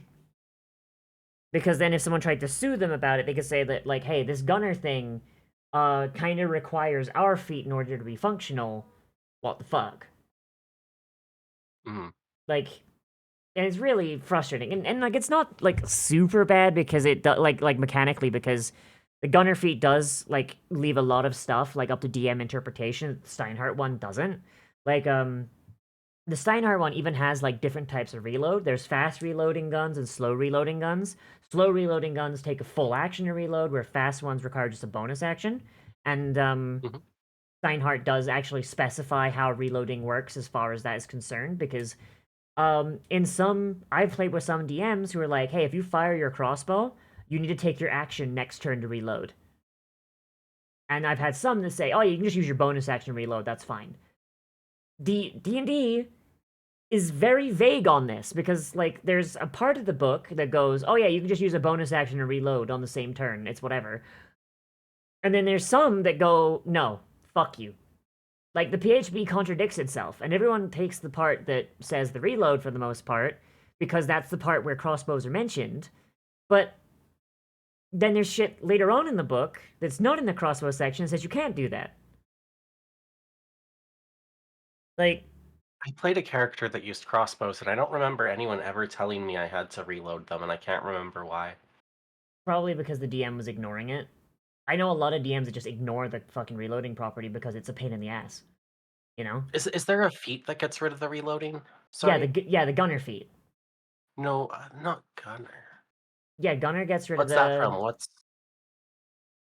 Because then if someone tried to sue them about it, they could say that like, hey, this gunner thing kind of requires our feat in order to be functional. What the fuck? Mm. Like, and it's really frustrating. And like it's not like super bad because it like mechanically, because the gunner feat does like leave a lot of stuff like up to DM interpretation. The Steinhardt one doesn't. Like the Steinhardt one even has like different types of reload. There's fast reloading guns and slow reloading guns. Slow reloading guns take a full action to reload, where fast ones require just a bonus action. And Steinhardt does actually specify how reloading works as far as that is concerned, because in some, I've played with some DMs who are like, hey, if you fire your crossbow, you need to take your action next turn to reload. And I've had some that say, oh, you can just use your bonus action to reload, that's fine. D&D is very vague on this, because like there's a part of the book that goes, oh yeah, you can just use a bonus action to reload on the same turn, it's whatever. And then there's some that go, no, fuck you. Like the PHB contradicts itself, and everyone takes the part that says the reload for the most part, because that's the part where crossbows are mentioned. But then there's shit later on in the book that's not in the crossbow section that says you can't do that. Like, I played a character that used crossbows, and I don't remember anyone ever telling me I had to reload them, and I can't remember why. probably because the DM was ignoring it. I know a lot of DMs that just ignore the fucking reloading property because it's a pain in the ass. You know? Is there a feat that gets rid of the reloading? Yeah, Sorry. the gunner feat. No, not gunner. Yeah, gunner gets rid What's of the. that from? What's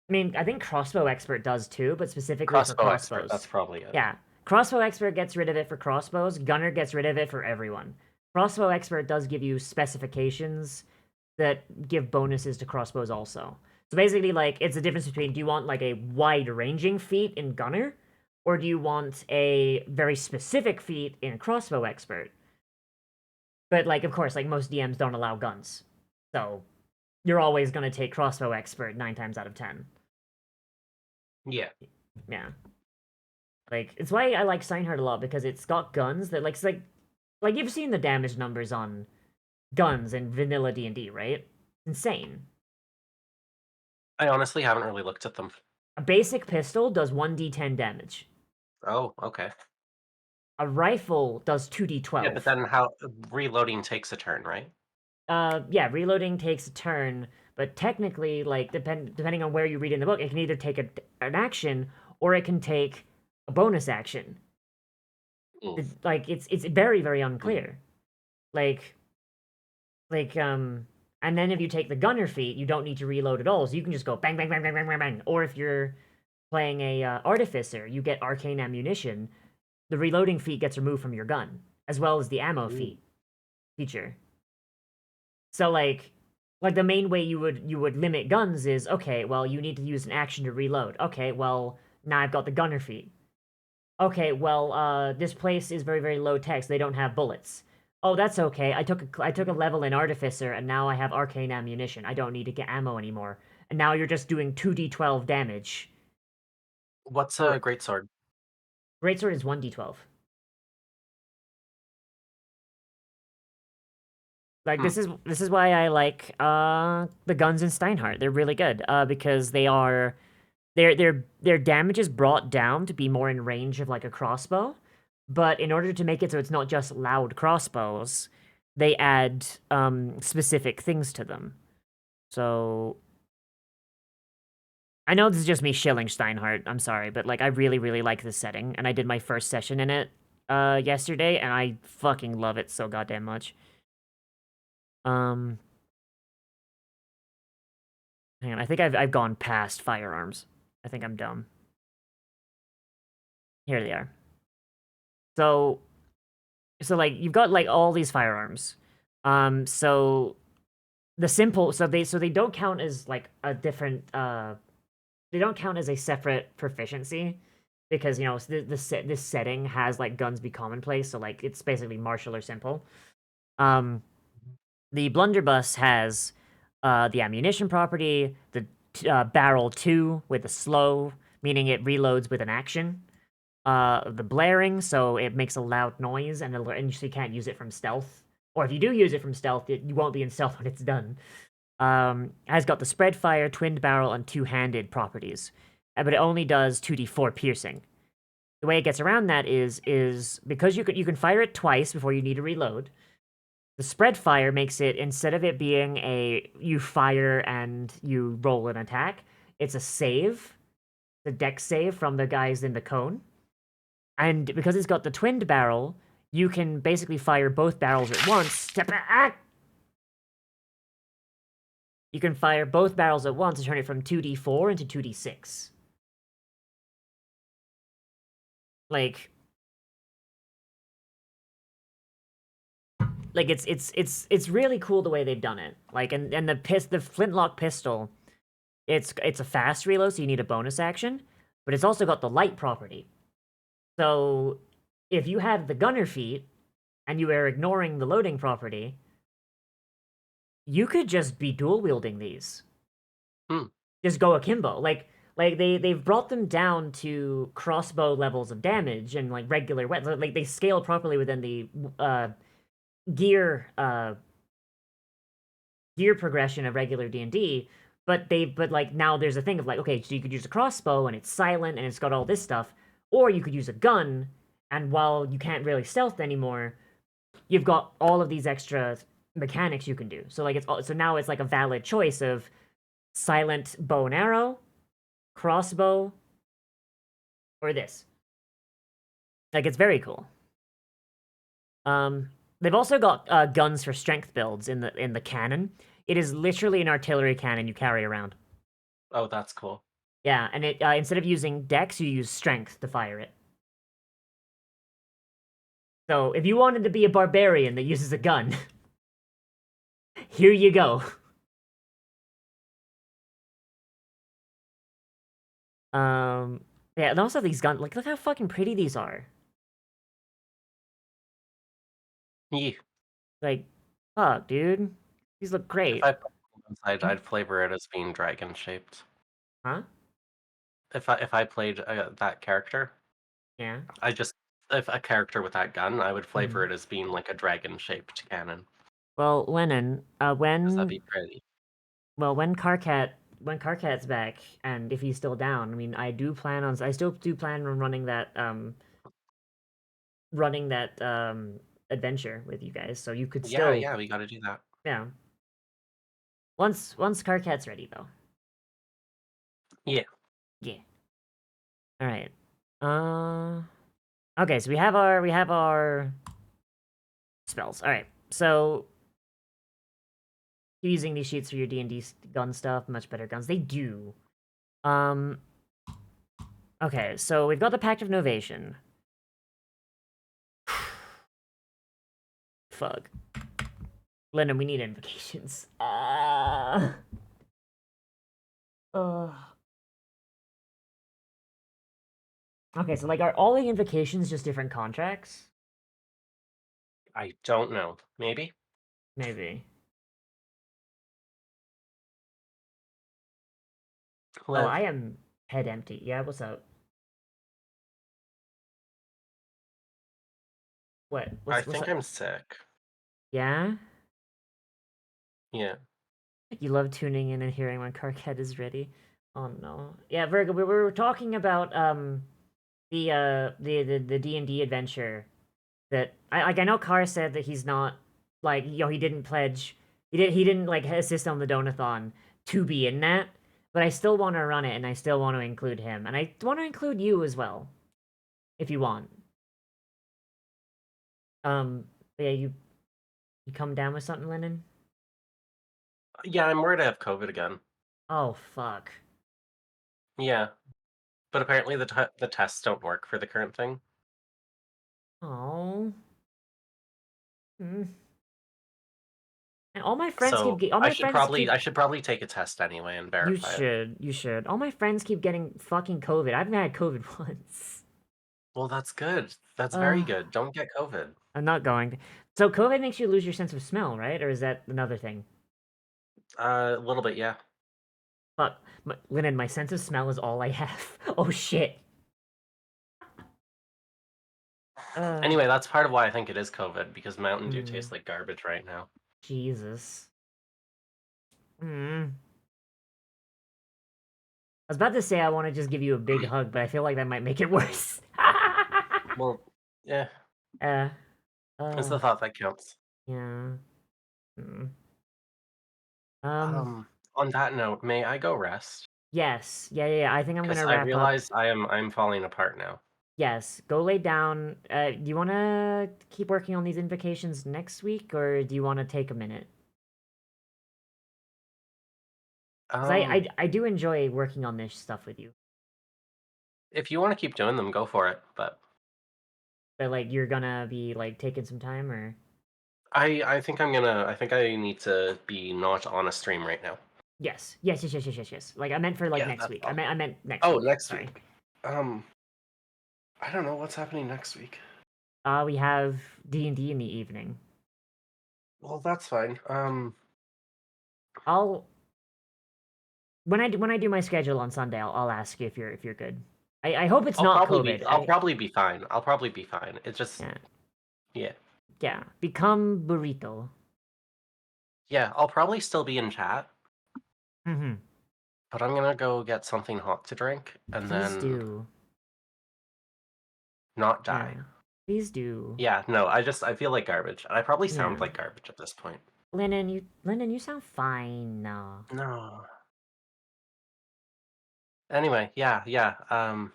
I mean, I think crossbow expert does too, but specifically for crossbow crossbows. expert? That's probably it. Yeah, crossbow expert gets rid of it for crossbows. Gunner gets rid of it for everyone. Crossbow expert does give you specifications that give bonuses to crossbows also. So basically, like, it's the difference between, do you want like a wide-ranging feat in gunner, or do you want a very specific feat in crossbow expert? But like, of course, like most DMs don't allow guns, so you're always gonna take crossbow expert 9 times out of 10. Yeah. Yeah. Like, it's why I like Steinhardt a lot, because it's got guns that, like, it's like you've seen the damage numbers on guns in vanilla D&D, right? Insane. I honestly haven't really looked at them. A basic pistol does 1d10 damage. Oh, okay. A rifle does 2d12. Yeah, but then how reloading takes a turn, right? Yeah, reloading takes a turn, but technically, like, depending on where you read in the book, it can either take an action, or it can take a bonus action. Like, it's very, very unclear. Like, and then if you take the gunner feat, you don't need to reload at all, so you can just go bang, bang, bang, bang, bang, bang, bang. Or if you're playing a artificer, you get arcane ammunition. The reloading feat gets removed from your gun, as well as the ammo feature. So like the main way you would limit guns is, okay, well, you need to use an action to reload. Okay, well, now I've got the gunner feat. Okay, well, this place is very, very low tech, so they don't have bullets. Oh, that's okay. I took a level in Artificer, and now I have arcane ammunition. I don't need to get ammo anymore. And now you're just doing 2d12 damage. What's a greatsword? Greatsword is 1d12. Like, this is why I like the guns in Steinhardt. They're really good, because they are their damage is brought down to be more in range of like a crossbow, but in order to make it so it's not just loud crossbows, they add specific things to them. So I know this is just me shilling Steinhardt, I'm sorry, but like I really, really like this setting, and I did my first session in it yesterday, and I fucking love it so goddamn much. Hang on, I think I've gone past firearms. I think I'm dumb. Here they are. So like you've got like all these firearms. So the simple so they don't count as like a different they don't count as a separate proficiency because you know this setting has like guns be commonplace, so like it's basically martial or simple. The blunderbuss has the ammunition property, the barrel 2 with the slow, meaning it reloads with an action. The blaring, so it makes a loud noise, and so you can't use it from stealth. Or if you do use it from stealth, you won't be in stealth when it's done. Has got the spread fire, twinned barrel, and two-handed properties, but it only does 2d4 piercing. The way it gets around that is because you can fire it twice before you need to reload. The spread fire makes it, instead of it being you fire and you roll an attack, it's a save, the dex save from the guys in the cone. And because it's got the twinned barrel, you can basically fire both barrels at once. You can fire both barrels at once and turn it from 2d4 into 2d6. Like it's really cool the way they've done it. Like and the flintlock pistol, it's a fast reload, so you need a bonus action, but it's also got the light property. So if you had the gunner feat and you were ignoring the loading property, you could just be dual wielding these. Just go akimbo. Like they've brought them down to crossbow levels of damage and like regular weapons. Like they scale properly within the gear progression of regular D&D, but like now there's a thing of like, okay, so you could use a crossbow and it's silent and it's got all this stuff, or you could use a gun, and while you can't really stealth anymore, you've got all of these extra mechanics you can do. So like so now it's like a valid choice of silent bow and arrow, crossbow, or this. Like it's very cool. They've also got guns for strength builds in the cannon. It is literally an artillery cannon you carry around. Oh, that's cool. Yeah, and it instead of using dex, you use strength to fire it. So if you wanted to be a barbarian that uses a gun, here you go. Yeah, and also these guns, like, look how fucking pretty these are. Yeah. Like, fuck, dude. These look great. If I put them inside, I'd flavor it as being dragon shaped. Huh? If I played that character, Yeah. if a character with that gun, I would flavor it as being like a dragon shaped cannon. Well, Lennon, 'Cause that'd be pretty. well, when Carcat's back, and if he's still down, I mean, I still do plan on running that adventure with you guys, so you could still Yeah, we gotta do that. yeah. Once Carcat's ready though. Yeah. Yeah. All right. Okay, so we have our spells. All right. So using these sheets for your D&D gun stuff, much better guns. They do. Okay, so we've got the Pact of Novation. Fuck. Lennon, we need invocations. Okay, so like, are all the invocations just different contracts? I don't know. Maybe? Maybe. Oh, Liv, I am head empty. Yeah, what's up? What? I What's think up? I'm sick. Yeah? Yeah. You love tuning in and hearing when Carcat is ready? Oh no. Yeah, Virgo, we were talking about the D&D adventure that I know Carr said that he's not like, he didn't pledge, he didn't like assist on the donathon to be in that, but I still want to run it and I still want to include him and I want to include you as well if you want. But yeah, you come down with something, Lennon? Yeah, I'm worried I have COVID again. Oh fuck. Yeah, but apparently the tests don't work for the current thing. Oh. Hmm. And all my friends So keep all I my should friends probably keep I should probably take a test anyway and You verify it. should. You should. All my friends keep getting fucking COVID. I've had COVID once. Well, that's good. That's very Uh, good. Don't get COVID. I'm not going to. So COVID makes you lose your sense of smell, right? Or is that another thing? A little bit, yeah. Fuck. Lennon, my sense of smell is all I have. Oh shit. Anyway, that's part of why I think it is COVID, because Mountain Dew Hmm. tastes like garbage right now. Jesus. Hmm. I was about to say I want to just give you a big hug, but I feel like that might make it worse. Well, yeah, uh, it's the thought that counts. yeah. Hmm. On that note, may I go rest? Yes. Yeah. I think I'm Because gonna I wrap up. realize I'm falling apart now. Yes, go lay down. Do you want to keep working on these invocations next week, or do you want to take a minute? 'Cause I do enjoy working on this stuff with you, If you want to keep doing them, go for it. But but like you're gonna be like taking some time, or I think I think I need to be not on a stream right now. yes. Like I meant for like Yeah, next that's week. all. I meant next Oh, week. next Sorry. week. I don't know what's happening next week. We have D&D in the evening. Well, that's fine. I'll when I do my schedule on Sunday, I'll ask you if you're good. I hope it's not COVID. I'll probably be fine. I'll probably be fine. It's just Yeah. yeah. Become burrito. Yeah, I'll probably still be in chat, Mm-hmm. but I'm gonna go get something hot to drink and Please then do. not die. Yeah. Please do. Yeah, no, I feel like garbage. I probably sound Yeah. like garbage at this point. Lennon, you sound fine. No. No. Anyway, yeah. Yeah. All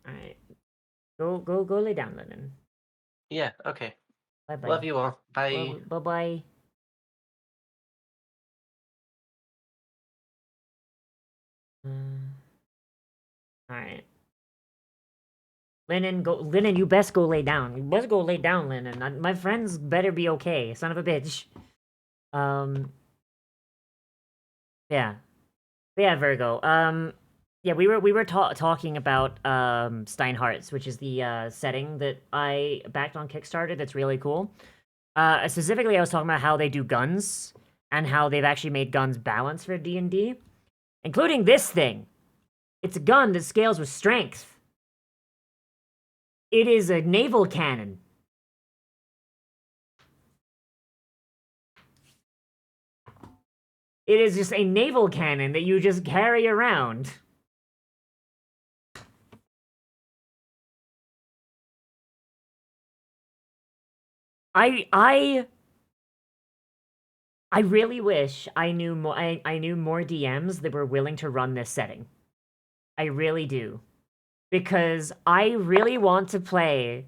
right. Go lay down, Lennon. Yeah, okay. Bye bye. Love you all. Bye. Bye bye. All right. Lennon, you best go lay down. You best go lay down, Lennon. My friends better be okay. Son of a bitch. Yeah. But yeah, Virgo. Yeah, we were talking about Steinhart's, which is the setting that I backed on Kickstarter. That's really cool. Specifically, I was talking about how they do guns and how they've actually made guns balance for D&D, including this thing. It's a gun that scales with strength. It is a naval cannon. It is just a naval cannon that you just carry around. I really wish I knew more. I knew more DMs that were willing to run this setting. I really do, because I really want to play.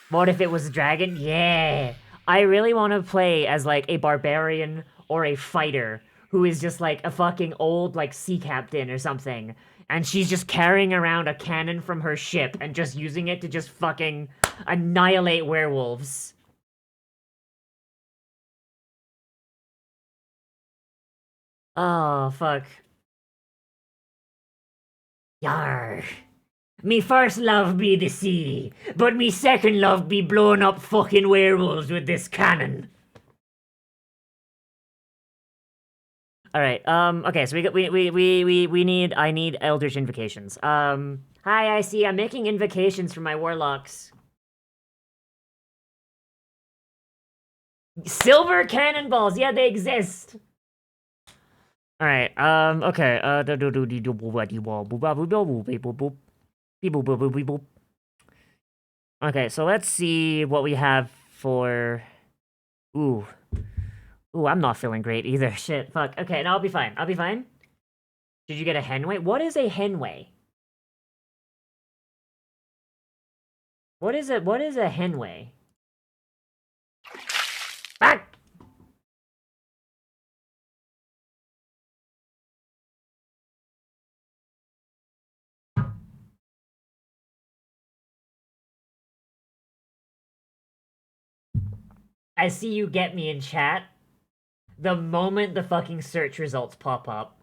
What if it was a dragon? Yeah, I really want to play as like a barbarian or a fighter who is just like a fucking old like sea captain or something, and she's just carrying around a cannon from her ship and just using it to just fucking annihilate werewolves. Oh, fuck. Yar. Me first love be the sea, but me second love be blowing up fucking werewolves with this cannon. Alright, okay, so I need Eldritch Invocations. Hi, I see, I'm making invocations for my warlocks. Silver cannonballs, yeah, they exist. All right. Okay. Okay. So let's see what we have for. Ooh. Ooh. I'm not feeling great either. Shit. Fuck. Okay. No, I'll be fine. I'll be fine. Did you get a henway? What is a henway? What is it? What is a henway? Back. I see you get me in chat. The moment the fucking search results pop up.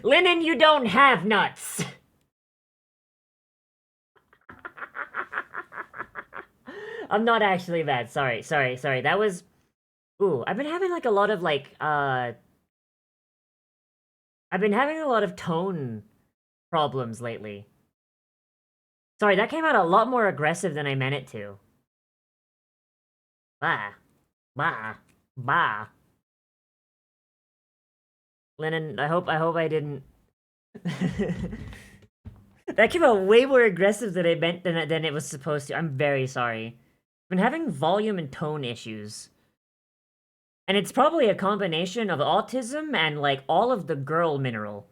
Linen, you don't have nuts! I'm not actually bad. Sorry. That was... Ooh, I've been having like a lot of like, I've been having a lot of tone problems lately. Sorry, that came out a lot more aggressive than I meant it to. Bah. Bah. Bah. Lennon, I hope I didn't... That came out way more aggressive than I meant than it was supposed to. I'm very sorry. I've been having volume and tone issues. And it's probably a combination of autism and, like, all of the girl mineral.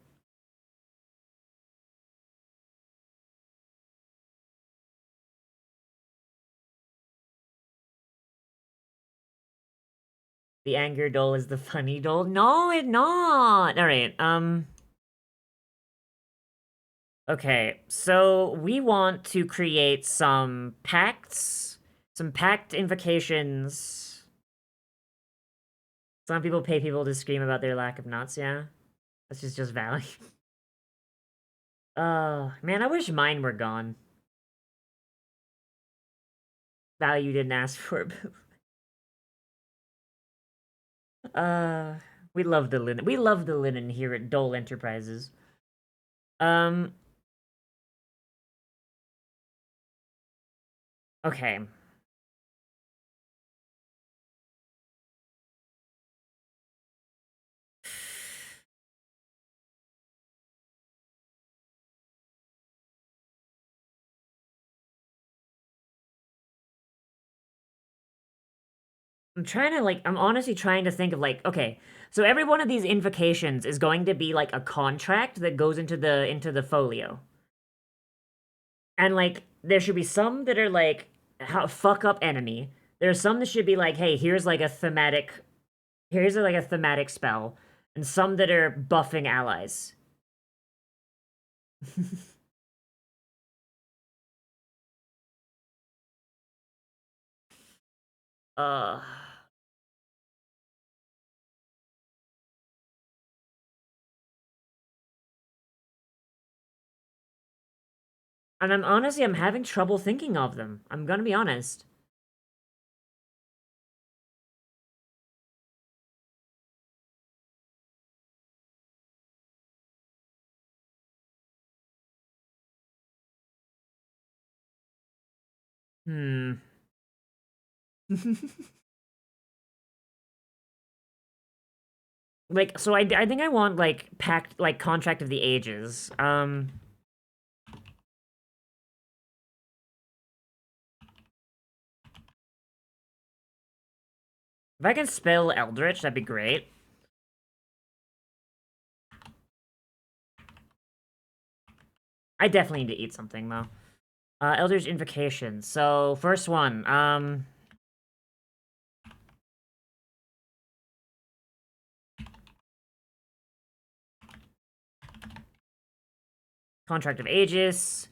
The anger doll is the funny doll. No, it's not! Alright, okay, so we want to create some pacts, some pact invocations. Some people pay people to scream about their lack of nuts, yeah? This is just value. Man, I wish mine were gone. Value didn't ask for it. We love the linen. We love the linen here at Dole Enterprises. Okay. I'm honestly trying to think of, like, okay, so every one of these invocations is going to be, like, a contract that goes into the folio. And, like, there should be some that are, like, how fuck up enemy. There's some that should be, like, hey, here's, like, a thematic spell. And some that are buffing allies. uh... And I'm having trouble thinking of them. I'm gonna be honest. Hmm. Like, so I think I want, like, Contract of the Ages. If I can spell Eldritch, that'd be great. I definitely need to eat something, though. Eldritch Invocation. So, first one, Contract of Aegis.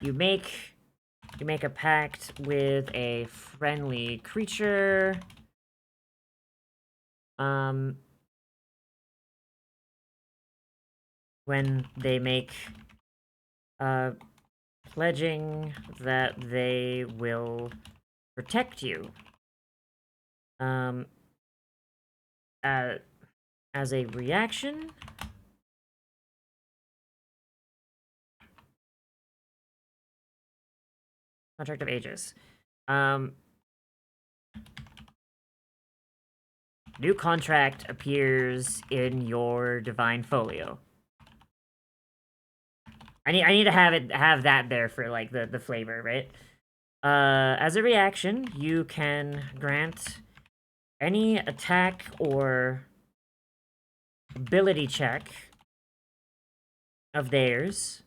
You make a pact with a friendly creature. When they make pledging that they will protect you. As a reaction, Contract of Aegis. New contract appears in your Divine Folio. I need to have that there for like the flavor, right? As a reaction, you can grant any attack or ability check of theirs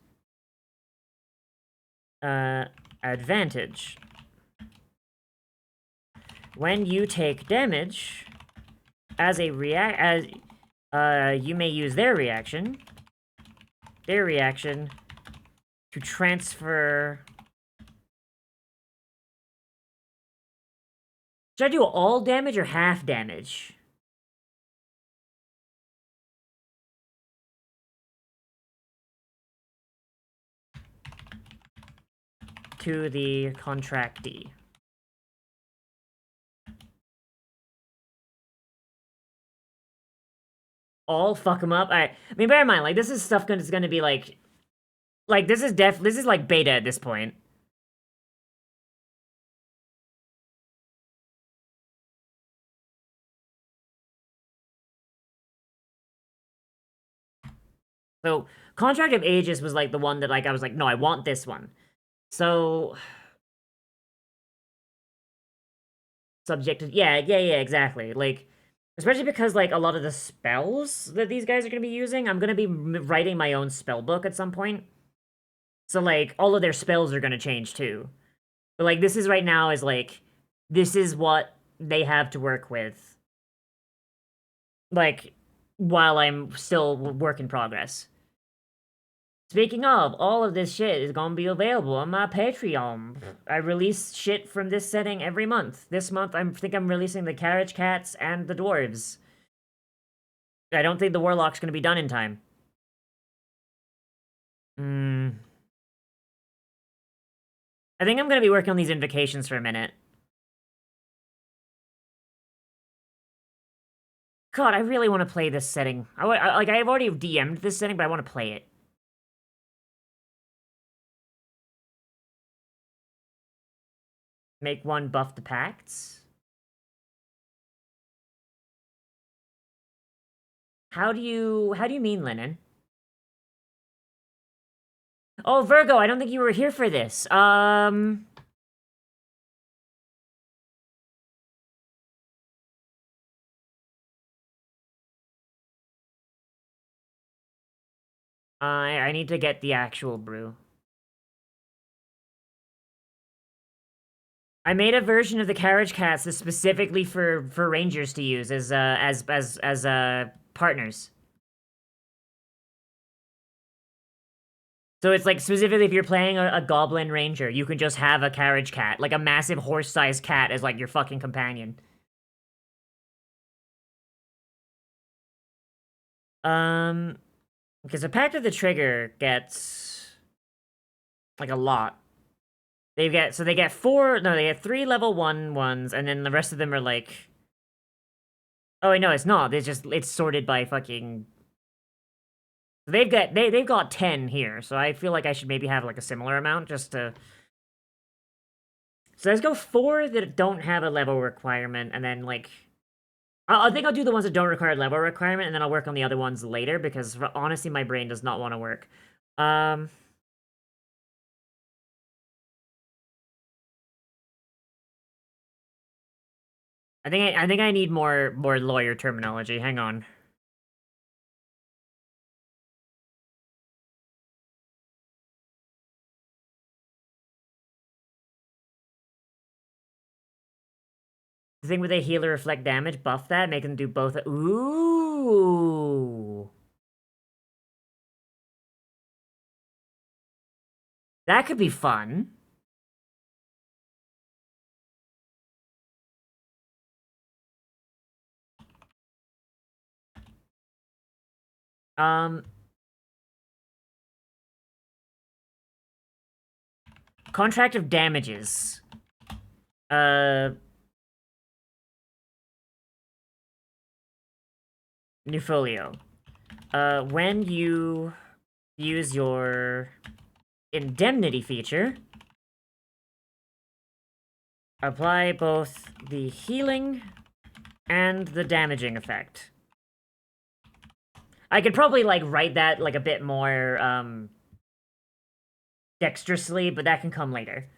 advantage. When you take damage, as a you may use their reaction to transfer. Should I do all damage or half damage? To the contractee. All fuck them up. I mean, bear in mind, like this is stuff that's gonna be like this is like beta at this point. So, Contract of Aegis was like the one that like I was like, no, I want this one. So, subjective, yeah, exactly. Like, especially because like a lot of the spells that these guys are gonna be using, I'm gonna be writing my own spell book at some point. So like all of their spells are gonna change too. But like this is right now is like this is what they have to work with. Like while I'm still work in progress. Speaking of, all of this shit is gonna be available on my Patreon. I release shit from this setting every month. This month, I think I'm releasing the Carriage Cats and the Dwarves. I don't think the Warlock's gonna be done in time. I think I'm gonna be working on these invocations for a minute. God, I really want to play this setting. I've already DM'd this setting, but I want to play it. Make one buff the pacts. How do you mean, Lennon? Oh, Virgo, I don't think you were here for this. I need to get the actual brew. I made a version of the Carriage Cats that's specifically for rangers to use as partners. So it's like specifically if you're playing a goblin ranger, you can just have a carriage cat, like a massive horse-sized cat as like your fucking companion. Because the Pact of the Trigger gets like a lot. They get 3 level 1 ones, and then the rest of them are like. Oh wait, no, it's not. It's sorted by fucking. They've got 10 here, so I feel like I should maybe have like a similar amount just to. So let's go 4 that don't have a level requirement, and then like. I think I'll do the ones that don't require a level requirement, and then I'll work on the other ones later, because honestly my brain does not want to work. I think I need more lawyer terminology. Hang on. The thing with a healer reflect damage, buff that, make them do both. Ooh. That could be fun. Contract of damages. New folio. When you use your indemnity feature, apply both the healing and the damaging effect. I could probably, like, write that, like, a bit more, dexterously, but that can come later.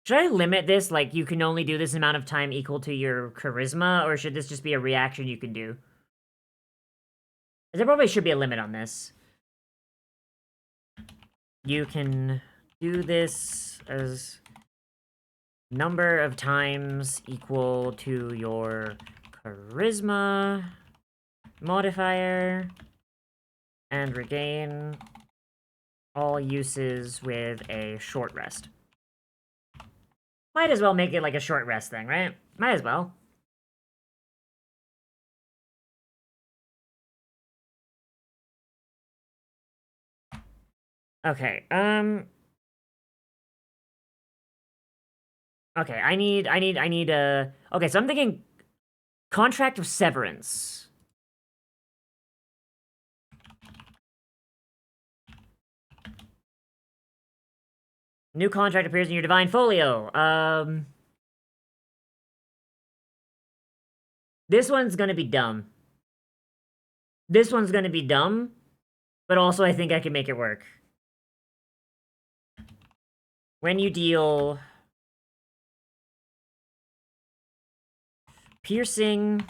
Should I limit this, like, you can only do this amount of time equal to your charisma, or should this just be a reaction you can do? There probably should be a limit on this. You can do this as number of times equal to your charisma modifier, and regain all uses with a short rest. Might as well make it like a short rest thing, right? Might as well. Okay, okay, I need okay, so I'm thinking contract of severance. New contract appears in your divine folio. This one's gonna be dumb. This one's gonna be dumb, but also I think I can make it work. When you deal piercing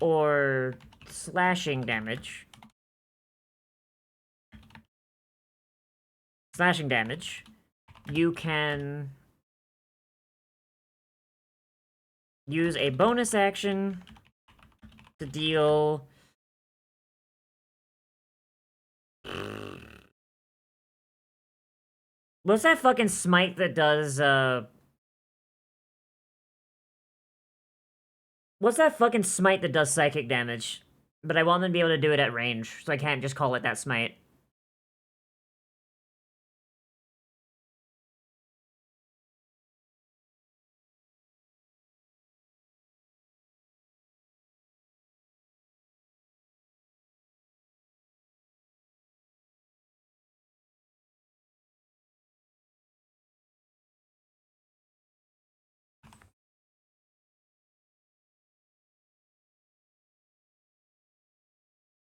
or slashing damage, you can use a bonus action to deal what's that fucking smite that does, what's that fucking smite that does psychic damage? But I want them to be able to do it at range, so I can't just call it that smite.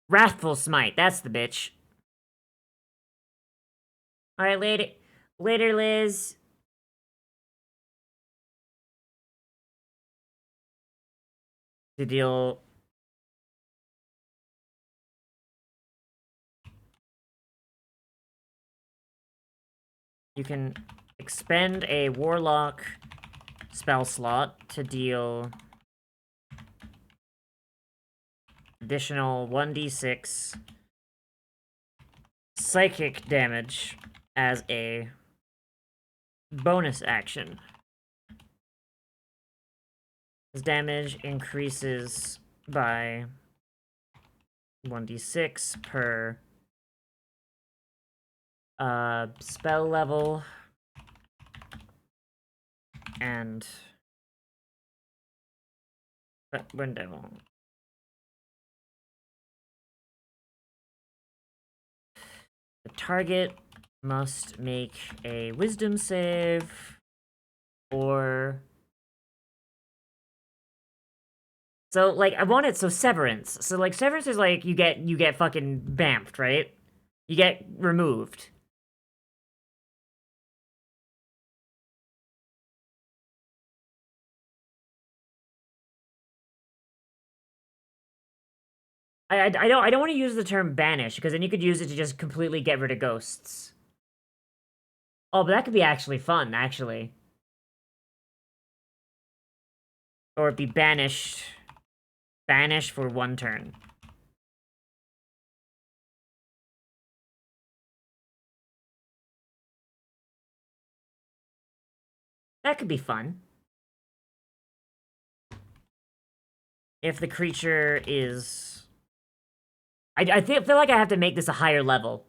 Wrathful Smite, that's the bitch. Alright, later, Liz. To deal... You can expend a Warlock spell slot to deal additional 1d6 psychic damage as a bonus action. This damage increases by 1d6 per spell level and window. The target must make a wisdom save or so like I want it so severance. So like severance is like you get fucking bamfed, right? You get removed. I don't want to use the term banish because then you could use it to just completely get rid of ghosts. Oh, but that could be actually fun, actually. Or it'd be banished. Banish for 1 turn. That could be fun. If the creature is... I feel like I have to make this a higher level.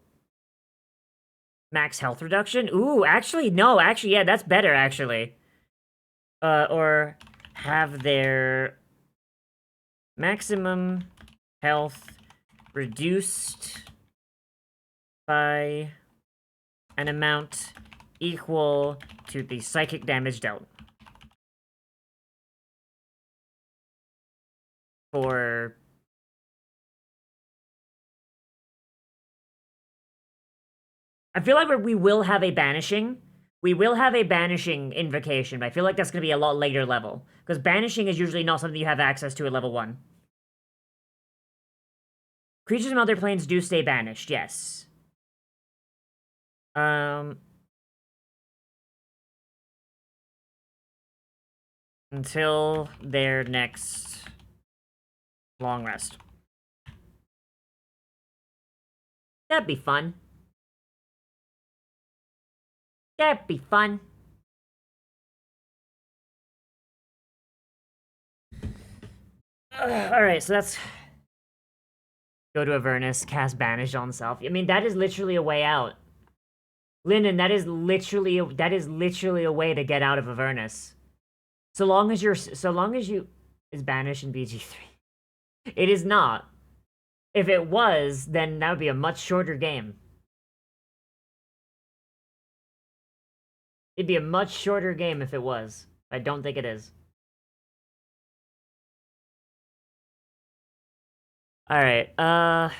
Max health reduction? Ooh, actually, no. Actually, yeah, that's better, actually. Or have their maximum health reduced by an amount equal to the psychic damage dealt. For... I feel like we will have a banishing. We will have a banishing invocation, but I feel like that's going to be a lot later level. Because banishing is usually not something you have access to at level 1. Creatures from other planes do stay banished, yes. Until their next long rest. That'd be fun. That'd be fun. Alright, so that's... Go to Avernus, cast Banish on self. I mean, that is literally a way out. Lyndon, that is literally a way to get out of Avernus. So long as you... Is Banish in BG3? It is not. If it was, then that would be a much shorter game. It'd be a much shorter game if it was. I don't think it is. Alright, I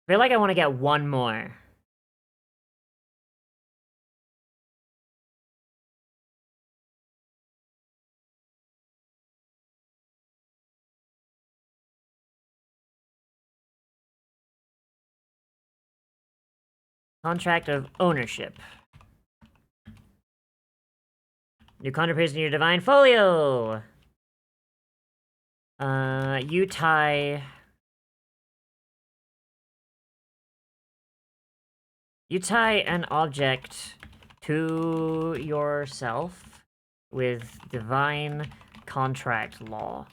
feel like I want to get one more. Contract of ownership. You contribute in your divine folio. You tie an object to yourself with divine contract law.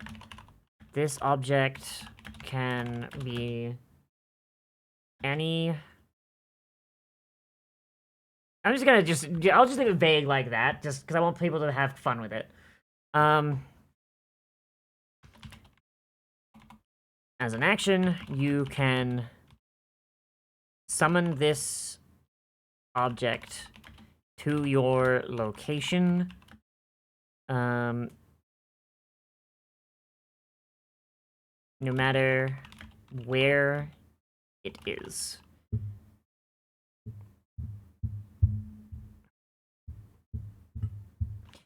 This object can be any... I'll just leave it vague like that, just because I want people to have fun with it. As an action, you can summon this object to your location. No matter where it is.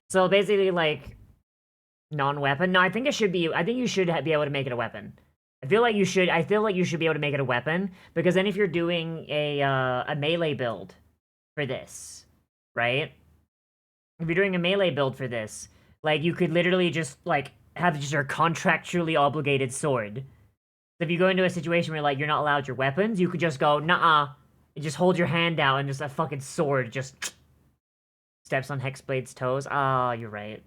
So basically, like, non-weapon. No, I think you should be able to make it a weapon. I feel like you should be able to make it a weapon, because then if you're doing a melee build for this, right? If you're doing a melee build for this, like, you could literally just, like, have just your contractually obligated sword. So if you go into a situation where, like, you're not allowed your weapons, you could just go, nuh-uh, and just hold your hand out and just a fucking sword just steps on Hexblade's toes. Ah, you're right.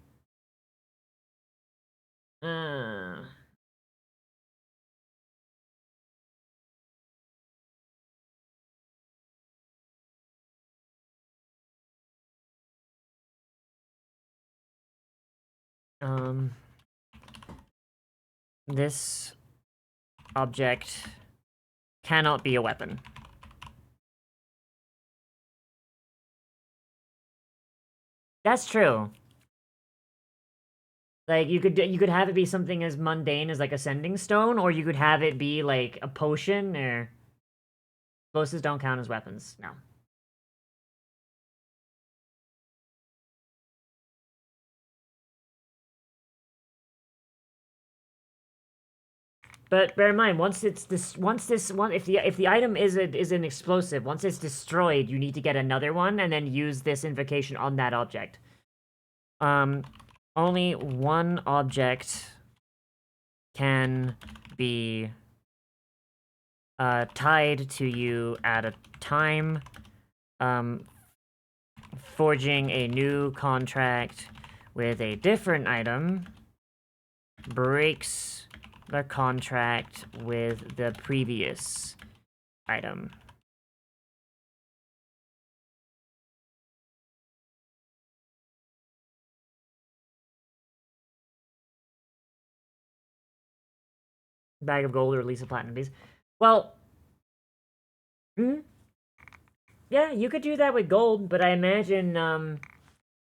This object cannot be a weapon. That's true. Like, you could have it be something as mundane as, like, a sending stone, or you could have it be, like, a potion, or... Explosives don't count as weapons, no. But bear in mind, if the item is an explosive, once it's destroyed, you need to get another one and then use this invocation on that object. Only one object can be tied to you at a time. Forging a new contract with a different item breaks the contract with the previous item. Bag of gold or at least a platinum piece. Well, yeah, you could do that with gold, but I imagine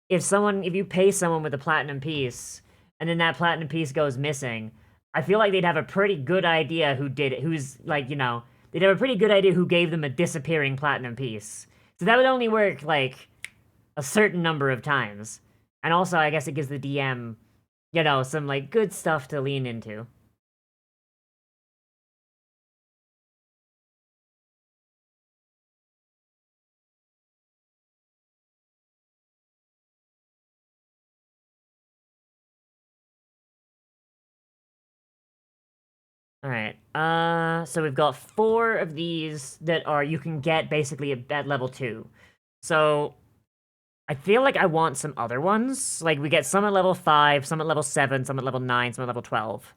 if you pay someone with a platinum piece and then that platinum piece goes missing, I feel like they'd have a pretty good idea who did it, who's like, they'd have a pretty good idea who gave them a disappearing platinum piece. So that would only work like a certain number of times. And also, I guess it gives the DM, some like good stuff to lean into. Alright, so we've got 4 of these that you can get basically at level 2. So, I feel like I want some other ones. Like, we get some at level 5, some at level 7, some at level 9, some at level 12.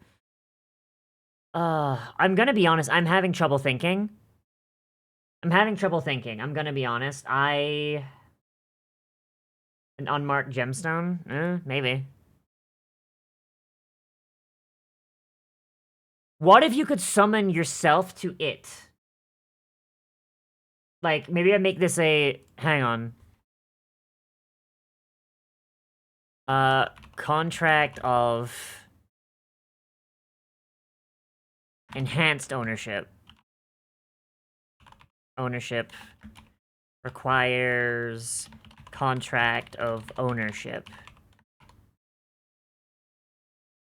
I'm gonna be honest, I'm having trouble thinking. I'm gonna be honest. An unmarked gemstone? Maybe. What if you could summon yourself to it? Like, maybe I make this hang on. Contract of enhanced ownership. Ownership requires contract of ownership.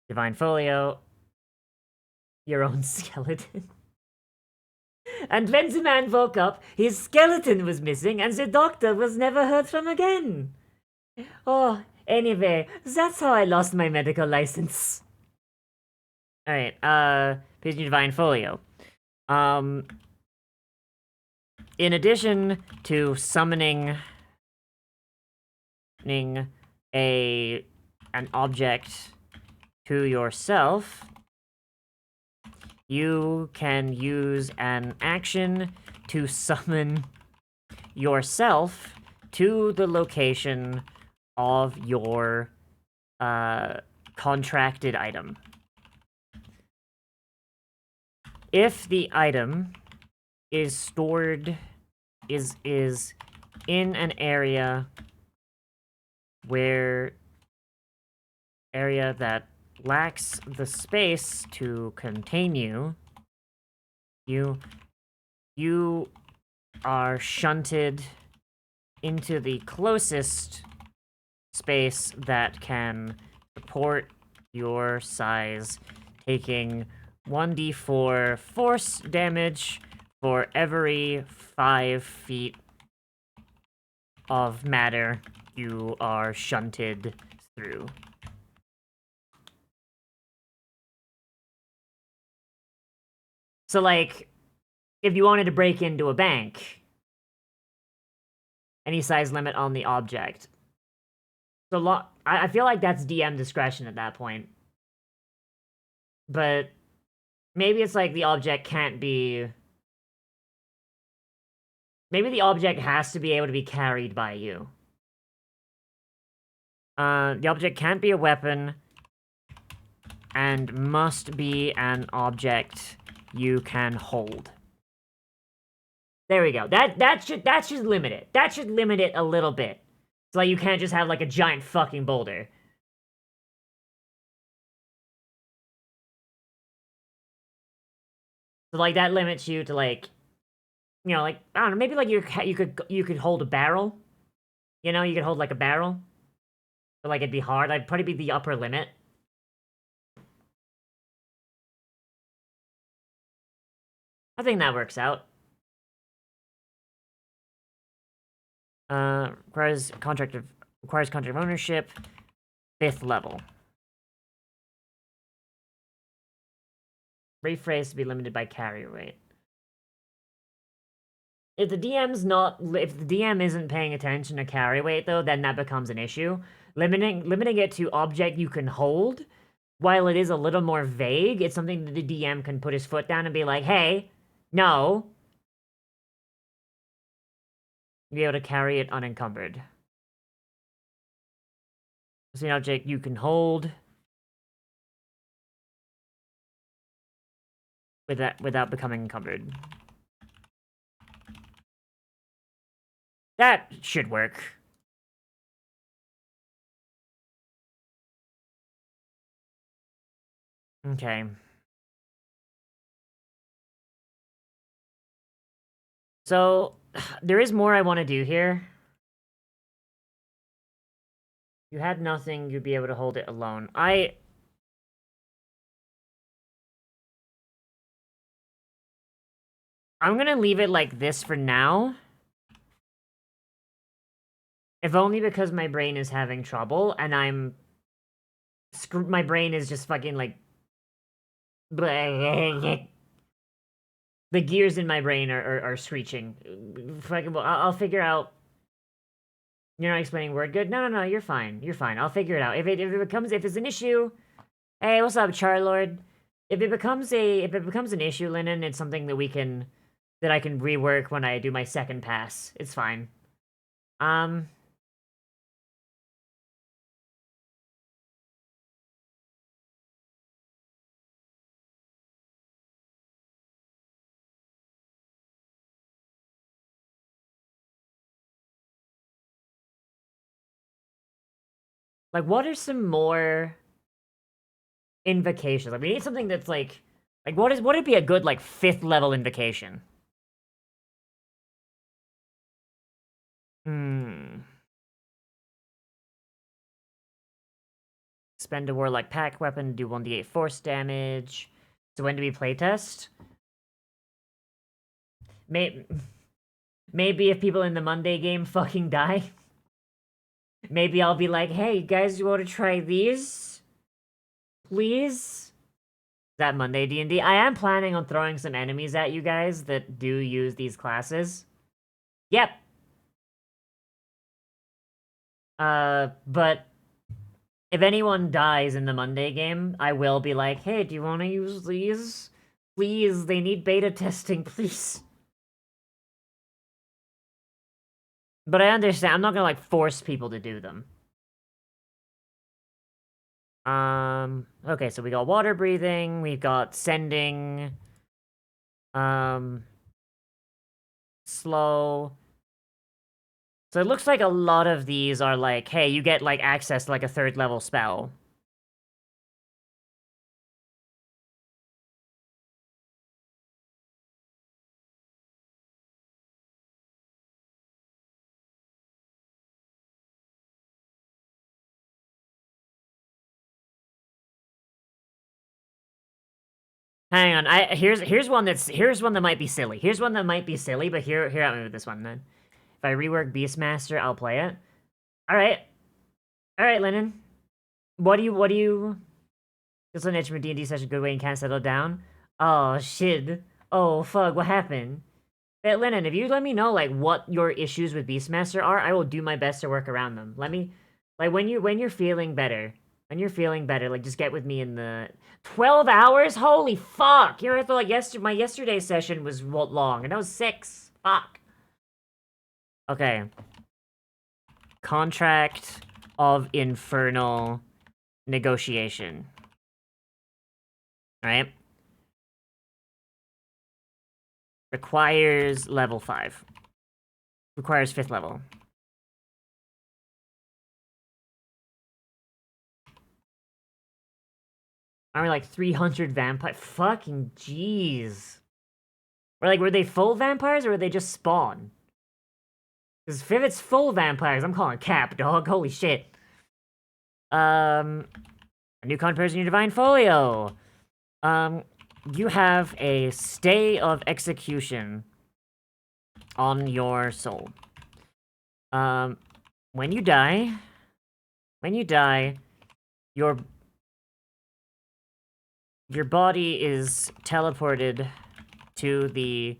Divine Folio. Your own skeleton. And when the man woke up, his skeleton was missing and the doctor was never heard from again. Oh, anyway, that's how I lost my medical license. Alright, page Divine Folio. In addition to summoning an object to yourself, you can use an action to summon yourself to the location of your contracted item. If the item is stored is in an area that lacks the space to contain you, you are shunted into the closest space that can support your size, taking 1d4 force damage for every 5 feet of matter you are shunted through. So, like, if you wanted to break into a bank, any size limit on the object. So, I feel like that's DM discretion at that point. But maybe it's like the object can't be... Maybe the object has to be able to be carried by you. The object can't be a weapon and must be an object you can hold. There we go. That should limit it. That should limit it a little bit. So like you can't just have like a giant fucking boulder. So like that limits you to like, like I don't know, maybe like you could hold a barrel. You could hold like a barrel. But like it'd be hard. That'd probably be the upper limit. I think that works out. Requires contract of ownership, 5th level. Rephrase to be limited by carry rate. If the DM isn't paying attention to carry weight though, then that becomes an issue. Limiting it to object you can hold, while it is a little more vague, it's something that the DM can put his foot down and be like, hey, no. Be able to carry it unencumbered. It's an object you can hold without becoming encumbered. That should work. Okay. So, there is more I want to do here. You had nothing, you'd be able to hold it alone. I'm gonna leave it like this for now. If only because my brain is having trouble, and my brain is just fucking like... The gears in my brain are screeching. Fucking, well, I'll figure out... You're not explaining word good? No, you're fine. You're fine. I'll figure it out. If it's an issue... Hey, what's up, Charlord? If it becomes an issue, Lennon, it's something that I can rework when I do my second pass. It's fine. Like, what are some more invocations? Like, we need something that's like what would be a good, like, 5th level invocation? Spend a Warlock pack weapon, do 1d8 force damage. So when do we playtest? Maybe if people in the Monday game fucking die. Maybe I'll be like, hey, guys, you want to try these? Please? Is that Monday D&D? I am planning on throwing some enemies at you guys that do use these classes. Yep. But if anyone dies in the Monday game, I will be like, hey, do you want to use these? Please, they need beta testing, please. But I understand, I'm not gonna, like, force people to do them. Okay, so we got water breathing, we've got sending, slow. So it looks like a lot of these are like, hey, you get, like, access to, like, a 3rd level spell. Hang on, here's one that might be silly. Here's one that might be silly, but here I'm with this one then. If I rework Beastmaster, I'll play it. Alright, Lennon. What do you... This one itch from D&D such a good way and can't settle down? Oh, shit. Oh, fuck, what happened? Hey, Lennon, if you let me know, like, what your issues with Beastmaster are, I will do my best to work around them. Let me... Like, when you're feeling better... like, just get with me in the... 12 hours? Holy fuck! You know, I thought, like, my yesterday session was long, and that was 6. Fuck. Okay. Contract of Infernal Negotiation. Alright? Requires level 5. Requires 5th level. Aren't we like 300 vampire? Fucking jeez. Were they full vampires or were they just spawn? Because if it's full vampires, I'm calling cap, dog. Holy shit. A new con person in your divine folio. you have a stay of execution on your soul. When you die, your body is teleported to the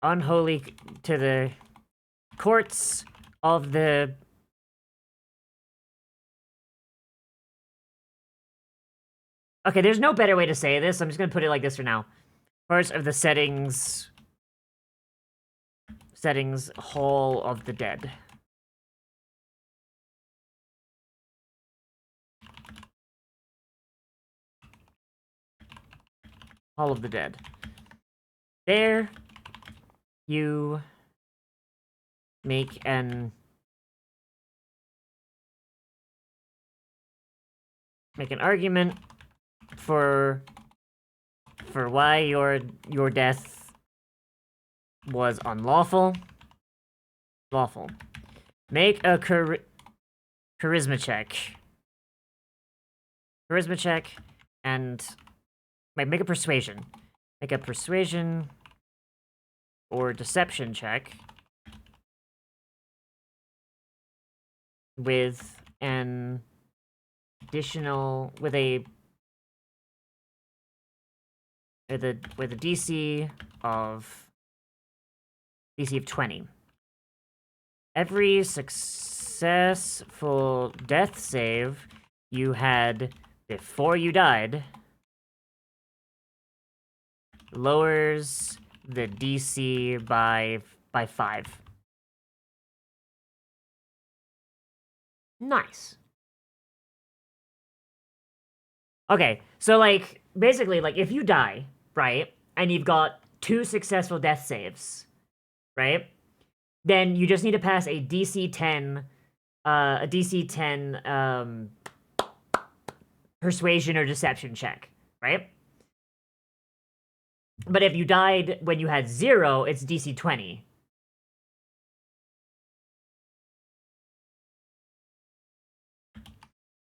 unholy, to the courts of the okay, there's no better way to say this. I'm just gonna put it like this for now. Courts of the settings Hall of the Dead. Hall of the Dead. There, you make an argument for why your death was unlawful. Lawful. Make a charisma check. Charisma check, and make a persuasion. Make a persuasion or deception check with an additional with a DC of 20. Every successful death save you had before you died lowers the DC by 5. Nice. Okay, so like basically like if you die, right, and you've got 2 successful death saves, right? Then you just need to pass a DC 10 persuasion or deception check, right? But if you died when you had 0, it's DC 20.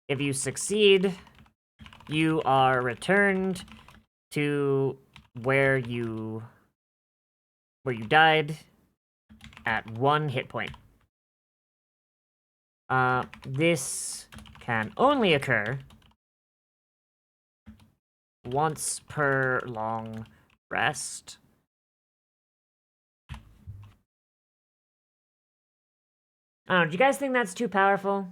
If you succeed, you are returned to where you died at 1 hit point. This can only occur once per long rest. I don't know, do you guys think that's too powerful?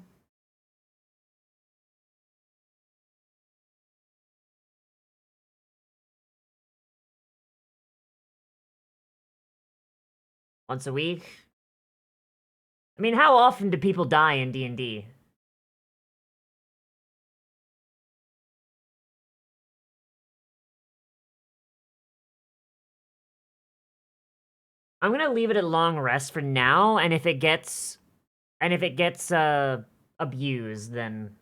Once a week? I mean, how often do people die in D&D? I'm gonna leave it at long rest for now, and if it gets abused, then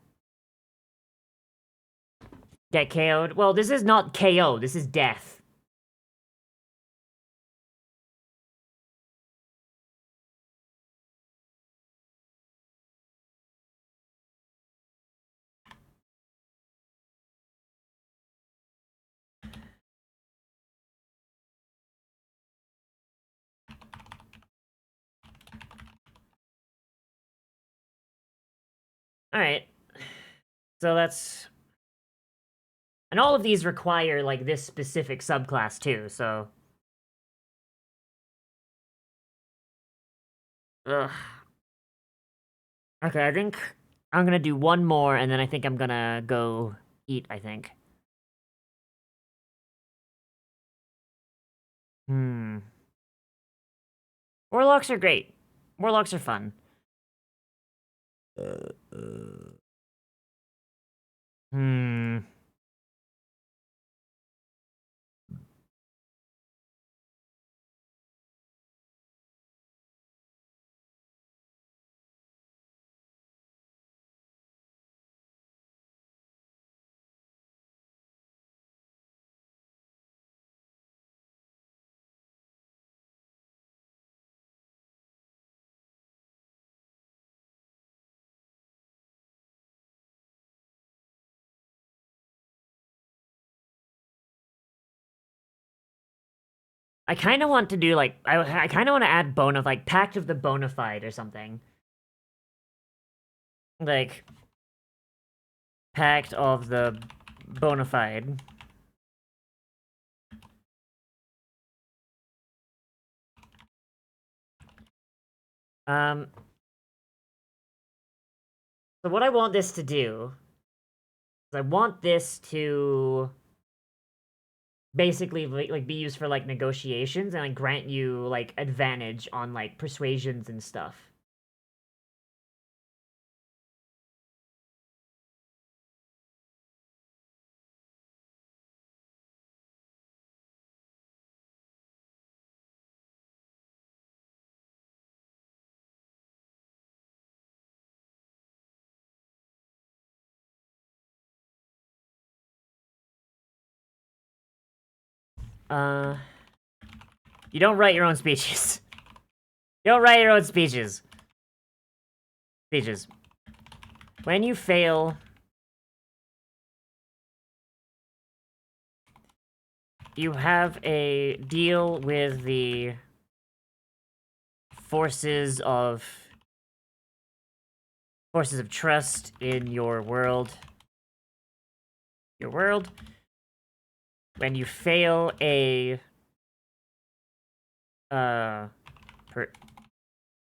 get KO'd. Well, this is not KO, this is death. Alright. So that's... And all of these require, like, this specific subclass, too, so... Ugh. Okay, I think I'm gonna do one more, and then I think I'm gonna go eat, I think. Warlocks are great. Warlocks are fun. I kind of want to do like I kind of want to add like Pact of the Bonafide or something. Like Pact of the Bonafide. So what I want this to do is I want this to basically like be used for like negotiations and like grant you like advantage on like persuasions and stuff. You don't write your own speeches. You don't write your own speeches. Speeches. When you fail, you have a deal with the forces of trust in your world. When you fail a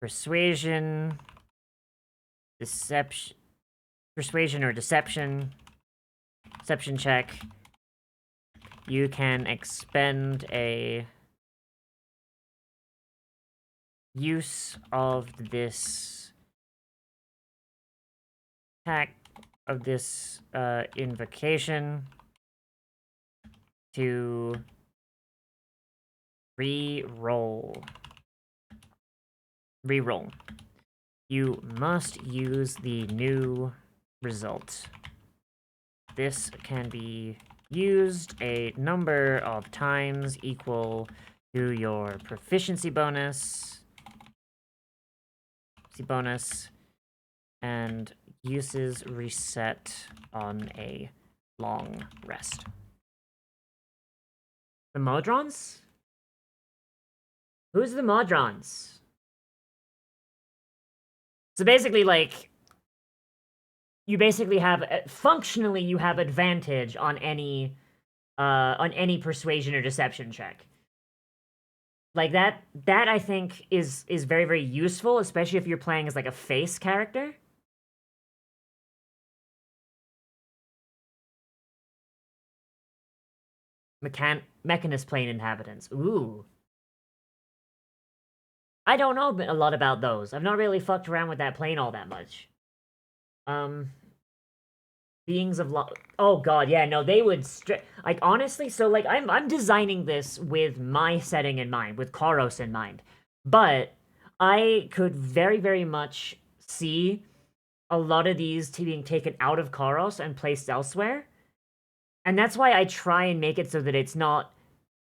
persuasion or deception check, you can expend a use of this invocation to re-roll. You must use the new result. This can be used a number of times equal to your proficiency bonus. And uses reset on a long rest. The Modrons? Who's the Modrons? So basically, like, you basically have, functionally, you have advantage on any persuasion or deception check. Like, that I think is very, very useful, especially if you're playing as, like, a face character. Mechanist plane inhabitants. Ooh. I don't know a lot about those. I've not really fucked around with that plane all that much. Beings of oh god, yeah, no, they would like, honestly, so like I'm designing this with my setting in mind, with Karos in mind. But I could very, very much see a lot of these being taken out of Karos and placed elsewhere. And that's why I try and make it so that it's not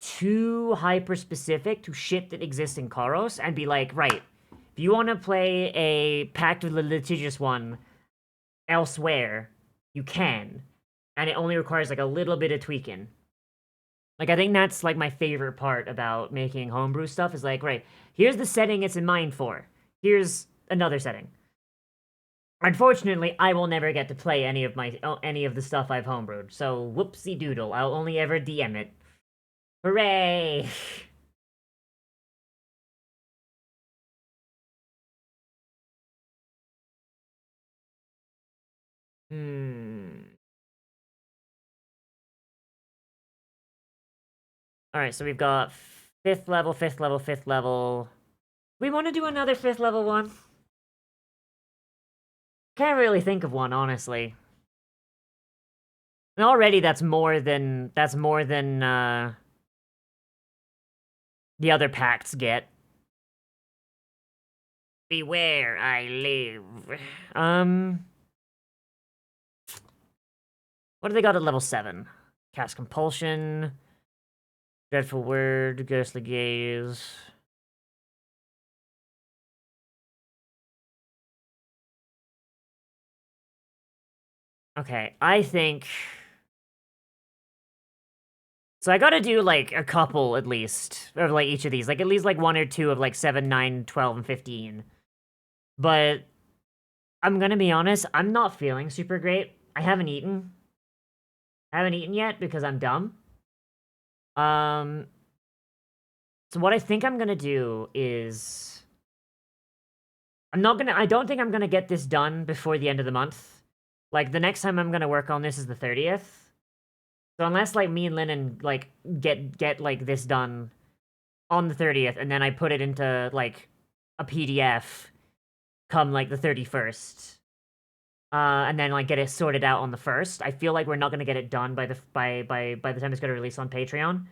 too hyper-specific to shit that exists in Karos, and be like, right, if you want to play a Pact of the Litigious One elsewhere, you can. And it only requires, like, a little bit of tweaking. Like, I think that's, like, my favorite part about making homebrew stuff, is like, right, here's the setting it's in mind for. Here's another setting. Unfortunately, I will never get to play any of the stuff I've homebrewed, so whoopsie doodle, I'll only ever DM it. Hooray! Alright, so we've got 5th level, 5th level, 5th level. We want to do another 5th level one? Can't really think of one, honestly. And already that's more than the other pacts get. Beware, I live. What do they got at level 7? Cast Compulsion, Dreadful Word, Ghostly Gaze. Okay, I think So I gotta do, like, a couple, at least, of, like, each of these. Like, at least, like, 1 or 2 of, like, 7, 9, 12, and 15. But I'm gonna be honest, I'm not feeling super great. I haven't eaten. I haven't eaten yet because I'm dumb. So what I think I'm gonna do is... I don't think I'm gonna get this done before the end of the month. Like, the next time I'm gonna work on this is the 30th. So unless, like, me and Lennon, like, get like, this done on the 30th, and then I put it into, like, a PDF come, like, the 31st, and then, like, get it sorted out on the 1st, I feel like we're not gonna get it done by the time it's gonna release on Patreon.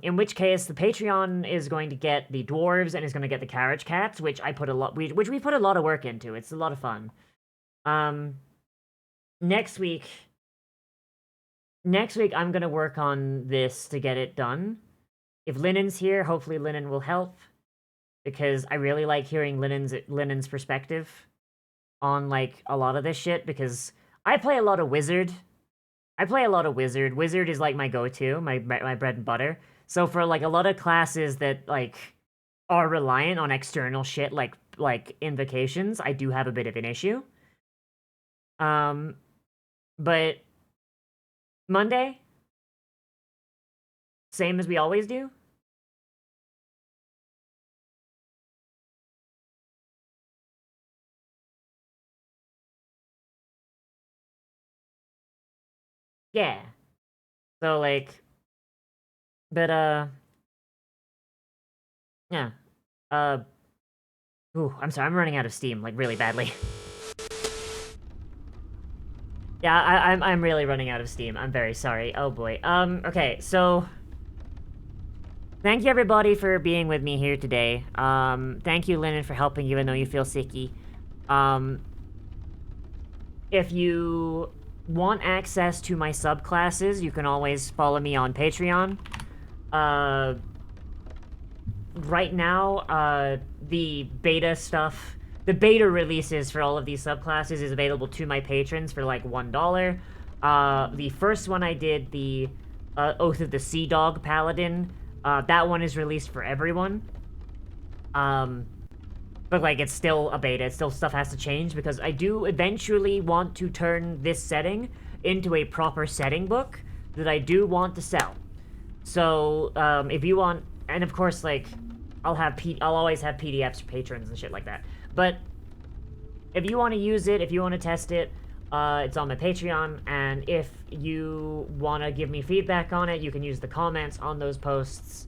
In which case, the Patreon is going to get the dwarves and is gonna get the carriage cats, which we put a lot of work into. It's a lot of fun. Next week, I'm gonna work on this to get it done. If Lennon's here, hopefully Lennon will help, because I really like hearing Lennon's perspective on, like, a lot of this shit, because I play a lot of Wizard. Wizard is, like, my go-to, my bread and butter. So for, like, a lot of classes that, like, are reliant on external shit, like invocations, I do have a bit of an issue. But Monday, same as we always do. Yeah. So, like, but, yeah. Ooh, I'm sorry, I'm running out of steam, like, really badly. Yeah, I'm really running out of steam. I'm very sorry. Oh boy. Okay, so thank you everybody for being with me here today. Thank you, Lennon, for helping even though you feel sicky. If you want access to my subclasses, you can always follow me on Patreon. Right now, the beta stuff, the beta releases for all of these subclasses is available to my patrons for, like, $1. The first one I did, the Oath of the Sea Dog Paladin, that one is released for everyone. But, like, it's still a beta, still stuff has to change, because I do eventually want to turn this setting into a proper setting book that I do want to sell. So, if you want, and of course, like, I'll always have PDFs for patrons and shit like that. But if you want to use it, if you want to test it, it's on my Patreon, and if you want to give me feedback on it, you can use the comments on those posts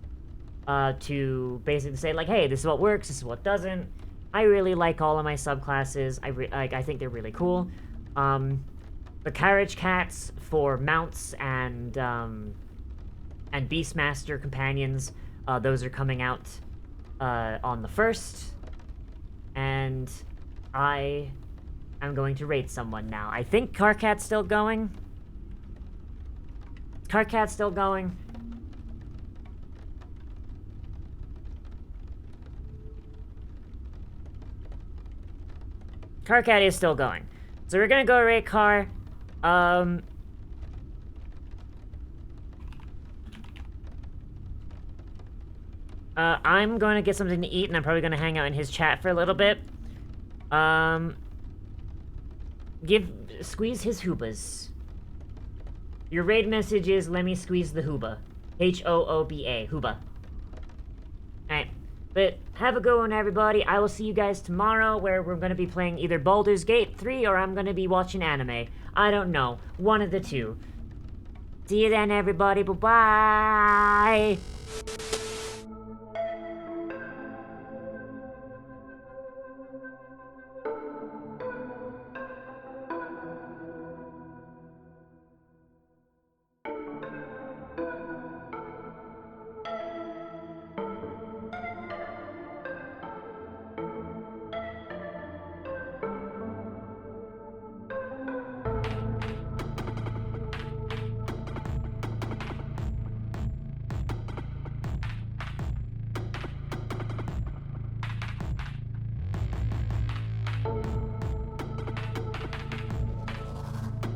to basically say, like, hey, this is what works, this is what doesn't. I really like all of my subclasses. I think they're really cool. The carriage cats for mounts and Beastmaster companions, those are coming out on the 1st, and I am going to raid someone now. I think Carcat's still going. Carcat's still going. Carcat is still going. So we're gonna go raid Car. I'm going to get something to eat, and I'm probably going to hang out in his chat for a little bit. Squeeze his hoobas. Your raid message is, let me squeeze the hooba. H-O-O-B-A, hooba. Alright, but have a good one, everybody. I will see you guys tomorrow, where we're going to be playing either Baldur's Gate 3, or I'm going to be watching anime. I don't know. One of the two. See you then, everybody. Bye-bye!